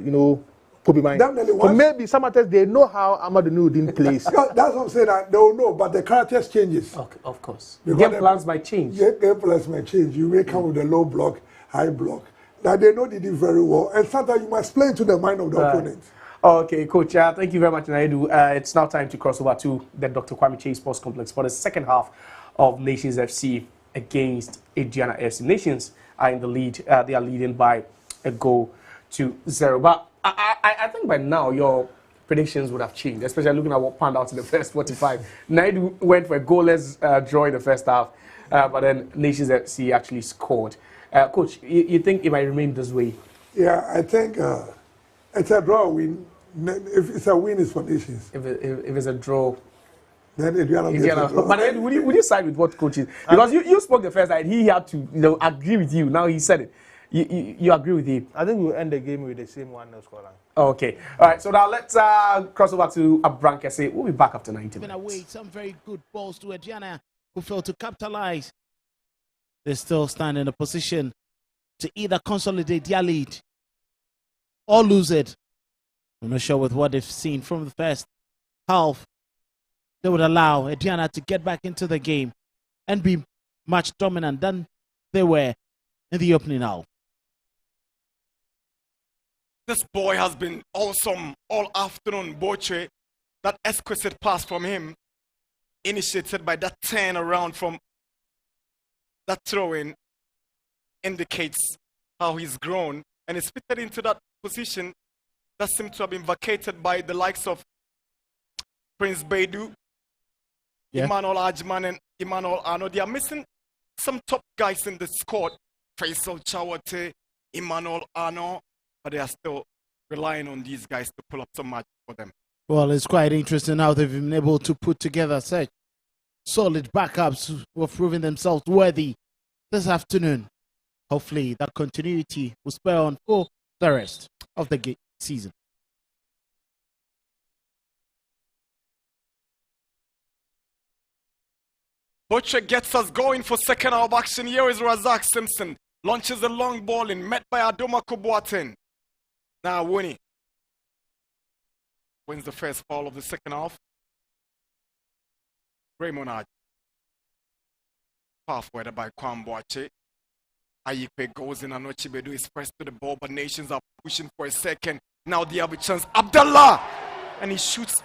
Kobe Mine. So maybe some others, they know how Amadou Nuruddin plays. That's what I'm saying. They will know, but the characters changes. Okay, of course. Game plans might change. Game plans might change. You may come with a low block, high block. That they know they did very well. And sometimes you must play into the mind of the opponent. Okay, Coach, thank you very much, Naidu. It's now time to cross over to the Dr. Kwame Chase Sports Complex for the second half of Nations FC against Aduana FC. Nations are in the lead. They are leading by a goal to 0. But I think by now your predictions would have changed, especially looking at what panned out in the first 45. Naidu went for a goalless draw in the first half, but then Nations FC actually scored. Coach, you think it might remain this way? Yeah, I think it's a draw win. If it's a win, it's for Nations. If it's a draw, Then Aduana. But then would you side with what coaches? Because you spoke the first night, he had to agree with you. Now he said it. You agree with him? I think we'll end the game with the same 1-0 scoreline. Okay. All right. So now let's cross over to Abrankese. We'll be back after 90 minutes. Away some very good balls to Aduana, who failed to capitalize. They still stand in a position to either consolidate their lead or lose it. I'm not sure with what they've seen from the first half. They would allow Aduana to get back into the game and be much dominant than they were in the opening half. This boy has been awesome all afternoon, Boche. That exquisite pass from him, initiated by that turnaround from that throw-in, indicates how he's grown and is fitted into that position that seems to have been vacated by the likes of Prince Baidu, Emmanuel Ajman, and Emmanuel Arno. They are missing some top guys in the squad. Faisal Chawate, Emmanuel Arno, but they are still relying on these guys to pull up some match for them. Well, it's quite interesting how they've been able to put together such solid backups who have proven themselves worthy this afternoon. Hopefully, that continuity will spur on for the rest of the season. Butcher gets us going for second half action. Here is Razak Simpson. Launches a long ball in, met by Adoma Kubuaten. Now Winnie wins the first foul of the second half. Raymond Aj. Pathway by Kwamboache. Ayipe goes in, Anochibedu is pressed to the ball, but Nations are pushing for a second. Now they have a chance. Abdallah! And he shoots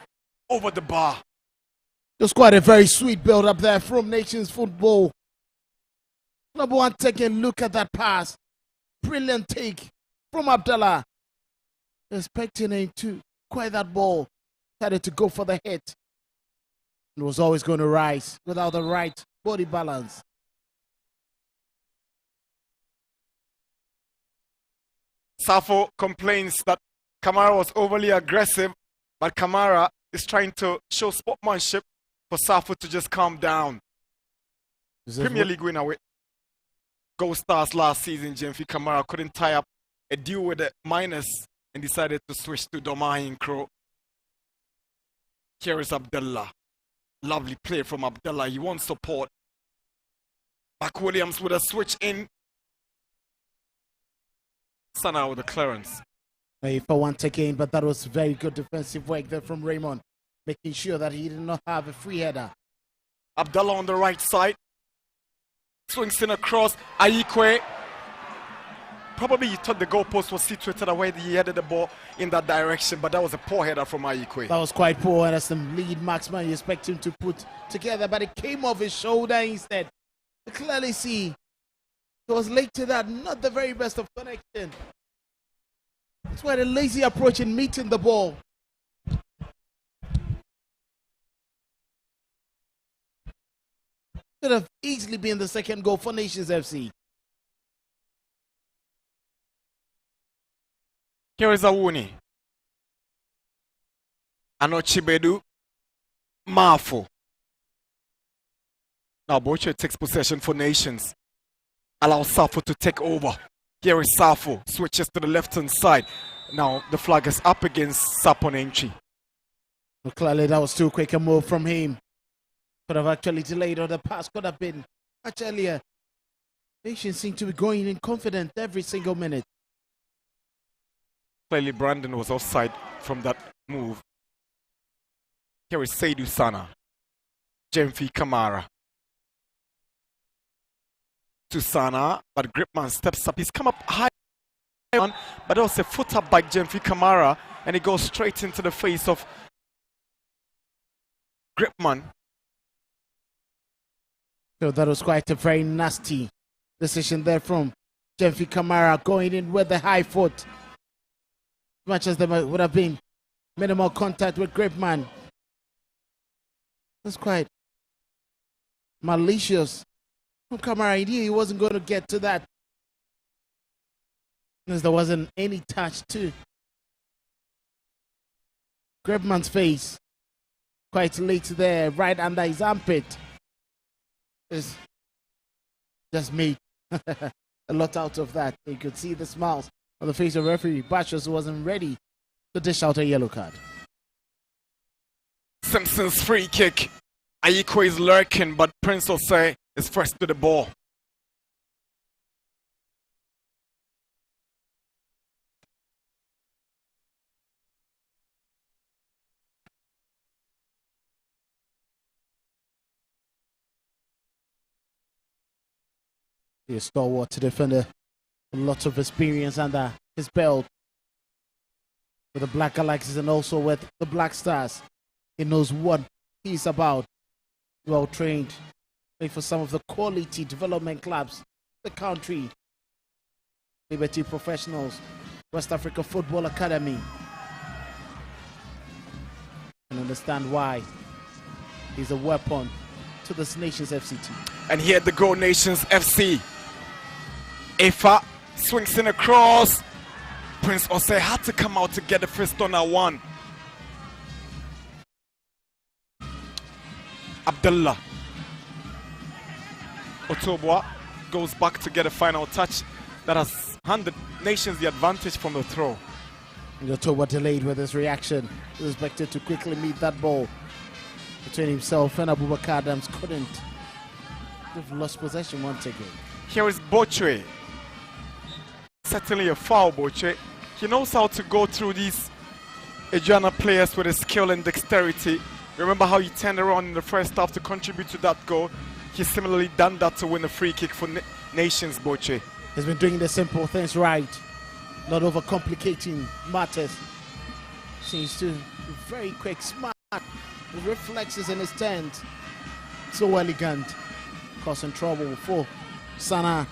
over the bar. Just quite a very sweet build up there from Nations Football. Number one, take a look at that pass. Brilliant take from Abdallah. Expecting him to acquire that ball. Decided to go for the hit. It was always going to rise without the right body balance. Safo complains that Kamara was overly aggressive, but Kamara is trying to show sportsmanship for Safo to just calm down. Premier League winner with Gold Stars last season, Jemfi Kamara couldn't tie up a deal with the miners and decided to switch to Domain Crow. Here is Abdullah. Lovely play from Abdullah. He wants support. Back Williams with a switch in. Sana with the clearance. For one again, but that was very good defensive work there from Raymond, making sure that he did not have a free header. Abdullah on the right side. Swings in across. Ayikwe. Probably he thought the goalpost was situated away. He headed the ball in that direction, but that was a poor header from Ayikwe. That was quite poor, and as the lead marksman you expect him to put together, but it came off his shoulder instead. You clearly see it was late to that, not the very best of connection. It's where the lazy approach in meeting the ball. Could have easily been the second goal for Nations FC. Here is Awuni. Anochibedu. Mafo. Now Boche takes possession for Nations. Allows Safo to take over. Here is Safo. Switches to the left-hand side. Now the flag is up against Sapon entry. Well, clearly that was too quick a move from him. Could have actually delayed, or the pass could have been much earlier. Nations seem to be going in confident every single minute. Clearly Brandon was offside from that move. Here is Seydou Sana. Jemfi Kamara. To Sana, but Gripman steps up. He's come up high, but also a foot up by Jemfi Kamara, and he goes straight into the face of Gripman. So that was quite a very nasty decision there from Jemfi Kamara, going in with the high foot. As much as there would have been minimal contact with Gripman. That's quite malicious from Kamara. He knew he wasn't going to get to that, because there wasn't any touch to Gripman's face. quite late there, right under his armpit. It's just made a lot out of that. You could see the smiles on the face of referee. Bachos wasn't ready to dish out a yellow card. Simpson's free kick. Ayiko is lurking, but Prince Osei is first to the ball. He's a stalwart defender, a lot of experience under his belt with the Black Galaxies and also with the Black Stars. He knows what he's about. Well trained, played for some of the quality development clubs in the country. Liberty Professionals, West Africa Football Academy. And understand why he's a weapon to this Nations FC team. And here at the Go Nations FC, Efa swings in across. Prince Osei had to come out to get the first on that one. Abdullah Otobwa goes back to get a final touch that has handed Nations the advantage from the throw. And Otobwa delayed with his reaction. He was expected to quickly meet that ball between himself and Abubakar Adams. Couldn't. They've lost possession once again. Here is Bochwe. Certainly a foul, Bochwe. He knows how to go through these Aduana players with his skill and dexterity. Remember how he turned around in the first half to contribute to that goal? He's similarly done that to win a free kick for Nations, Boche. He's been doing the simple things right, not overcomplicating matters. Seems to be very quick, smart, his reflexes and his turns. So elegant, causing trouble for Sana,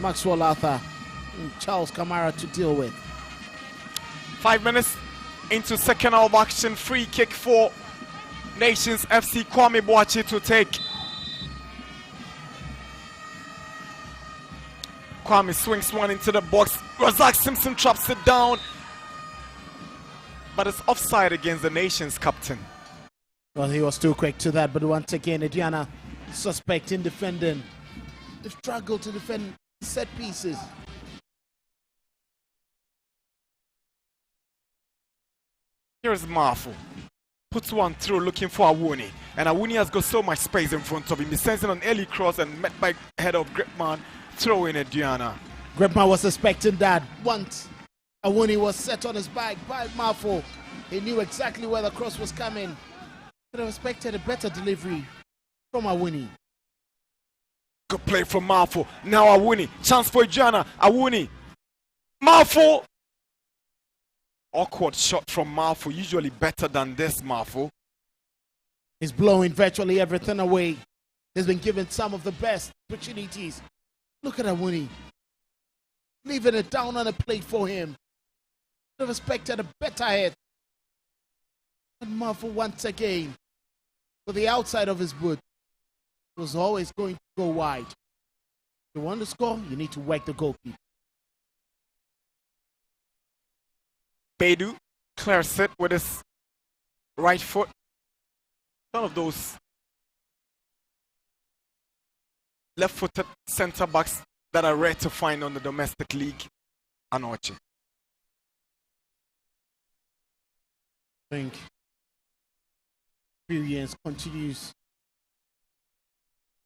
Maxwell Arthur, and Charles Kamara to deal with. 5 minutes into second half action, free kick for Nations FC. Kwame Boachi to take. Kwame swings one into the box. Razak Simpson traps it down, but it's offside against the Nations captain. Well, he was too quick to that, but once again, Aduana suspect in defending. They've struggled to defend set pieces. Here's Mafu. Puts one through looking for Awuni. And Awuni has got so much space in front of him. He sends it on early cross and met by head of Gripman, throwing Aduana. Gripman was expecting that. Once Awuni was set on his back by Mafu, he knew exactly where the cross was coming. Could have expected a better delivery from Awuni. Good play from Mafu. Now Awuni. Chance for Aduana. Awuni. Mafu. Awkward shot from Mafu, usually better than this, Mafu. He's blowing virtually everything away. He's been given some of the best opportunities. Look at Awuni. Leaving it down on a plate for him. Could have expected a better hit. And Mafu once again, for the outside of his boot, was always going to go wide. If you want to score, you need to work the goalkeeper. Bedu clears it with his right foot. One of those left-footed centre-backs that are rare to find on the domestic league. Anoche. I think experience continues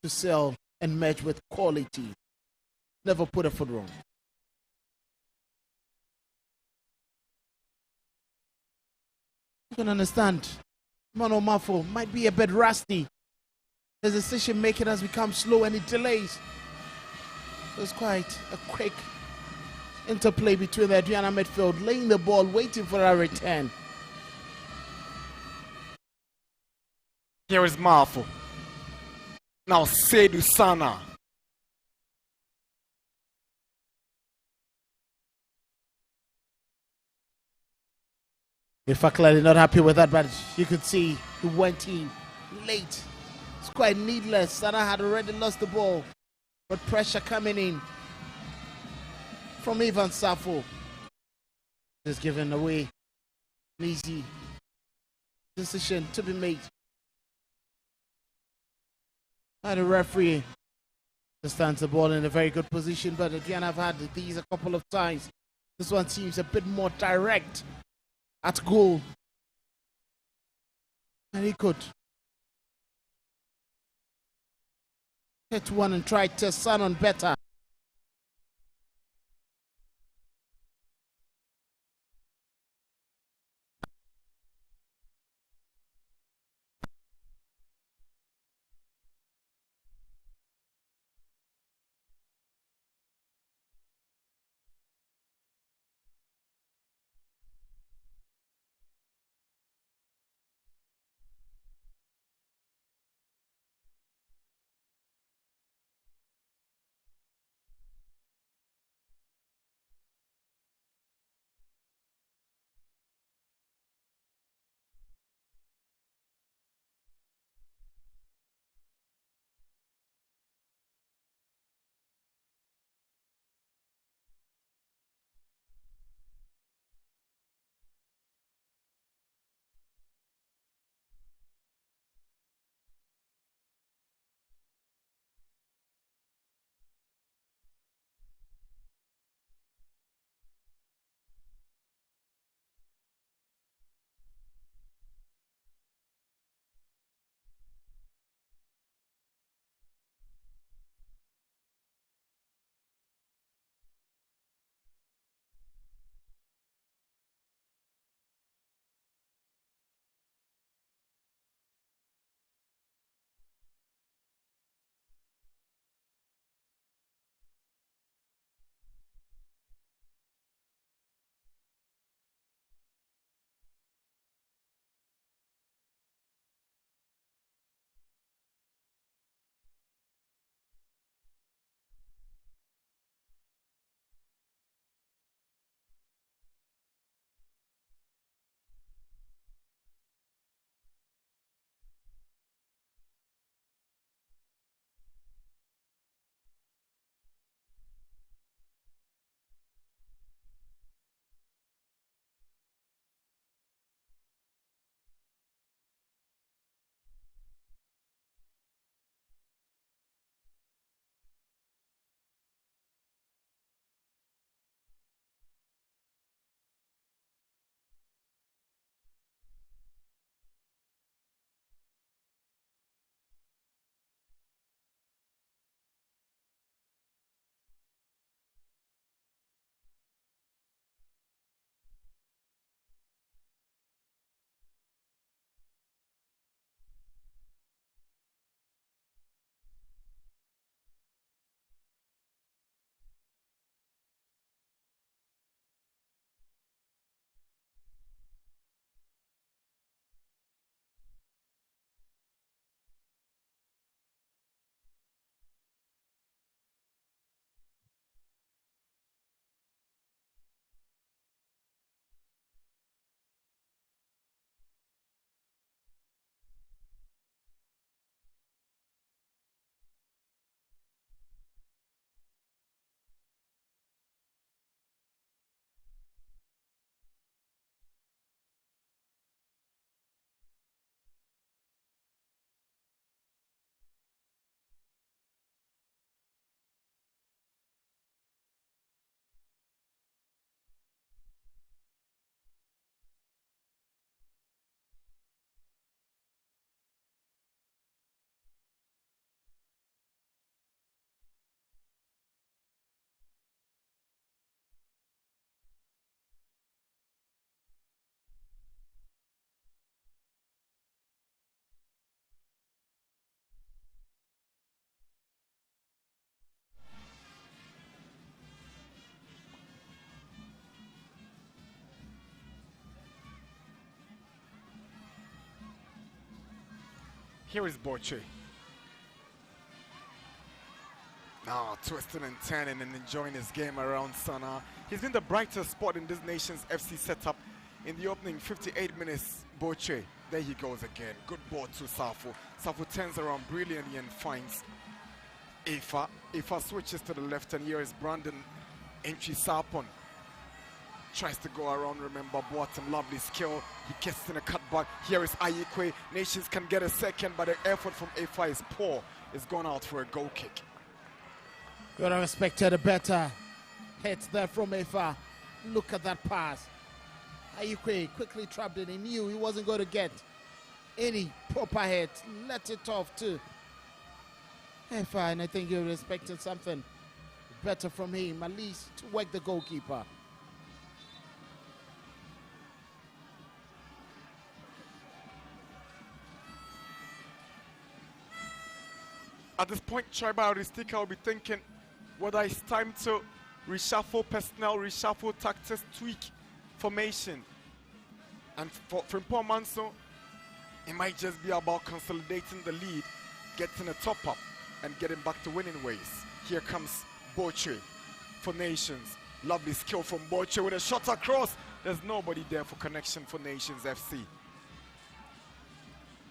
to sell and match with quality. Never put a foot wrong. You can understand, Mano Mafo might be a bit rusty. His decision making has become slow and it delays. So it's quite a quick interplay between the Aduana midfield, laying the ball, waiting for a return. Here is Mafu. Now Seydou Sana. If clearly not happy with that, but you could see he went in late. It's quite needless. Sana had already lost the ball, but pressure coming in from Ivan Safo. Just giving away an easy decision to be made by the referee. Stands the ball in a very good position, but again, I've had these a couple of times. This one seems a bit more direct at goal. And he could hit one and try to sound on better. Here is Boche. Now twisting and turning and enjoying his game around Sana. He's been the brightest spot in this nation's FC setup in the opening 58 minutes. Boche, there he goes again. Good ball to Safo. Safo turns around brilliantly and finds Ifa. Ifa switches to the left, and here is Brandon Entry Sarpon tries to go around. Remember, Boatem, lovely skill. He gets in a cutback. Here is Ayikwe. Nations can get a second, but the effort from A5 is poor. It's gone out for a goal kick. Could have expected a better hit there from A5. Look at that pass. Ayikwe quickly trapped it. He knew he wasn't going to get any proper hit. Let it off too. A5, and I think you expected something better from him, at least to work the goalkeeper. At this point, Tribal Aristika will be thinking whether it's time to reshuffle personnel, reshuffle tactics, tweak formation. And for Frimpong Manso, it might just be about consolidating the lead, getting a top-up, and getting back to winning ways. Here comes Boche for Nations. Lovely skill from Boche with a shot across. There's nobody there for connection for Nations FC.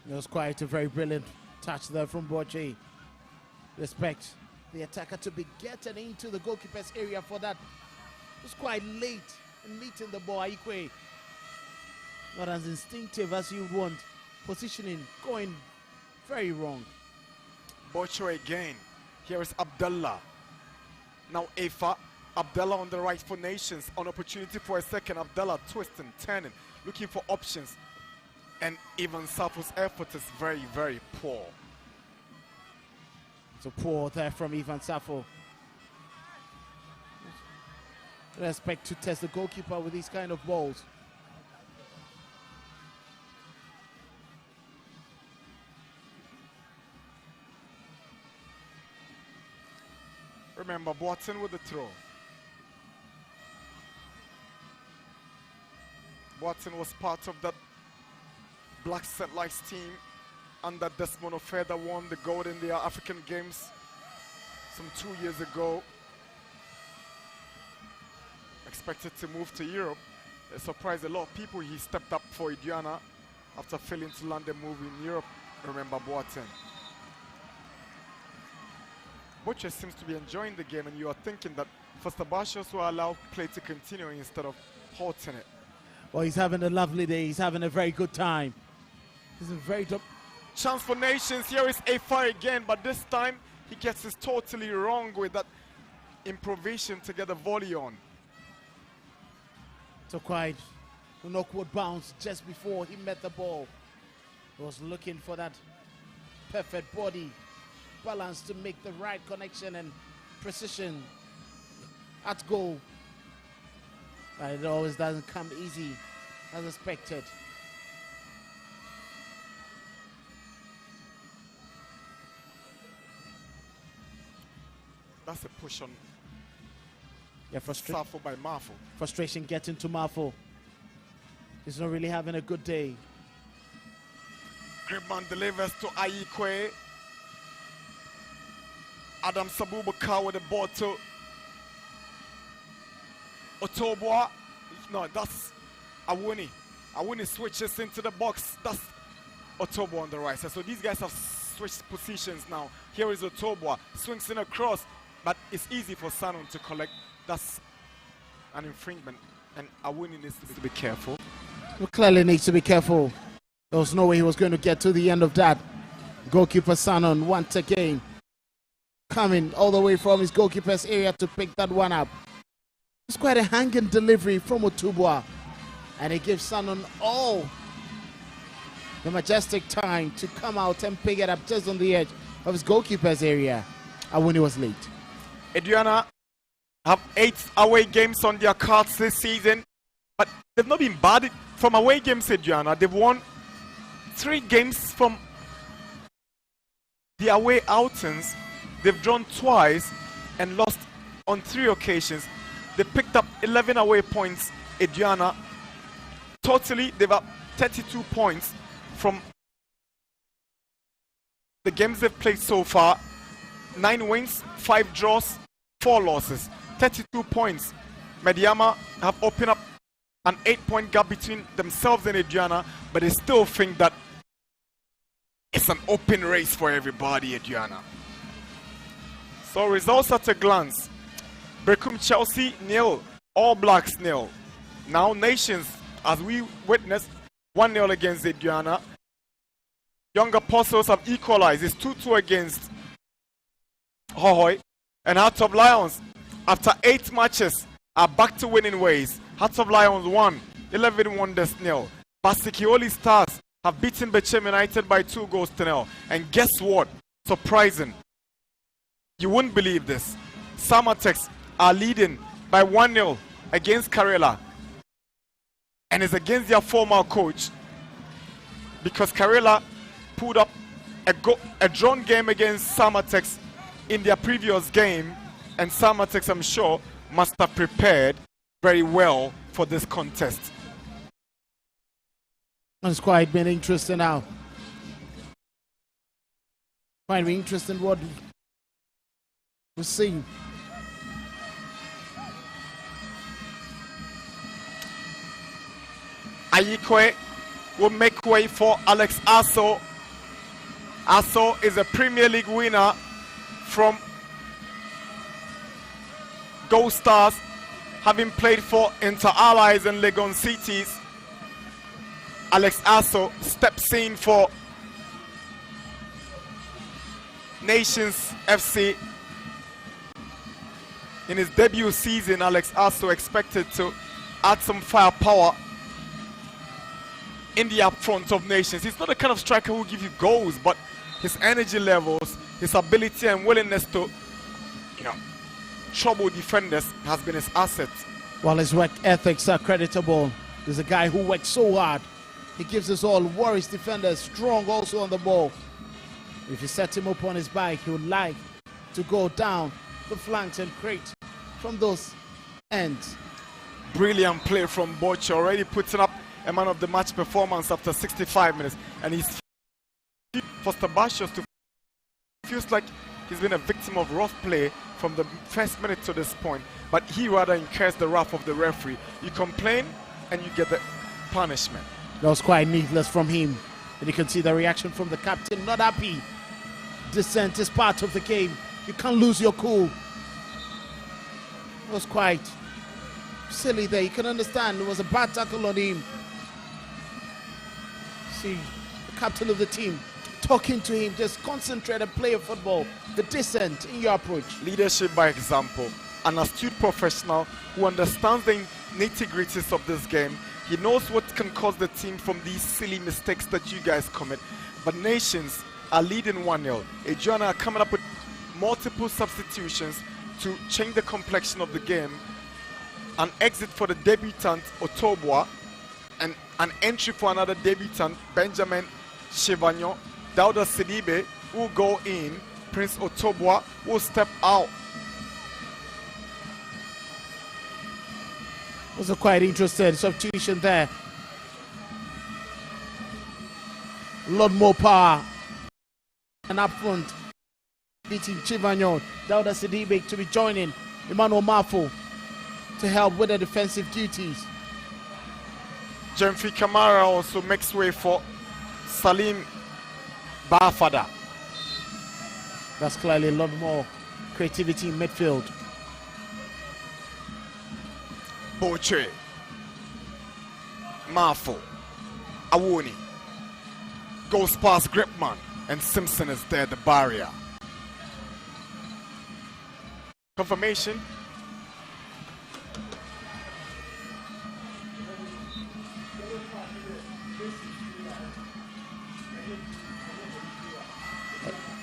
It was quite a very brilliant touch there from Boche. Respect the attacker to be getting into the goalkeeper's area for that. It was quite late in meeting the ball. Ayikwe, not as instinctive as you want. Positioning going very wrong. Bocho again. Here is Abdullah. Now Afa. Abdullah on the right for Nations. An opportunity for a second. Abdullah twisting, turning, looking for options. And even Safo's effort is very, very poor. So poor there from Ivan Safo. Respect to test the goalkeeper with these kind of balls. Remember, Boateng with the throw. Boateng was part of that Black St. Lights team under Desmond Ofer that won the gold in the African Games some 2 years ago. Expected to move to Europe. It surprised a lot of people. He stepped up for Aduana after failing to land a move in Europe. Remember, Boateng. Butcher seems to be enjoying the game, and you are thinking that Foster Barcios will allow play to continue instead of halting it. Well, he's having a lovely day. He's having a very good time. He's a very chance for Nations. Here is A5 again, but this time he gets it totally wrong with that improvisation to get the volley on. So quite an awkward bounce just before he met the ball. He was looking for that perfect body balance to make the right connection and precision at goal. But it always doesn't come easy as expected. That's a push on. Yeah, Safo by Mafo. Frustration getting to Mafo. He's not really having a good day. Gripman delivers to Ayikwe. Adam Sabubakar with the ball to Otobwa. No, that's Awuni. Awuni switches into the box. That's Otobwa on the right side. So these guys have switched positions now. Here is Otobwa. Swings in across, but it's easy for Sanon to collect. That's an infringement, and Awuni needs to be careful. Well, clearly needs to be careful. There was no way he was going to get to the end of that. Goalkeeper Sanon once again coming all the way from his goalkeeper's area to pick that one up. It's quite a hanging delivery from Otubwa, and it gives Sanon all the majestic time to come out and pick it up just on the edge of his goalkeeper's area. Awuni was late. Aduana have 8 away games on their cards this season, but they've not been bad from away games. Aduana, they've won 3 games from the away outings. They've drawn twice and lost on 3 occasions. They picked up 11 away points. Aduana, totally they've got 32 points from the games they've played so far. 9 wins, 5 draws, 4 losses, 32 points. Medeama have opened up an 8-point gap between themselves and Aduana, but they still think that it's an open race for everybody, Aduana. So results at a glance. Brecum Chelsea 0, All Blacks 0. Now Nations, as we witnessed, 1-0 against Aduana. Young Apostles have equalized. It's 2-2 against Hohoi. And Hearts of Lions, after 8 matches, are back to winning ways. Hearts of Lions won 11-1-0. Basikioli Stars have beaten Bechem United by 2-0. And guess what? Surprising. You wouldn't believe this. Samatex are leading by 1-0 against Karela. And it's against their former coach. Because Karela pulled up a drawn game against Samatex in their previous game. And Samatex, I'm sure, must have prepared very well for this contest. It's quite been interesting now. Quite interesting what we're seeing. Ayikwe will make way for Alex Asso. Asso is a Premier League winner from Gold Stars, having played for Inter Allies and Legon Cities. Alex Asso steps in for Nations FC. In his debut season, Alex Asso expected to add some firepower in the upfront of Nations. He's not the kind of striker who will give you goals, but his energy levels, his ability and willingness to, trouble defenders has been his asset. While his work ethics are creditable, there's a guy who works so hard. He gives us all worries defenders strong also on the ball. If you set him up on his bike, he would like to go down the flanks and create from those ends. Brilliant play from Boche, already putting up a man of the match performance after 65 minutes. And he's for Stabasios to feels like he's been a victim of rough play from the first minute to this point. But he rather incurs the wrath of the referee. You complain and you get the punishment. That was quite needless from him. And you can see the reaction from the captain, not happy. Dissent is part of the game. You can't lose your cool. It was quite silly there. You can understand it was a bad tackle on him. See, the captain of the team talking to him, just concentrate and play your football. The dissent in your approach. Leadership by example. An astute professional who understands the nitty-gritties of this game. He knows what can cause the team from these silly mistakes that you guys commit. But Nations are leading 1-0. Aduana are coming up with multiple substitutions to change the complexion of the game. An exit for the debutant Otobwa, and an entry for another debutant, Benjamin Chevagnon. Dauda Sidibe will go in. Prince Otobwa will step out. Was a quite interesting substitution there. A lot more power. And up front, beating Chivagnon. Dauda Sidibe to be joining Emmanuel Mafo to help with the defensive duties. Jemfi Kamara also makes way for Salim Bafada. That's clearly a lot more creativity in midfield. Boche, Mafo, Awoni, goes past Gripman, and Simpson is there at the barrier. Confirmation.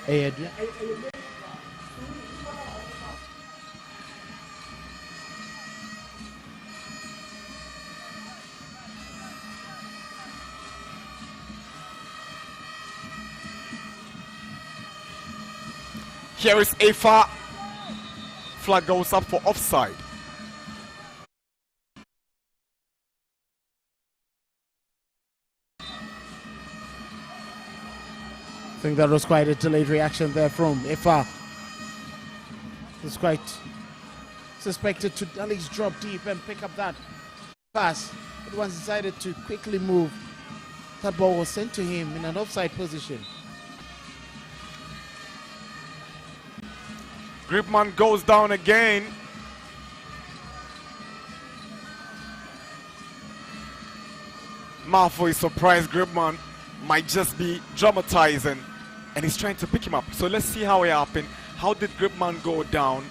Hey, Adrian. Here is Afa. Flag goes up for offside. I think that was quite a delayed reaction there from Ifa. It was quite suspected to at least drop deep and pick up that pass. But once decided to quickly move, that ball was sent to him in an offside position. Gripman goes down again. Malfoy is surprised. Gripman might just be dramatizing, and he's trying to pick him up. So let's see how it happened. How did Gripman go down?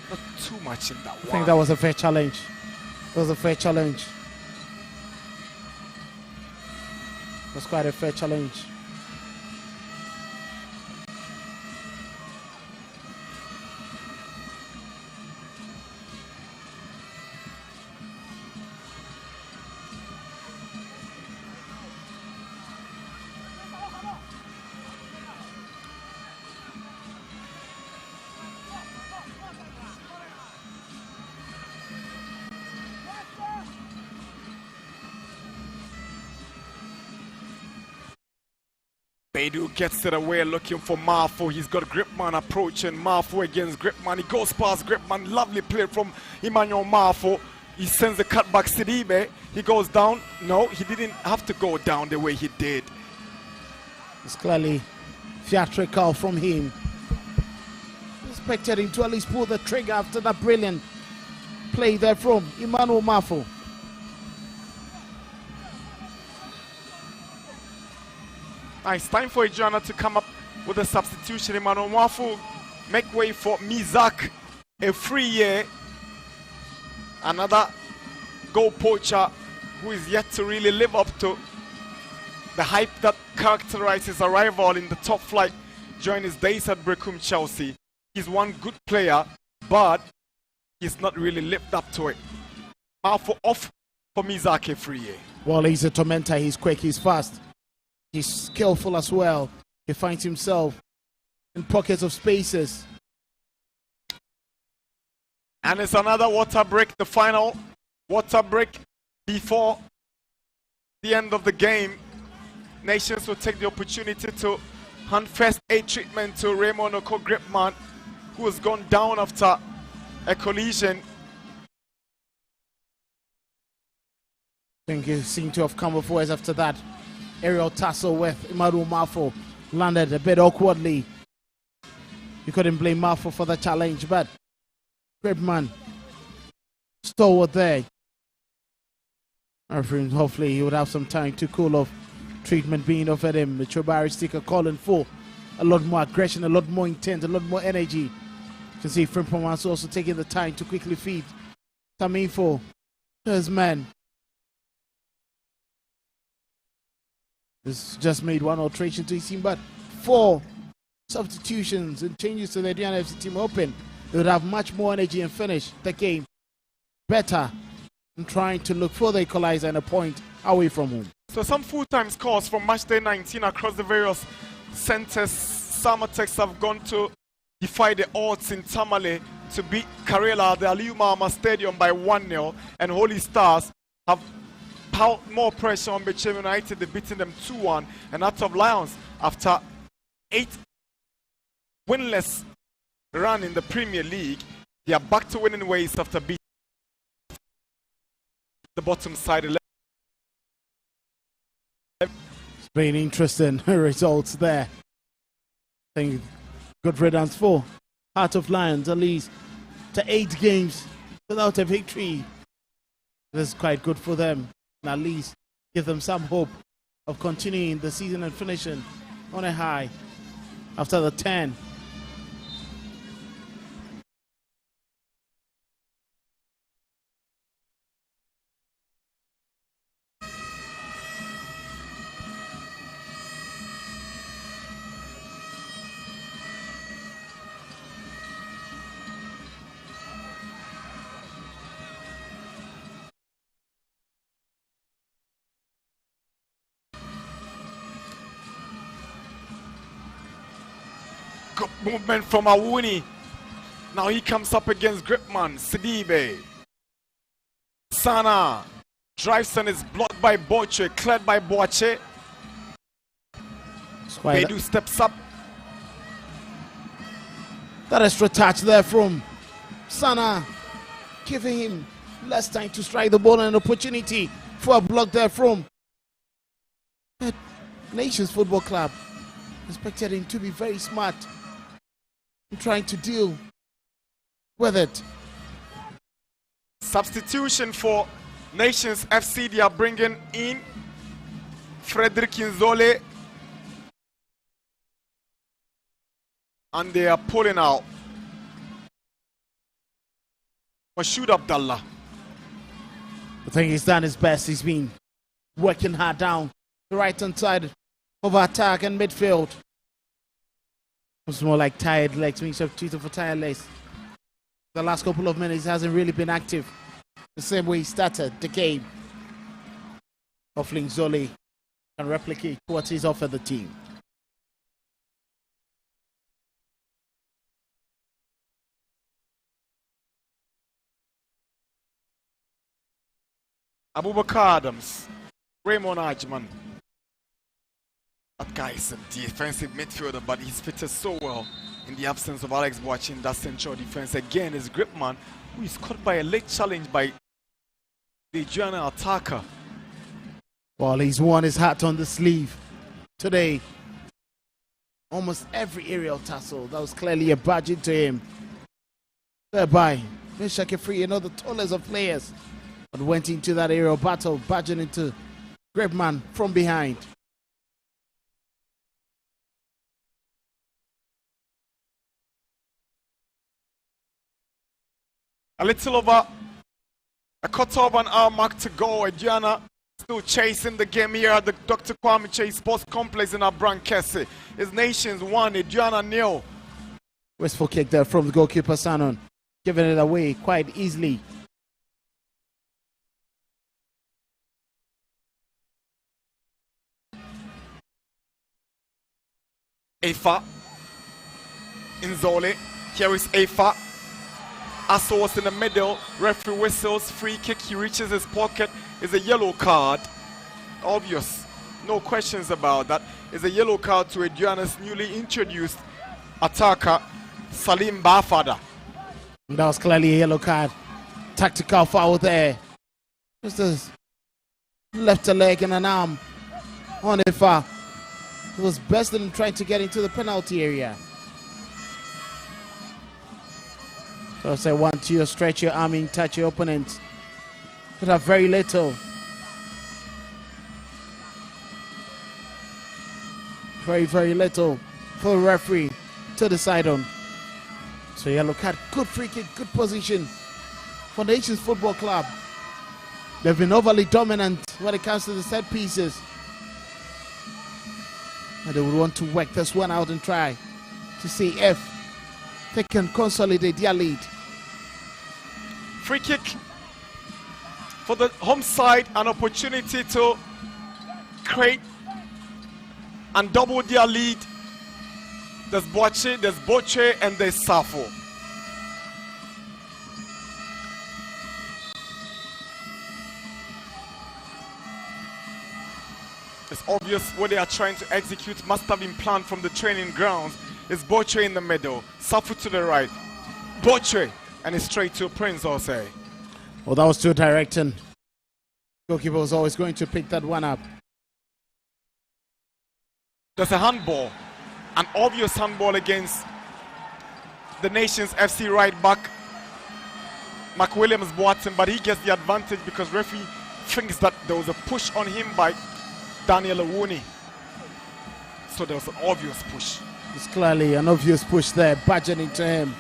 Not too much in that one. I think that was a fair challenge. It was a fair challenge. It was quite a fair challenge. Beidou gets it away looking for Marfo. He's got Gripman approaching. Marfo against Gripman. He goes past Gripman. Lovely play from Emmanuel Marfo. He sends the cut back Sidibe. He goes down. No, he didn't have to go down the way he did. It's clearly theatrical from him. Expected him to at least pull the trigger after that brilliant play there from Emmanuel Marfo. Nice time for Aduana to come up with a substitution. Emmanuel Marfo make way for Mizak. A free year. Another goal poacher who is yet to really live up to the hype that characterized his arrival in the top flight during his days at Brecum Chelsea. He's one good player, but he's not really lived up to it. Marfo off for Mizak, a free year. Well, he's a tormentor. He's quick. He's fast. He's skillful as well. He finds himself in pockets of spaces. And it's another water break, the final water break before the end of the game. Nations will take the opportunity to hand first aid treatment to Raymond Oko Gripman, who has gone down after a collision. I think he seemed to have come before us after that. Aerial tussle with Emmanuel Marfo landed a bit awkwardly. You couldn't blame Marfo for the challenge, but Gripman stalwart there. Hopefully he would have some time to cool off. Treatment being offered him. The Chobari sticker calling for a lot more aggression, a lot more intent, a lot more energy. You can see Frimpong also taking the time to quickly feed some info to his man. This just made one alteration to his team, but 4 substitutions and changes to the Aduana FC team open. They would have much more energy and finish the game better and trying to look for the equalizer and a point away from home. So some full-time scores from match day 19 across the various centers. Samatex have gone to defy the odds in Tamale to beat Karela at the Aliu Mahama Stadium by 1-0, and Holy Stars have more pressure on Bechem United. They've beaten them 2-1, and Hearts of Lions, after 8 winless run in the Premier League, they are back to winning ways after beating the bottom side. It's been interesting results there. I think good riddance for Heart of Lions, at least to 8 games without a victory. This is quite good for them. At least give them some hope of continuing the season and finishing on a high after the 10. Good movement from Awuni. Now he comes up against Gripman. Sidibe. Sana drives and is blocked by Boche, cleared by Boache. Beidou steps up. That extra touch there from Sana, giving him less time to strike the ball and an opportunity for a block there from Nations Football Club. Expected him to be very smart in trying to deal with it. Substitution for Nations FC. They are bringing in Frederick Nzole. And they are pulling out Mashoud Abdallah. I think he's done his best. He's been working hard down the right-hand side of attack and midfield. It's more like tired legs, being substituted for tired legs. The last couple of minutes hasn't really been active the same way he started the game. Hopefully Nzole can replicate what he's offered the team. Abubakar Adams, Raymond Ajman. That guy is a defensive midfielder, but he's fitted so well in the absence of Alex watching that central defense. Again, is Gripman, who is caught by a late challenge by the Aduana attacker. Well, he's worn his hat on the sleeve today. Almost every aerial tussle, that was clearly a badge into him. Thereby, Meshake Free, another tallest of players, but went into that aerial battle, badging into Gripman from behind. A little over a quarter of an hour mark to go. Aduana still chasing the game here at the Dr. Kwame Chase Sports Complex in Abrankese. His Nations 1, Aduana 0. Wasteful kick there from the goalkeeper Sanon, giving it away quite easily. Afa Nzole. Here is Afa. Asso was in the middle. Referee whistles. Free kick. He reaches his pocket. It's a yellow card. Obvious. No questions about that. It's a yellow card to Aduana's newly introduced attacker, Salim Bafada. That was clearly a yellow card. Tactical foul there. Just a left a leg and an arm on Afa. It was best than trying to get into the penalty area. So say once you stretch your arm and touch your opponent, could have very little. Very little for the referee to decide on. So yellow card, good free kick, good position for Nations Football Club. They've been overly dominant when it comes to the set pieces. And they would want to work this one out and try to see if they can consolidate their lead. Free kick for the home side, an opportunity to create and double their lead. There's Boche, and there's Safo. It's obvious what they are trying to execute must have been planned from the training grounds. It's Boche in the middle, Safo to the right, Boche, and it's straight to Prince Osei. Well, that was too direct, and goalkeeper was always going to pick that one up. There's a handball, an obvious handball against the Nations FC right back, McWilliams Boateng, but he gets the advantage because referee thinks that there was a push on him by Daniel Awuni. So there was an obvious push. It's clearly an obvious push there, badging into him.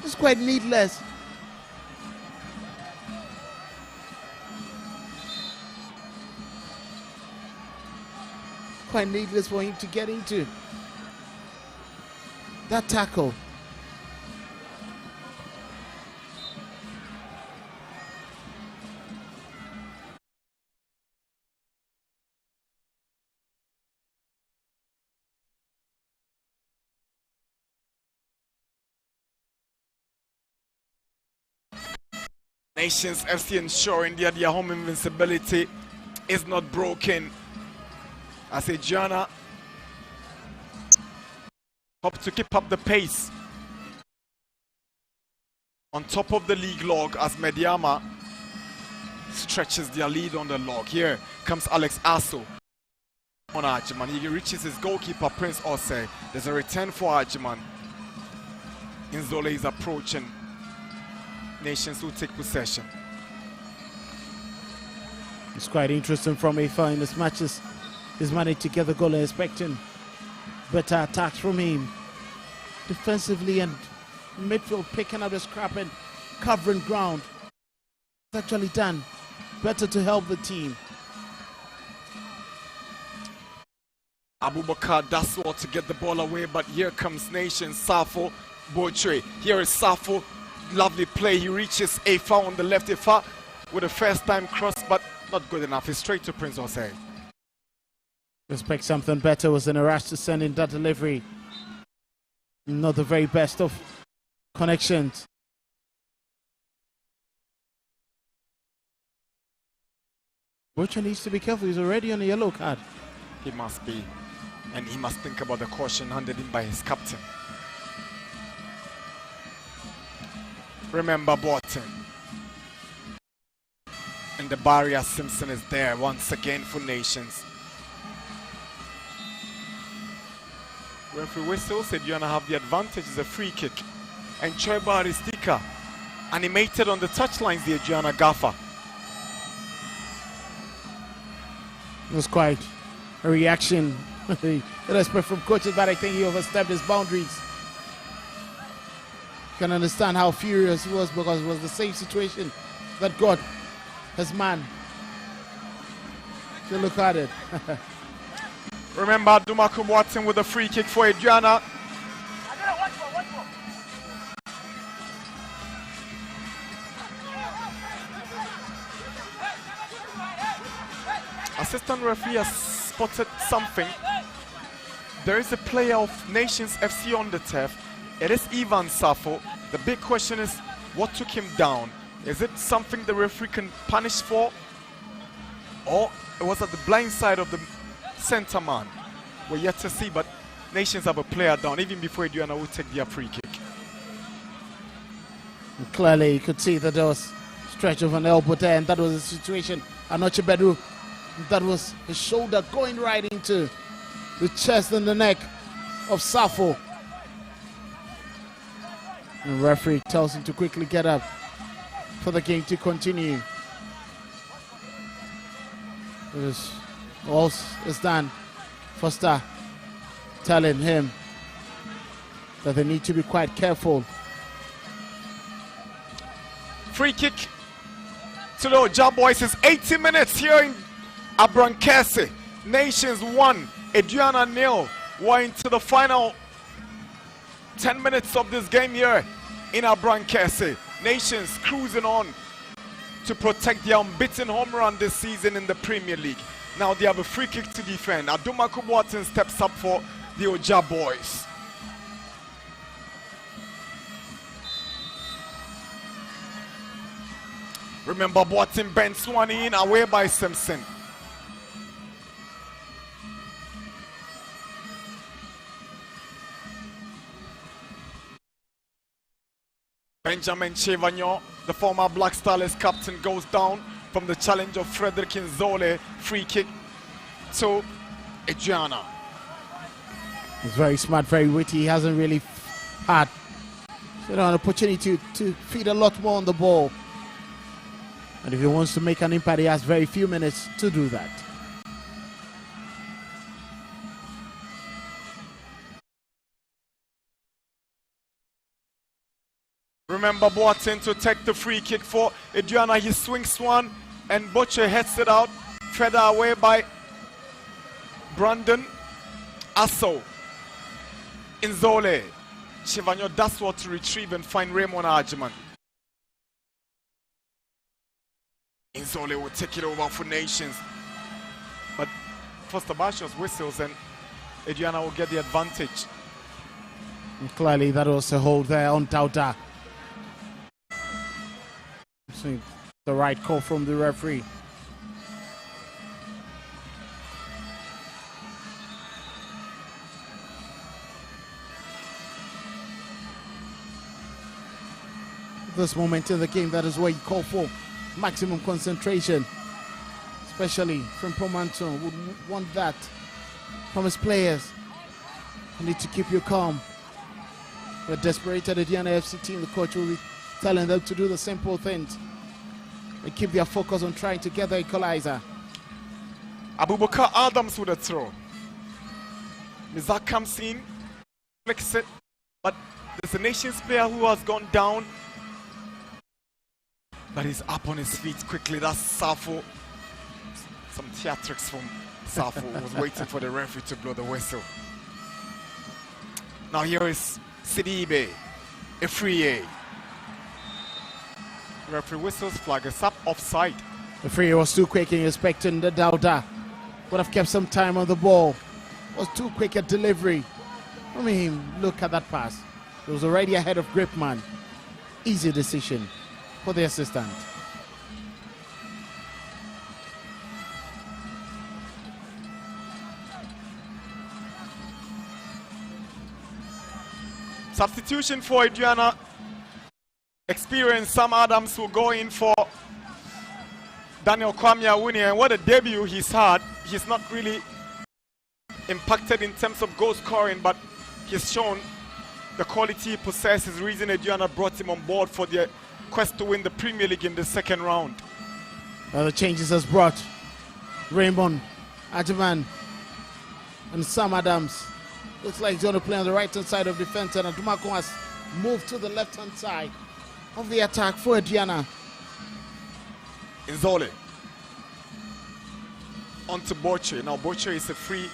It's quite needless. Quite needless for him to get into that tackle. Nations FC ensuring that their home invincibility is not broken. As Aduana hope to keep up the pace on top of the league log as Medeama stretches their lead on the log. Here comes Alex Asso on Ajman. He reaches his goalkeeper Prince Osei. There's a return for Ajman. Nzole is approaching. Nations will take possession. It's quite interesting from Afa in his matches He's managed to get the goal and expecting better attacks from him. Defensively and midfield picking up the scrap and covering ground. It's actually done better to help the team. Abubakar Daswa to get the ball away, but here comes Nation Safo Botre. Here is Safo, lovely play. He reaches Afa on the left. Afa with a first time cross, but not good enough. He's straight to Prince Hossein. Expect something better. Was in a rush to send in that delivery. Not the very best of connections. Butcher needs to be careful. He's already on a yellow card. He must be. And he must think about the caution handed in by his captain. Remember Boateng. And the barrier Simpson is there once again for Nations. Referee whistle said you're gonna have the advantage. It's a free kick. And Choiba Aristika animated on the touchlines, the Aduana Gaffer. It was quite a reaction. Respect from coaches, but I think he overstepped his boundaries. You can understand how furious he was because it was the same situation that got his man. So look at it. Remember Dumaku Watson with a free kick for Aduana. Assistant referee has spotted something. There is a player of Nations FC on the turf. It is Ivan Safo. The big question is, what took him down? Is it something the referee can punish for? Or it was at the blind side of the center man? We're yet to see, but Nations have a player down even before Aduana will take their free kick. And clearly you could see that there was a stretch of an elbow there, and that was the situation. Anoche Bedu, that was his shoulder going right into the chest and the neck of Safo. And the referee tells him to quickly get up for the game to continue. All is done. Foster telling him that they need to be quite careful. Free kick to the Oja Boys. It's 80 minutes here in Abrankese. Nations 1, Aduana 0. We're into the final 10 minutes of this game here in Abrankese. Nations cruising on to protect their unbeaten home run this season in the Premier League. Now they have a free kick to defend. Adumaku Boateng steps up for the Oja Boys. Remember Boateng bends one in, away by Simpson. Benjamin Chevagnon, the former Black Stars captain, goes down from the challenge of Frederick Nzole. Free kick to Aduana. He's very smart, very witty. He hasn't really had an opportunity to feed a lot more on the ball. And if he wants to make an impact, he has very few minutes to do that. Remember Boateng to take the free kick for Aduana. He swings one and Butcher heads it out. Further away by Brandon Asso. Nzole. Chevagnon does what to retrieve and find Raymond Arjiman. Nzole will take it over for Nations. But Foster Bashos whistles and Aduana will get the advantage. And clearly that was a hold there on Dauda. The right call from the referee. This moment in the game, that is where you call for maximum concentration, especially from Pomanto. Would want that from his players. You need to keep you calm. We're desperate at the Aduana FC team. The coach will be telling them to do the simple things and keep their focus on trying to get the equalizer. Abubakar Adams with a throw. Mizak comes in, flicks it, but there's a Nations player who has gone down. But he's up on his feet quickly. That's Safo. Some theatrics from Safo was waiting for the referee to blow the whistle. Now here is Sidibe, a free. Referee whistles, flag is up, offside. The free was too quick in expecting the Dauda. Would have kept some time on the ball. Was too quick at delivery. I mean, look at that pass. It was already ahead of Gripman. Easy decision for the assistant. Substitution for Aduana. Experienced Sam Adams will go in for Daniel Kwame Awuni, and what a debut he's had. He's not really impacted in terms of goal scoring, but he's shown the quality he possesses. Reason Aduana brought him on board for the quest to win the Premier League in the second round. The changes has brought Raymond Ajiman and Sam Adams. Looks like he's going to play on the right-hand side of defense, and Adumako has moved to the left-hand side of the attack for Aduana. Inzole. On to Boche. Now Boche is a free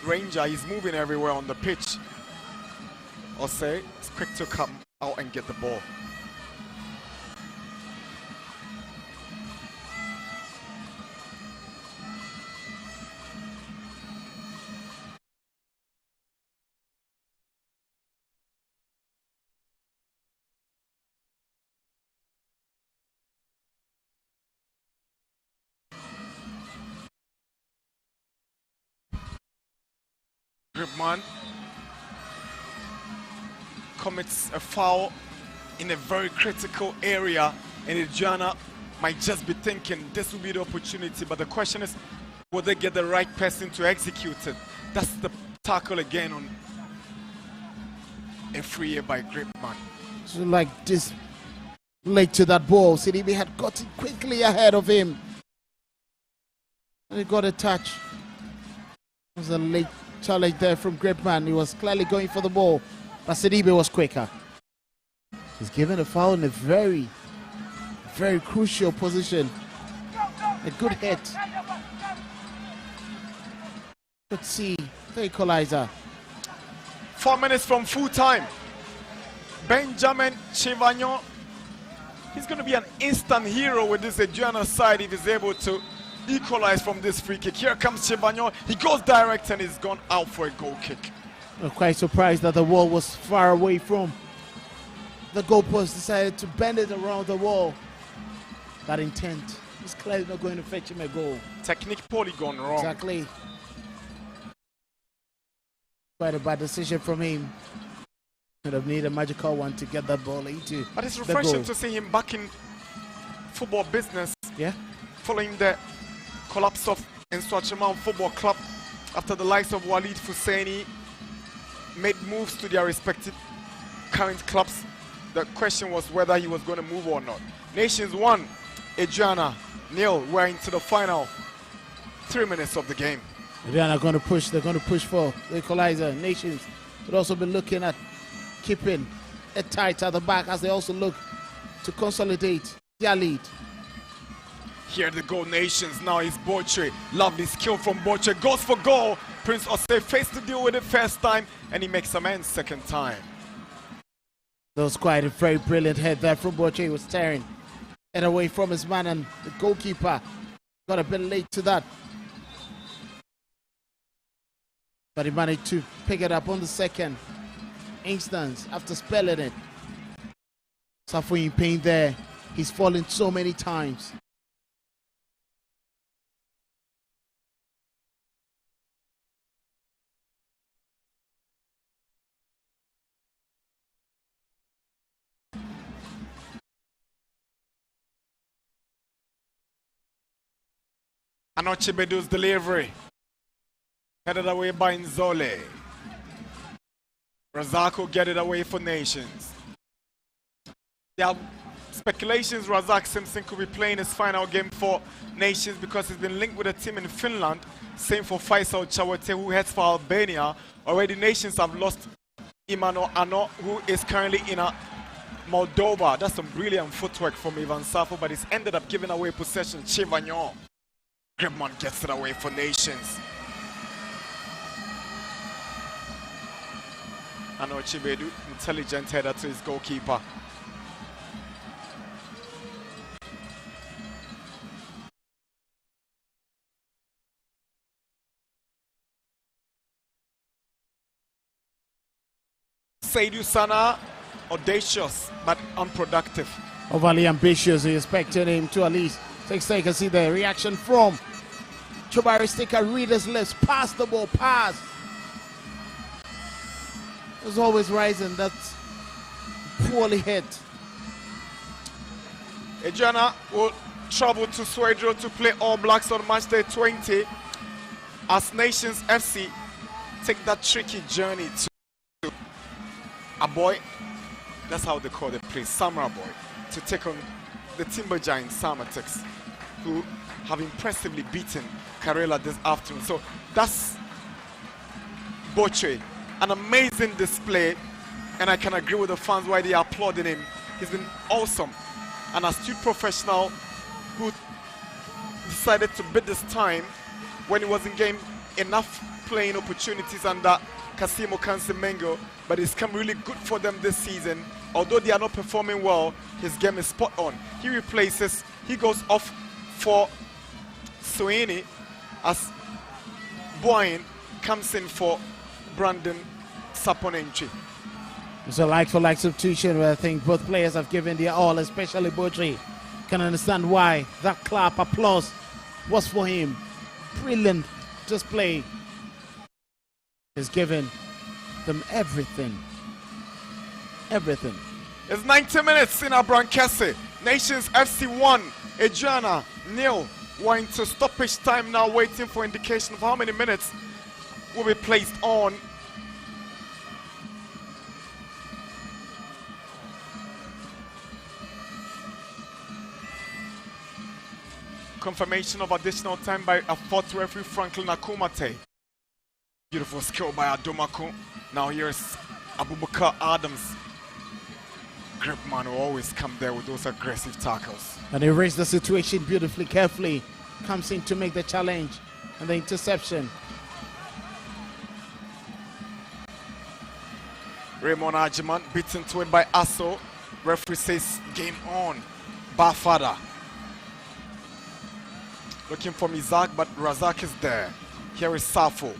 ranger. He's moving everywhere on the pitch. Ose is quick to come out and get the ball. Gripman commits a foul in a very critical area, and Aduana might just be thinking this will be the opportunity, but the question is, will they get the right person to execute it? That's the tackle again on a free by Gripman. So like this late to that ball, CDB had got it quickly ahead of him. And he got a touch. It was a late challenge there from Gripman. He was clearly going for the ball, but Sidibe was quicker. He's given a foul in a very, very crucial position. A good hit. Let's see the equalizer. 4 minutes from full time. Benjamin Chivagnon. He's going to be an instant hero with this Aduana side if he's able to equalize from this free kick. Here comes Chivagnon. He goes direct and he's gone out for a goal kick. I'm quite surprised that the wall was far away from the goalpost. Decided to bend it around the wall. That intent is clearly not going to fetch him a goal. Technique polygon wrong. Exactly. Quite a bad decision from him. Could have needed a magical one to get that ball into. But it's refreshing to see him back in football business. Yeah. Following the collapse of Nswachiman Football Club after the likes of Walid Fuseni made moves to their respective current clubs. The question was whether he was going to move or not. Nations 1, Aduana 0. We're into the final 3 minutes of the game. Aduana going to push. They're going to push for the equalizer. Nations would also be looking at keeping it tight at the back as they also look to consolidate their lead. Here the goal Nations. Now is Boche. Lovely skill from Boche. Goes for goal. Prince Osei faced to deal with it first time, and he makes amends second time. That was quite a very brilliant head there from Boche. He was tearing it away from his man, and the goalkeeper got a bit late to that. But he managed to pick it up on the second instance after spelling it. Suffering in pain there. He's fallen so many times. Anoche Bedu's delivery. Headed away by Nzole. Razako get it away for Nations. They are speculations Razak Simpson could be playing his final game for Nations because he's been linked with a team in Finland. Same for Faisal Chawate, who heads for Albania. Already Nations have lost Imano Ano, who is currently in Moldova. That's some brilliant footwork from Ivan Safo, but he's ended up giving away possession. Chivagnon. Gribman gets it away for Nations. Ano Chibedu, intelligent header to his goalkeeper. Seydou Sana, audacious but unproductive. Overly ambitious, he expected him to at least take and see the reaction from Chubari Sticker, read his lips, pass the ball, pass. It's always rising, that's poorly hit. Aduana will travel to Swedro to play All Blacks on match day 20 as Nations FC take that tricky journey to Aboy, that's how they call the place, Samra Boy, to take on the Timber Giant Samatics, who have impressively beaten Karela this afternoon. So that's Boche, an amazing display, and I can agree with the fans why they are applauding him. He's been awesome, an astute professional who decided to bid this time when he wasn't getting enough playing opportunities under Kasimo Kansimengo, but it's come really good for them this season. Although they are not performing well, his game is spot on. He goes off for Sweeney as Boyne comes in for Brandon Saponenchi. It's a like-for-like substitution where I think both players have given their all, especially Botre. Can understand why that clap, applause was for him. Brilliant display. He's given them everything. Everything. It's 90 minutes in Abrankese. Nations FC 1, Aduana 0. We're into stoppage time now, waiting for indication of how many minutes will be placed on. Confirmation of additional time by a fourth referee, Franklin Akumate. Beautiful skill by Adomako. Now here's Abubakar Adams. Gripman will always come there with those aggressive tackles. And he raised the situation beautifully, carefully. Comes in to make the challenge and the interception. Raymond Ajiman beaten to it by Asso. Referee says game on. Bafada. Looking for Mizak, but Razak is there. Here is Safo.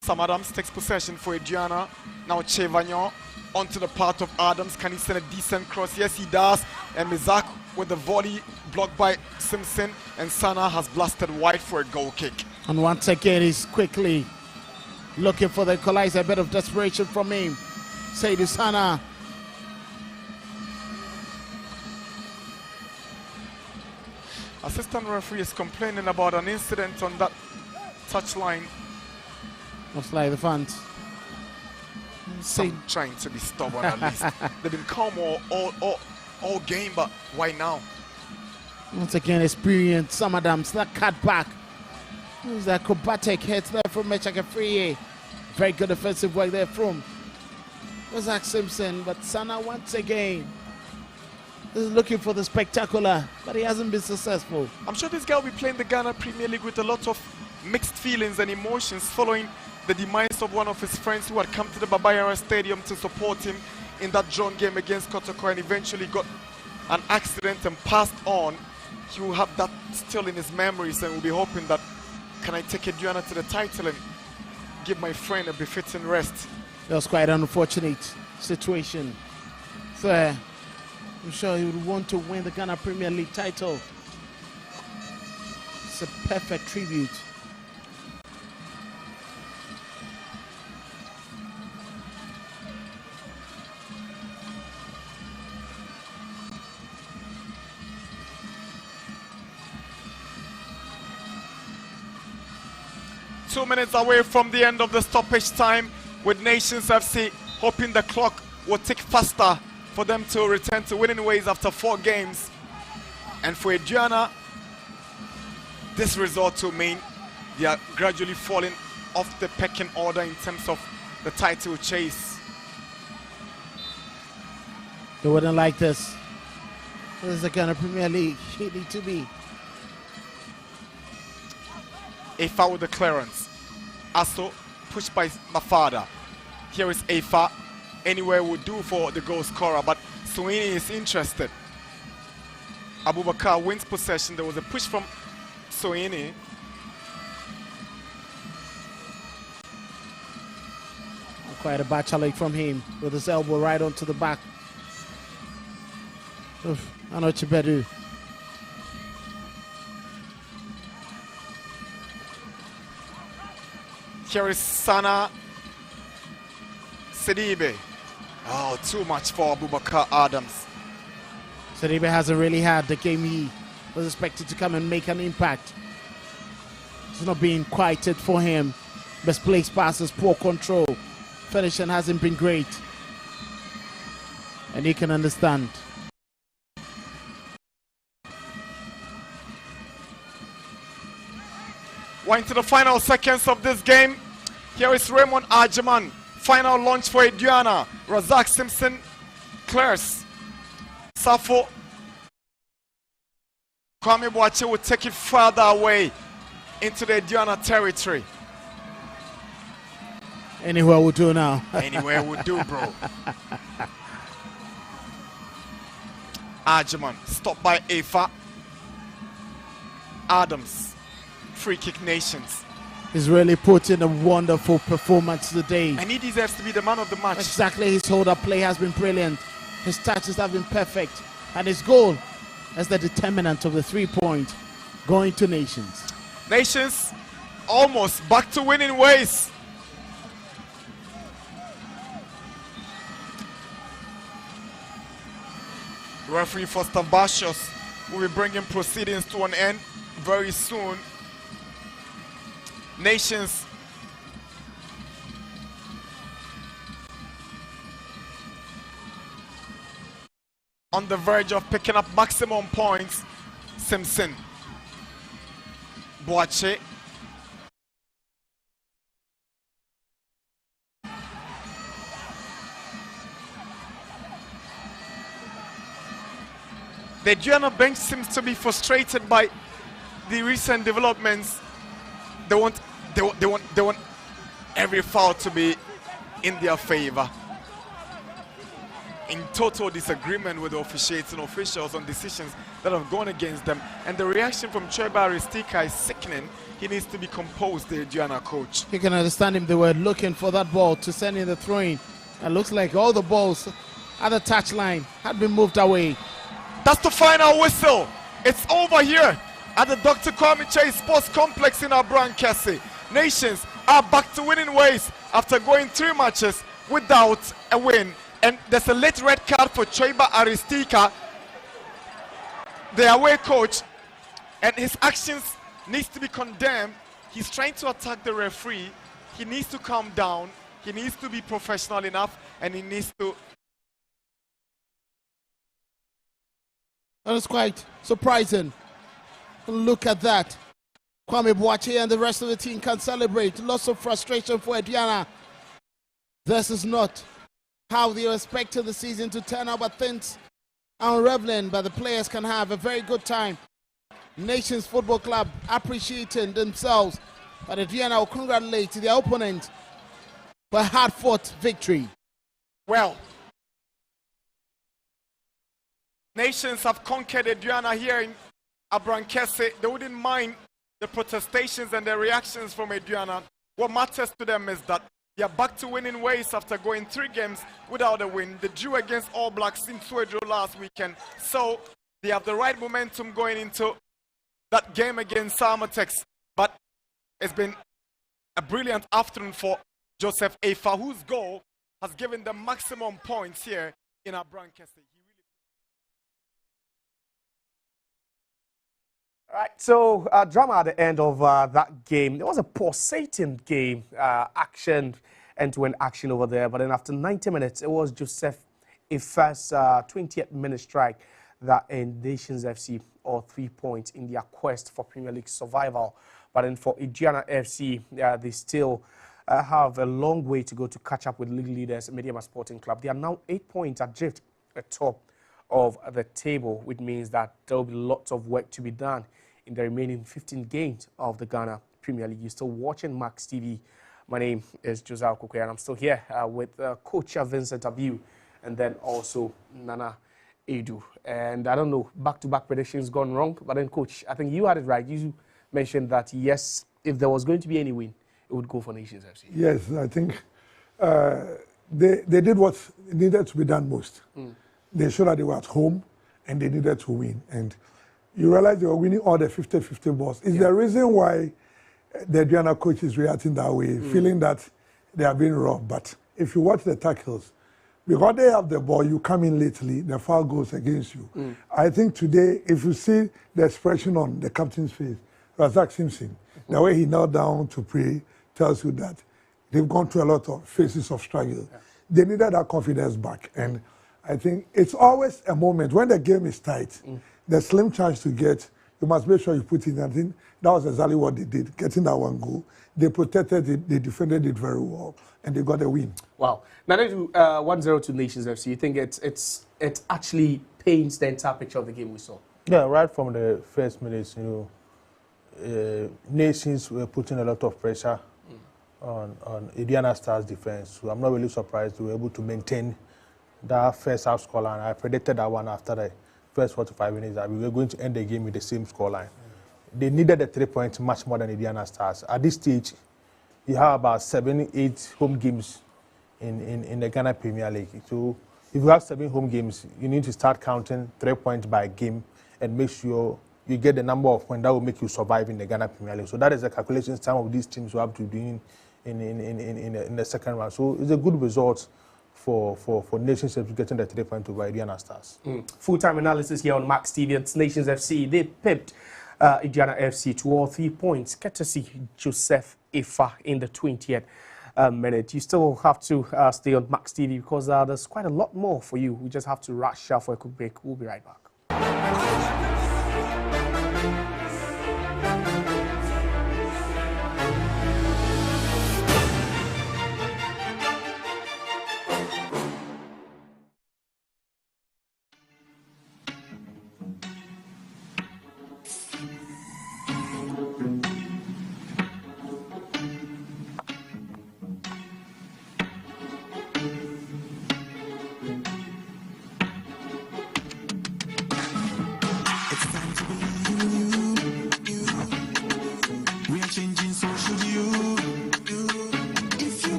Sam Adams takes possession for Aduana. Now Chevagnon onto the part of Adams. Can he send a decent cross? Yes, he does. And Mizak with the volley blocked by Simpson. And Sana has blasted wide for a goal kick. And once again, he's quickly looking for the equalizer. A bit of desperation from him. Seydou Sana. Assistant referee is complaining about an incident on that touchline. Looks like the fans trying to be stubborn at least. They've been calm all game, but why now? Once again, experience Sam Adams, that cut back. Who's that acrobatic hit there from Mechake Free? Very good offensive work there from Razak Simpson, but Sana once again is looking for the spectacular, but he hasn't been successful. I'm sure this guy will be playing the Ghana Premier League with a lot of mixed feelings and emotions following the demise of one of his friends who had come to the Babayara Stadium to support him in that drawn game against Kotoko and eventually got an accident and passed on. He will have that still in his memories and will be hoping that, can I take Aduana to the title and give my friend a befitting rest? That was quite an unfortunate situation. So I'm sure he would want to win the Ghana Premier League title. It's a perfect tribute. Two minutes away from the end of the stoppage time, with Nations FC hoping the clock will tick faster for them to return to winning ways after 4 games. And for Aduana, this result will mean they are gradually falling off the pecking order in terms of the title chase. They wouldn't like this. This is the Ghana Premier League. It need to be. Afa with the clearance. Aso pushed by Mafada. Here is Afa. Anywhere would do for the goal scorer, but Sweeney is interested. Abubakar wins possession. There was a push from Sweeney. Quite a bad challenge from him with his elbow right onto the back. Anochibedu. Here is Sana Sidibe. Oh, too much for Abubakar Adams. Sidibe hasn't really had the game he was expected to come and make an impact. It's not being quieted for him. Misplaced passes, poor control. Finishing hasn't been great. And you can understand. We're into the final seconds of this game. Here is Raymond Ajiman. Final launch for Aduana. Razak Simpson clears. Safo. Kwame Boache will take it further away into the Aduana territory. Anywhere will do now. Anywhere will do, bro. Ajiman stopped by Afa. Adams. Free kick Nations. He's really put in a wonderful performance today. And he deserves to be the man of the match. Exactly, his hold-up play has been brilliant. His touches have been perfect. And his goal as the determinant of the 3-point going to Nations. Nations almost back to winning ways. Referee Foster Bashos will be bringing proceedings to an end very soon. Nations on the verge of picking up maximum points. Simpson, Boache, the Aduana bench seems to be frustrated by the recent developments. They want every foul to be in their favor. In total disagreement with the officiating officials on decisions that have gone against them. And the reaction from Choiba Aristika is sickening. He needs to be composed, the Aduana coach. You can understand him. They were looking for that ball to send in the throw-in. It looks like all the balls at the touchline had been moved away. That's the final whistle. It's over here at the Dr. Kwame Chase Sports Complex in Abrankese. Nations are back to winning ways after going 3 matches without a win. And there's a late red card for Choiba Aristika, the away coach, and his actions needs to be condemned. He's trying to attack the referee. He needs to calm down. He needs to be professional enough, and he needs to. That is quite surprising. Look at that. Kwame Boache and the rest of the team can celebrate. Lots of frustration for Aduana. This is not how they were expecting the season to turn out, but things are unraveling, but the players can have a very good time. Nations Football Club appreciating themselves, but Aduana will congratulate their opponent for a hard-fought victory. Well, Nations have conquered Aduana here in Abrankese. They wouldn't mind the protestations and the reactions from Aduana. What matters to them is that they are back to winning ways after going 3 games without a win. They drew against All Blacks in Suedro last weekend. So they have the right momentum going into that game against Samatex. But it's been a brilliant afternoon for Joseph Afa, whose goal has given them maximum points here in Abrankese. All right, so drama at the end of that game. There was a pulsating game, action, end-to-end action over there. But then after 90 minutes, it was Joseph a first 20th minute strike that earned Nations FC all 3 points in their quest for Premier League survival. But then for Aduana FC, they still have a long way to go to catch up with league leaders Medeama Sporting Club. They are now 8 points adrift at top of the table, which means that there will be lots of work to be done in the remaining 15 games of the Ghana Premier League. You're still watching Max TV. My name is Josiah Kukwe, and I'm still here with Coach Vincent Abiu and then also Nana Edu. And I don't know, back-to-back predictions gone wrong, but then, Coach, I think you had it right. You mentioned that, yes, if there was going to be any win, it would go for Nations FC. Yes, I think they did what needed to be done most. They showed that they were at home and they needed to win. And you realize they were winning all the 50-50 balls. It's the reason why the Aduana coach is reacting that way, feeling that they are being robbed. But if you watch the tackles, because they have the ball, you come in lately, the foul goes against you. I think today, if you see the expression on the captain's face, Razak Simpson, the way he knelt down to pray tells you that they've gone through a lot of phases of struggle. They needed that confidence back. And I think it's always a moment when the game is tight, the slim chance to get, you must make sure you put in. I think that was exactly what they did, getting that one goal. They protected it, they defended it very well, and they got a win. Wow. Now, 1-0 to Nations FC. You think it actually paints the entire picture of the game we saw? Yeah, right from the first minutes, Nations were putting a lot of pressure on Aduana Stars defense. So I'm not really surprised they were able to maintain that first half scoreline. I predicted that one after the first 45 minutes that we were going to end the game with the same scoreline. They needed the 3 points much more than Aduana Stars. At this stage, you have about 7-8 home games in the Ghana Premier League. So if you have 7 home games, you need to start counting 3 points by game and make sure you get the number of points that will make you survive in the Ghana Premier League. So that is the calculations some of these teams will have to do in the second round. So it's a good result for Nations FC getting the 3 points over Aduana Stars. Full-time analysis here on Max TV. It's Nations FC. They pipped Aduana FC to all 3 points, courtesy Joseph Ifa in the 20th minute. You still have to stay on Max TV because there's quite a lot more for you. We just have to rush for a quick break. We'll be right back.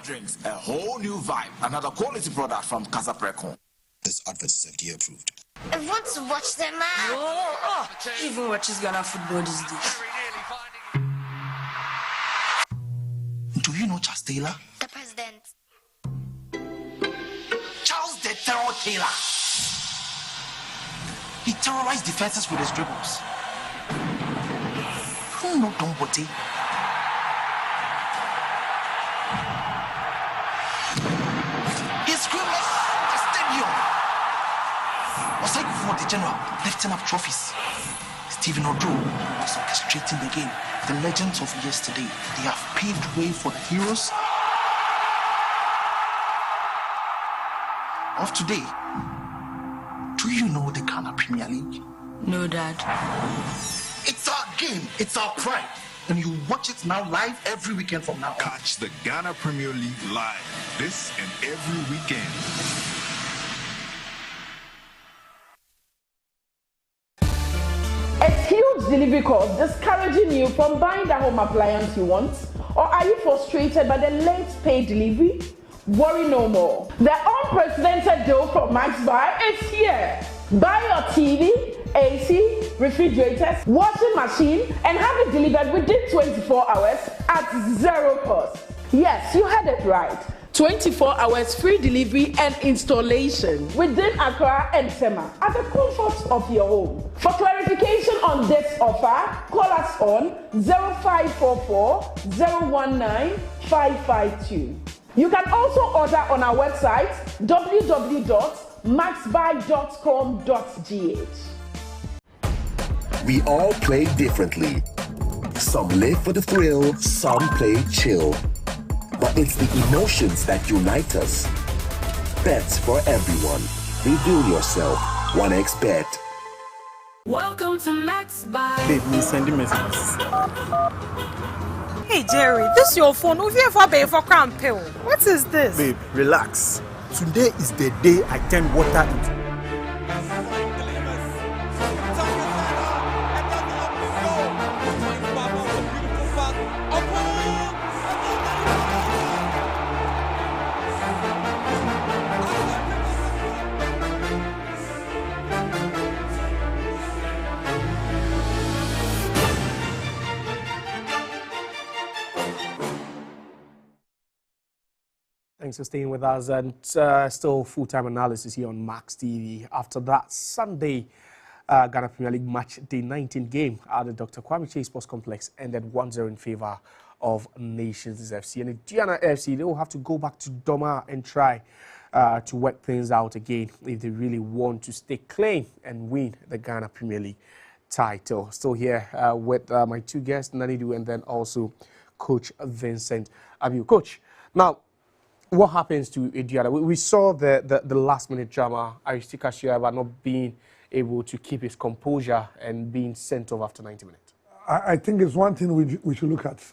Drinks, a whole new vibe. Another quality product from Casa Precon. This advert is FDA approved. I want to watch them out. Even watches Ghana football these days. Do you know Charles Taylor? The president. Charles the Terror Taylor. He terrorized defenses with his dribbles. Who know Don Bote? The stadium was like for the general lifting up trophies. Stephen Odo was orchestrating the game. The legends of yesterday, they have paved way for the heroes of today. Do you know the Ghana Premier League? No, Dad. It's our game. It's our pride. And you watch it now live every weekend from now on. Catch the Ghana Premier League live this and every weekend. A huge delivery cost discouraging you from buying the home appliance you want? Or are you frustrated by the late pay delivery? Worry no more. The unprecedented deal from MaxBuy is here. Buy your TV, AC, refrigerators, washing machine, and have it delivered within 24 hours at zero cost. Yes, you heard it right. 24 hours free delivery and installation within Accra and Tema at the comfort of your home. For clarification on this offer, call us on 0544 019 552. You can also order on our website www.maxbuy.com.gh. We all play differently. Some live for the thrill, some play chill. But it's the emotions that unite us. Bets for everyone. Reveal yourself. 1xBet. Welcome to MaxBuy. Babe, me sending messages. Hey Jerry, this is your phone. Who you ever pay for cramp pill? What is this? Babe, relax. Today is the day I turn water into. Thanks for staying with us, and still full-time analysis here on Max TV. After that Sunday Ghana Premier League match day 19 game at the Dr. Kwame Chase Sports Complex ended 1-0 in favor of Nations FC. And the Aduana FC, they will have to go back to Doma and try to work things out again if they really want to stay clean and win the Ghana Premier League title. Still here with my two guests, Nanidu, and then also Coach Vincent Abiu. Coach, now, what happens to Aduana? We saw the last-minute drama, Aristide Kashiaba not being able to keep his composure and being sent off after 90 minutes. I think it's one thing we should look at.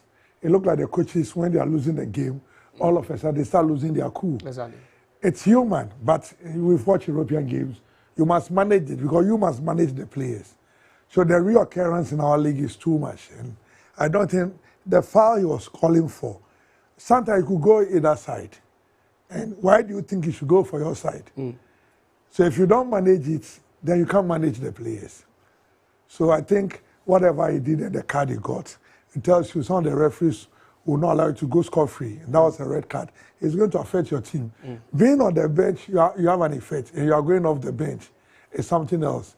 It looked like the coaches, when they are losing the game, all of a sudden they start losing their cool. Exactly. It's human, but we've watched European games. You must manage it because you must manage the players. So the reoccurrence in our league is too much. And I don't think the foul he was calling for, sometimes you could go either side. And why do you think you should go for your side? So if you don't manage it, then you can't manage the players. So I think whatever he did and the card he got, it tells you some of the referees will not allow you to go score-free. And that was a red card. It's going to affect your team. Being on the bench, you have an effect, and you are going off the bench. It's something else.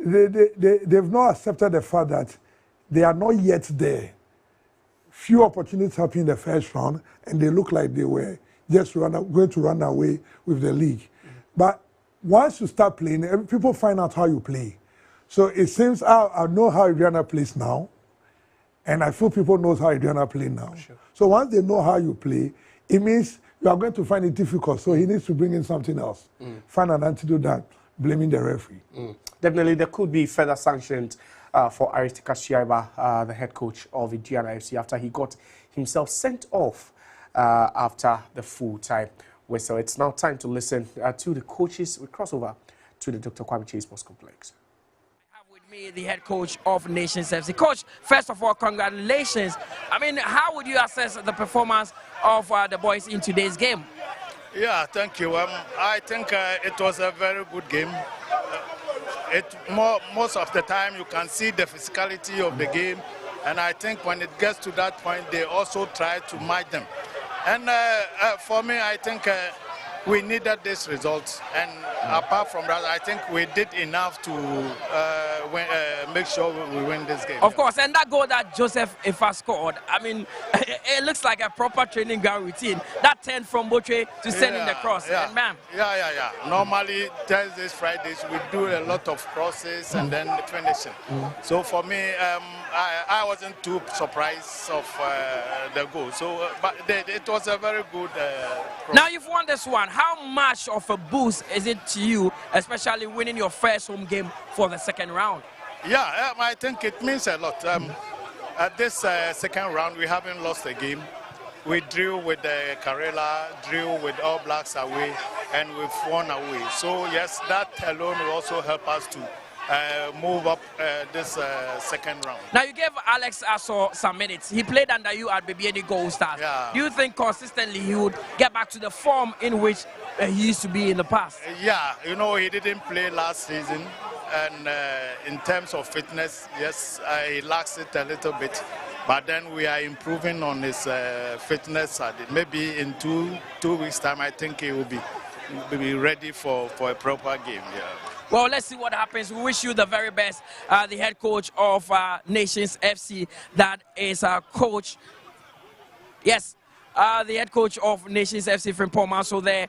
They've not accepted the fact that they are not yet there. Few opportunities happened in the first round, and they look like they were just going to run away with the league. But once you start playing, people find out how you play. So it seems I know how Aduana plays now, and I feel people know how Aduana plays now. Sure. So once they know how you play, it means you are going to find it difficult. So he needs to bring in something else. Find an antidote than blaming the referee. Definitely, there could be further sanctions for Aristide Kashiaba, the head coach of Aduana FC, after he got himself sent off after the full-time whistle. It's now time to listen to the coaches. We cross over to the Dr. Kwame Chase Sports Complex. I have with me the head coach of Nations FC. Coach, first of all, congratulations. I mean, how would you assess the performance of the boys in today's game? Yeah, thank you. I think it was a very good game. Most of the time you can see the physicality of the game, and I think when it gets to that point, they also try to match them. And for me, I think we needed this result. And apart from that, I think we did enough to make sure we win this game. Of course, and that goal that Joseph Ifa scored, I mean, it looks like a proper training ground routine. That turn from Botre to sending the cross. Yeah. And man. Yeah. Normally, Thursdays, Fridays, we do a lot of crosses and then finishing. So for me, I wasn't too surprised of the goal. So, but it was a very good cross. Now you've won this one. How much of a boost is it to you, especially winning your first home game for the second round? Yeah, I think it means a lot. At this second round, we haven't lost a game. We drew with Karela, drew with All Blacks away, and we've won away. So yes, that alone will also help us to move up this second round. Now, you gave Alex Asso some minutes. He played under you at BBN Gold Stars. Yeah. Do you think consistently he would get back to the form in which he used to be in the past? Yeah, you know, he didn't play last season. And in terms of fitness, yes, he lacks it a little bit. But then we are improving on his fitness. Maybe in two weeks' time, I think he will be ready for a proper game. Yeah. Well, let's see what happens. We wish you the very best. The head coach of Nations FC, that is coach. Yes. The head coach of Nations FC, Frimpong Manso, there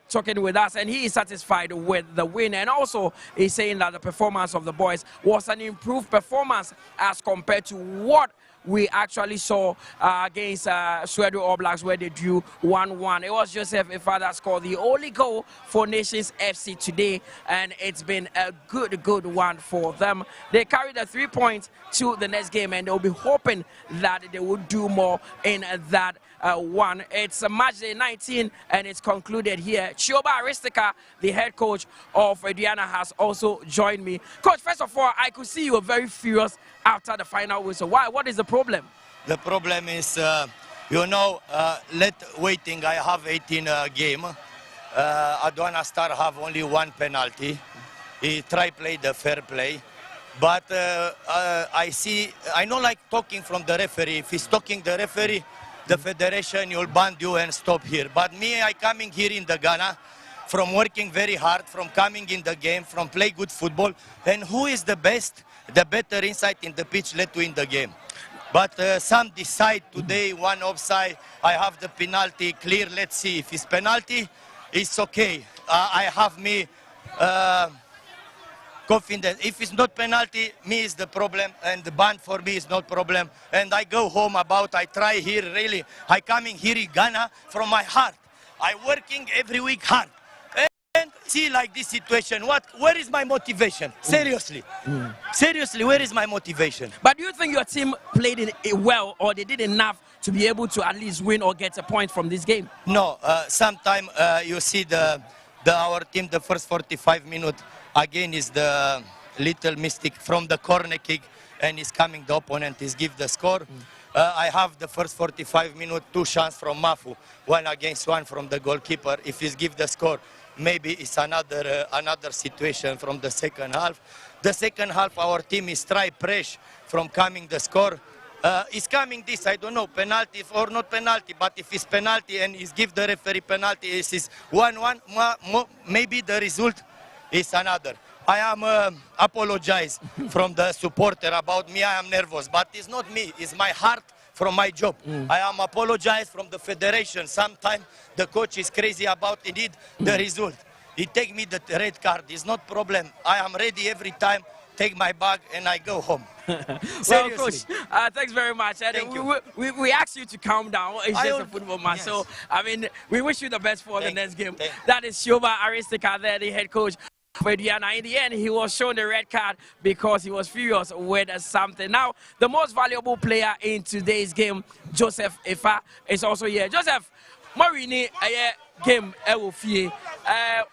talking with us, and he is satisfied with the win. And also, he's saying that the performance of the boys was an improved performance as compared to what we actually saw against Suedo All Blacks, where they drew 1-1. It was Joseph Ifa that scored the only goal for Nations FC today, and it's been a good one for them. They carried the 3 points to the next game, and they'll be hoping that they will do more in that one. It's match day 19, and it's concluded here. Chioba Aristika, the head coach of Aduana, has also joined me. Coach, first of all, I could see you were very furious after the final whistle. Why? What is the problem? The problem is, waiting. I have 18 game. Aduana Star have only one penalty. He try play the fair play. But I don't like talking from the referee. If he's talking the referee, the federation will ban you and stop here. But me, I coming here in the Ghana from working very hard, from coming in the game, from play good football. And who is the best, the better insight in the pitch, let win the game. But some decide today, one offside, I have the penalty clear, let's see. If it's penalty, it's okay. I have me confidence. If it's not penalty, me is the problem, and the ban for me is not problem. And I go home I try here, really. I coming here in Ghana from my heart. I working every week hard. And see like this situation, where is my motivation? Seriously. Seriously, where is my motivation? But do you think your team played it well, or they did enough to be able to at least win or get a point from this game? No, sometimes you see our team, the first 45 minutes, again is the little mistake from the corner kick, and is coming, the opponent is give the score. I have the first 45 minutes, 2 chances from Mafu, 1 against 1 from the goalkeeper. If he's give the score, maybe it's another situation from the second half. The second half, our team is try press from coming the score. It's coming this, I don't know, penalty or not penalty, but if it's penalty and he's give the referee penalty, it's 1-1, maybe the result is another. I am apologize from the supporter about me, I am nervous, but it's not me, it's my heart from my job. I am apologize from the federation. Sometimes the coach is crazy about indeed the result. He take me the red card, it's not problem. I am ready every time, take my bag and I go home. Well, Coach, thanks very much. And we ask you to calm down. It's just a football match. Yes. So, I mean, we wish you the best for the next game. That is Chioba Aristika there, the head coach for Aduana. In the end, he was shown the red card because he was furious with something. Now, the most valuable player in today's game, Joseph Ifa, is also here. Joseph, Marini, game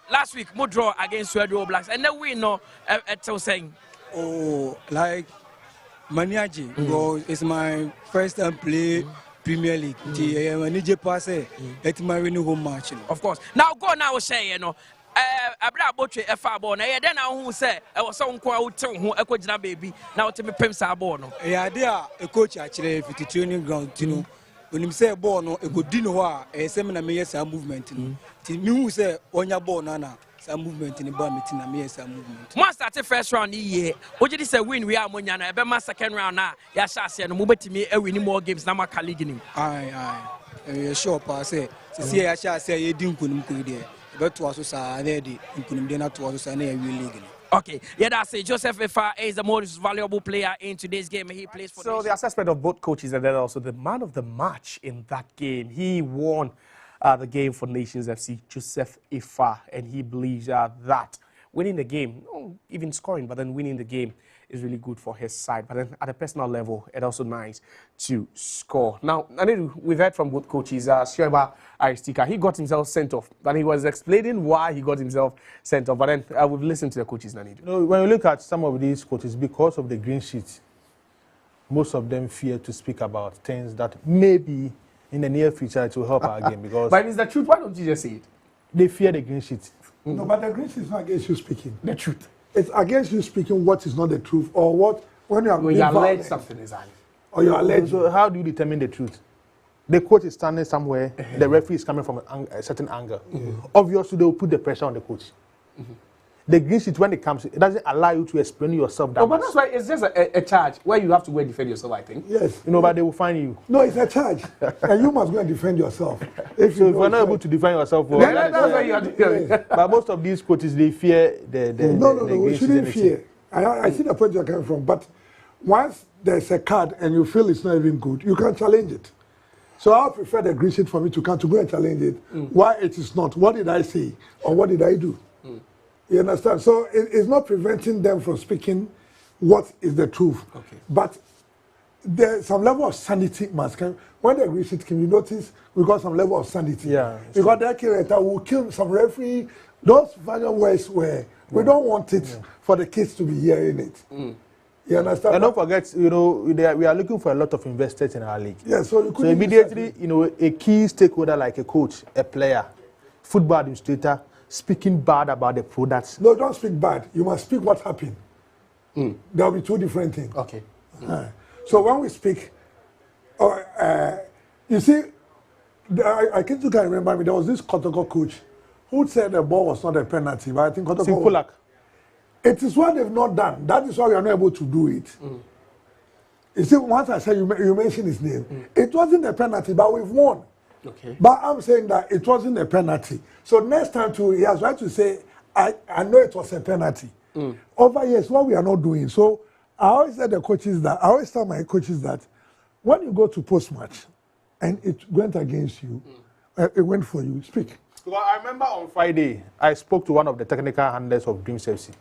last week, we draw against Suedo All Blacks, and then we know saying. Oh, like Maniaji, because it's my first time play Premier League. It's my winning home match. Of course. Now go now say, you know. Abra Botre Efa Bon, then I who say I was some quite who echo baby. Now to me Pimsa Bono. Yeah, they are a coach actually if it's training ground, you know. When him say Bono, a good dinner, a seminar may some movement. To me who say on your bonana. Some movement in the bar meeting and me some movement. Once started first round year, what did you say win we are Moniana, a my second round now. Yashasi and move to me winning more games now my colleague. Aye. Sure, pass it. See, I shall say you didn't couldn't there. But to us, I did it. You couldn't be not to us, and we league. Okay, yeah, that's it. Joseph Ifa is the most valuable player in today's game. He plays for. So the assessment of both coaches and then also the man of the match in that game. He won the game for Nations FC, Joseph Ifa, and he believes that winning the game, not even scoring, but then winning the game is really good for his side. But then at a personal level, it's also nice to score. Now, we've heard from both coaches, Shoeba Aristika, he got himself sent off, and he was explaining why he got himself sent off. But then we've listened to the coaches, Nanidu. You know, when you look at some of these coaches, because of the green sheet, most of them fear to speak about things that maybe in the near future it will help our game. Because but it's the truth. Why don't you just say it? They fear the green sheet. No, but the green sheet is not against you speaking. The truth. It's against you speaking what is not the truth, or what when you are when you allege something is on. Or you allege. So how do you determine the truth? The coach is standing somewhere, the referee is coming from a certain angle. Obviously, they will put the pressure on the coach. The green sheet, when it comes, it doesn't allow you to explain yourself that but that's why it's just a charge where you have to go and defend yourself, I think. Yes. You know, but they will find you. No, it's a charge. And you must go and defend yourself. If you're not able to defend yourself, that's why you are doing it. But most of these coaches, they fear the No, we shouldn't fear. I see the point you're coming from. But once there's a card and you feel it's not even good, you can challenge it. So I prefer the green sheet for me to come to go and challenge it. Why it is not? What did I say? Or what did I do? You understand? So it's not preventing them from speaking what is the truth. Okay. But there's some level of sanity must come. When the green sheet came, you notice we got some level of sanity. Yeah. Because that curator will kill some referee. Those final words where we don't want it for the kids to be hearing it. You understand? And don't forget, you know, we are looking for a lot of investors in our league. Yeah, so immediately, you know, a key stakeholder like a coach, a player, football administrator, speaking bad about the products. No, don't speak bad. You must speak what happened. There will be two different things. Okay. So when we speak, you see, I can't remember me. There was this Kotoko coach who said the ball was not a penalty, but I think Kotoko. It is what they've not done. That is why we are not able to do it. You see, once I said you mentioned his name, it wasn't a penalty, but we've won. Okay. But I'm saying that it wasn't a penalty. So next time too, he has right to say, I know it was a penalty. Over years, what we are not doing. So I always tell my coaches that when you go to post-match and it went against you, it went for you, speak. Well, I remember on Friday, I spoke to one of the technical handlers of Dreams FC.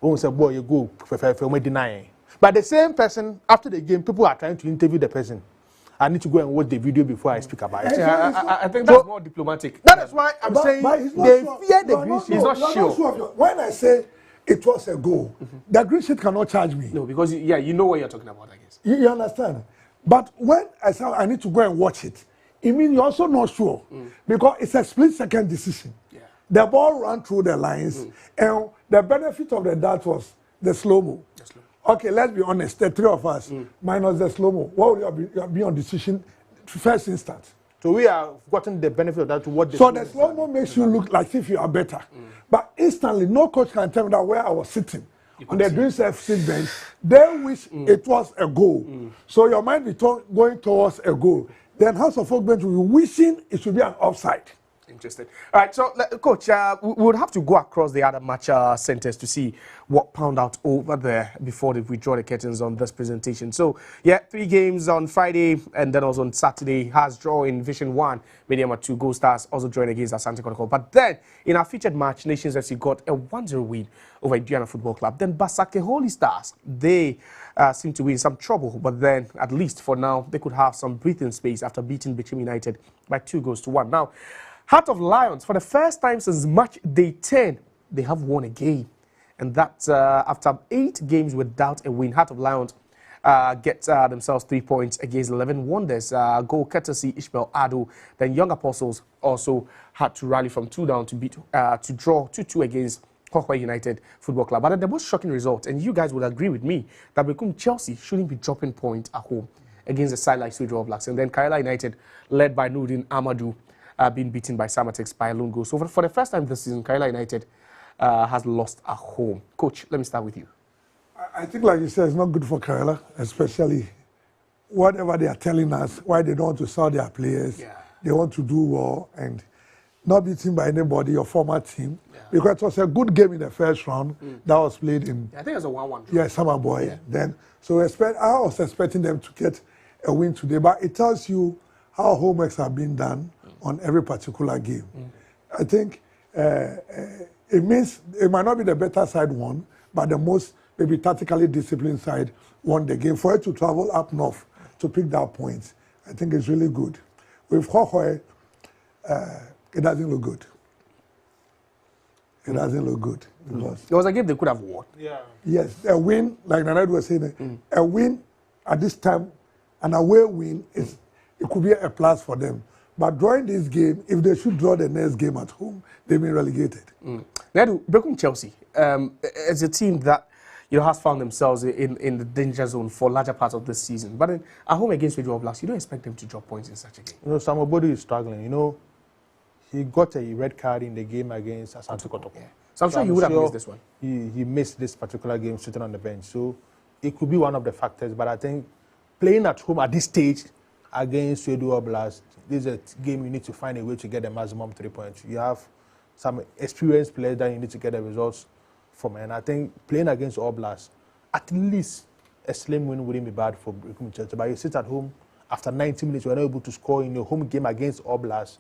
Who said, boy, you go, for denying. But the same person, after the game, people are trying to interview the person. I need to go and watch the video before I speak about it. I think that's more diplomatic. That is why I'm saying they fear the green sheet. He's not sure. When I say it was a goal, the green sheet cannot charge me. No, because, you know what you're talking about, I guess. You understand? But when I say I need to go and watch it, it means you're also not sure. Because it's a split-second decision. Yeah. The ball ran through the lines, and the benefit of that was the slow-mo. Okay, let's be honest, the three of us, minus the slow-mo, what would you be on decision first instance? So we are gotten the benefit of that to what the So the slow-mo makes you look like if you are better. But instantly, no coach can tell me that where I was sitting on the Dreams FC bench, they wish it was a goal. So your mind be going towards a goal. Then House of Folk bench will be wishing it should be an offside. Interesting. All right, so, Coach, we would have to go across the other match centers to see what panned out over there before we draw the curtains on this presentation. So, 3 games on Friday and then also on Saturday. Has draw in Division 1. Medeama 2 Gold Stars also drawing against Asante Kotoko. But then, in our featured match, Nations FC got a 1-0 win over Aduana Football Club. Then Basake Holy Stars, they seem to be in some trouble. But then, at least for now, they could have some breathing space after beating Bichim United by 2-1. Now, Heart of Lions, for the first time since match day 10, they have won a game. And that's after 8 games without a win. Heart of Lions get themselves 3 points against 11 Wonders. Goal courtesy Ishmael Ado. Then Young Apostles also had to rally from 2 down to draw 2-2 against Kotoko United Football Club. But the most shocking result, and you guys would agree with me, that Chelsea shouldn't be dropping points at home against a side like Sweet Royal Blacks. And then Kaila United, led by Nudin Amadou, being beaten by Samatex by a lone goal. So for the first time this season, Kaila United has lost at home. Coach, let me start with you. I think, like you said, it's not good for Kaila, especially whatever they are telling us, why they don't want to sell their players. They want to do well and not beaten by anybody, your former team. Because it was a good game in the first round that was played in... I think it was a 1-1 draw. Yeah, Summer Boy. Then, so I was expecting them to get a win today, but it tells you how homeworks are being done on every particular game. I think it means it might not be the better side one, but the most, maybe tactically disciplined side won the game. For it to travel up north to pick that points, I think it's really good. With Hohoe, it doesn't look good. It doesn't look good. Because there was a game they could have won. Yeah. Yes, a win, like Nanad was saying, a win at this time, an away win, it could be a plus for them. But drawing this game, if they should draw the next game at home, they may be relegated. Now, Brekum Chelsea, as a team that has found themselves in the danger zone for larger parts of this season. But then, at home against Radio Blast, you don't expect them to drop points in such a game. Somebody is struggling. He got a red card in the game against Asante Kotoko. Yeah. So I'm sure you would have missed this one. He missed this particular game sitting on the bench. So it could be one of the factors. But I think playing at home at this stage against Radio Blast, this is a game you need to find a way to get the maximum 3 points. You have some experienced players that you need to get the results from. And I think playing against All Blast, at least a slim win wouldn't be bad for Brekum Chelsea. But you sit at home, after 90 minutes, you are not able to score in your home game against All Blast.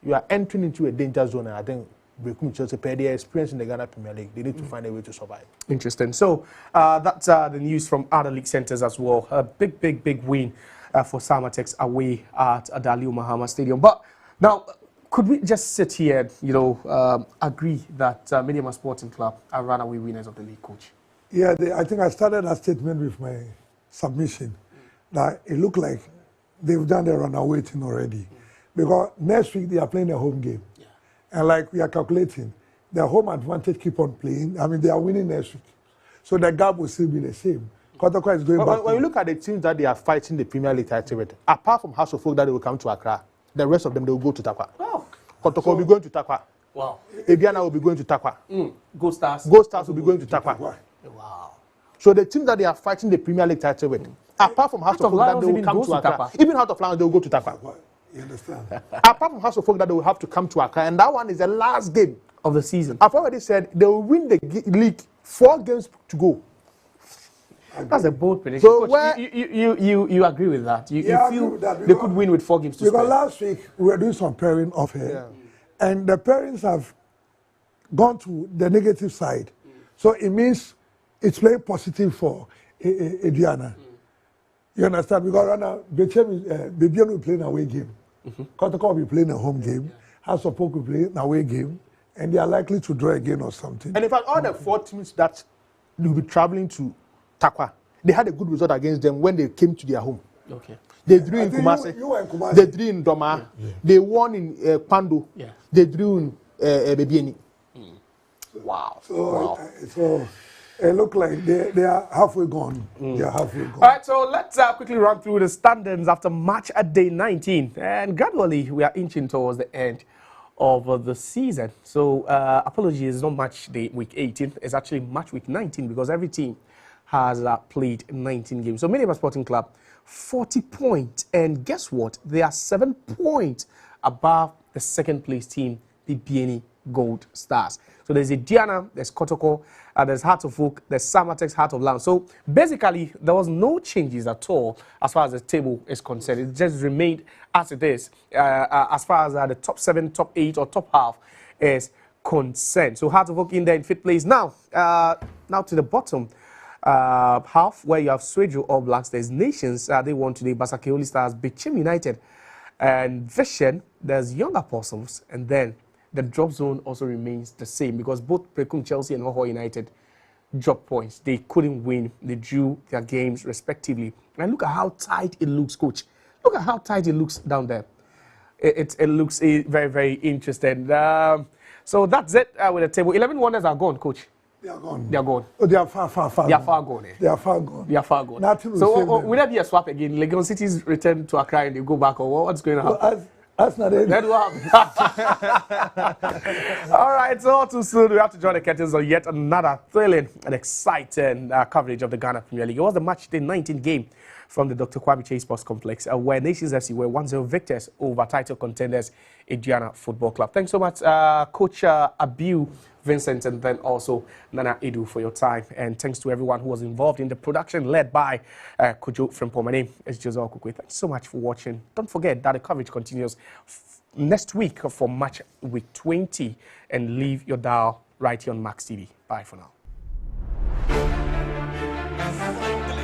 You are entering into a danger zone, and I think Brekum Chelsea, per their experience in the Ghana Premier League, they need to find a way to survive. Interesting. So that's the news from other league centres as well. A big win for Samatex away at Aliu Mahama Stadium. But now, could we just sit here and agree that Medeama Sporting Club are runaway winners of the league, coach? Yeah, I think I started that statement with my submission. That it looked like they've done the runaway thing already. Because next week they are playing a home game. Yeah. And like we are calculating, their home advantage keep on playing. I mean, they are winning next week. So the gap will still be the same. Kotoko is going back. When you look at the teams that they are fighting the Premier League title with, apart from House of Folk that they will come to Accra, the rest of them, they will go to Takwa. Wow. Kotoko will be going to Takwa. Wow. Aduana will be going to Takwa. Go Stars. Go Stars will be going to Takwa. Wow. So the teams that they are fighting the Premier League title with, apart from House of Folk that they will come to Accra, even House of Lions, they will go to Takwa. You understand? Apart from House of Folk that they will have to come to Accra, and that one is the last game of the season. I've already said they will win the league 4 games to go. That's a bold prediction. So Coach, you agree with that? You feel they could win with 4 games to spare? Because last week we were doing some pairing off here, and the pairings have gone to the negative side. So it means it's playing positive for Aduana. You understand? Because right now, Medeama will play an away game. Kotoko will be playing a home game. House of Folk will play an away game. And they are likely to draw again or something. And in fact, all the 4 teams that will be traveling to Takwa, they had a good result against them when they came to their home. Okay. They drew in Kumasi. They drew in Doma. Yeah. They won in Pando. Yeah. They drew in Bebieni. Wow. So it looks like they are halfway gone. They are halfway gone. All right, so let's quickly run through the standings after match at day 19. And gradually, we are inching towards the end of the season. So apologies, it's not match day week 18. It's actually match week 19 because every team has played 19 games. So Medeama Sporting Club, 40 points. And guess what? They are 7 points above the second place team, the Bieni Gold Stars. So there's Aduana, there's Kotoko, there's Heart of Folk, there's Samatex, Heart of Land. So basically, there was no changes at all as far as the table is concerned. It just remained as it is as far as the top 7, top 8, or top half is concerned. So Heart of Folk in there in 5th place. Now to the bottom half where you have Swejo All Blacks. There's Nations. They won today. Basakeoli Stars, Bichim United, and Vision. There's Young Apostles, and then the drop zone also remains the same because both Brekum Chelsea and Hoho United dropped points. They couldn't win. They drew their games respectively. And look at how tight it looks, coach. Look at how tight it looks down there. It looks very, very interesting. So that's it with the table. 11 Wonders are gone, coach. They are gone. They are gone. Oh, they are far They are far gone. They are far gone. They are far gone. Nothing will so save them. will there be a swap again? Legon City's return to Accra and they go back, or what's going to happen? That's not it. That will happen. All right, so too soon we have to join the curtains on yet another thrilling and exciting coverage of the Ghana Premier League. It was the match day 19 game from the Dr. Kwame Chase Sports Complex, where Nations FC were 1-0 victors over title contenders Aduana Football Club. Thanks so much, Coach Abiu, Vincent, and then also Nana Edu for your time. And thanks to everyone who was involved in the production led by Kojo Frimpong. My name is Jose Okukwe. Thanks so much for watching. Don't forget that the coverage continues next week for match week 20. And leave your dial right here on Max TV. Bye for now. find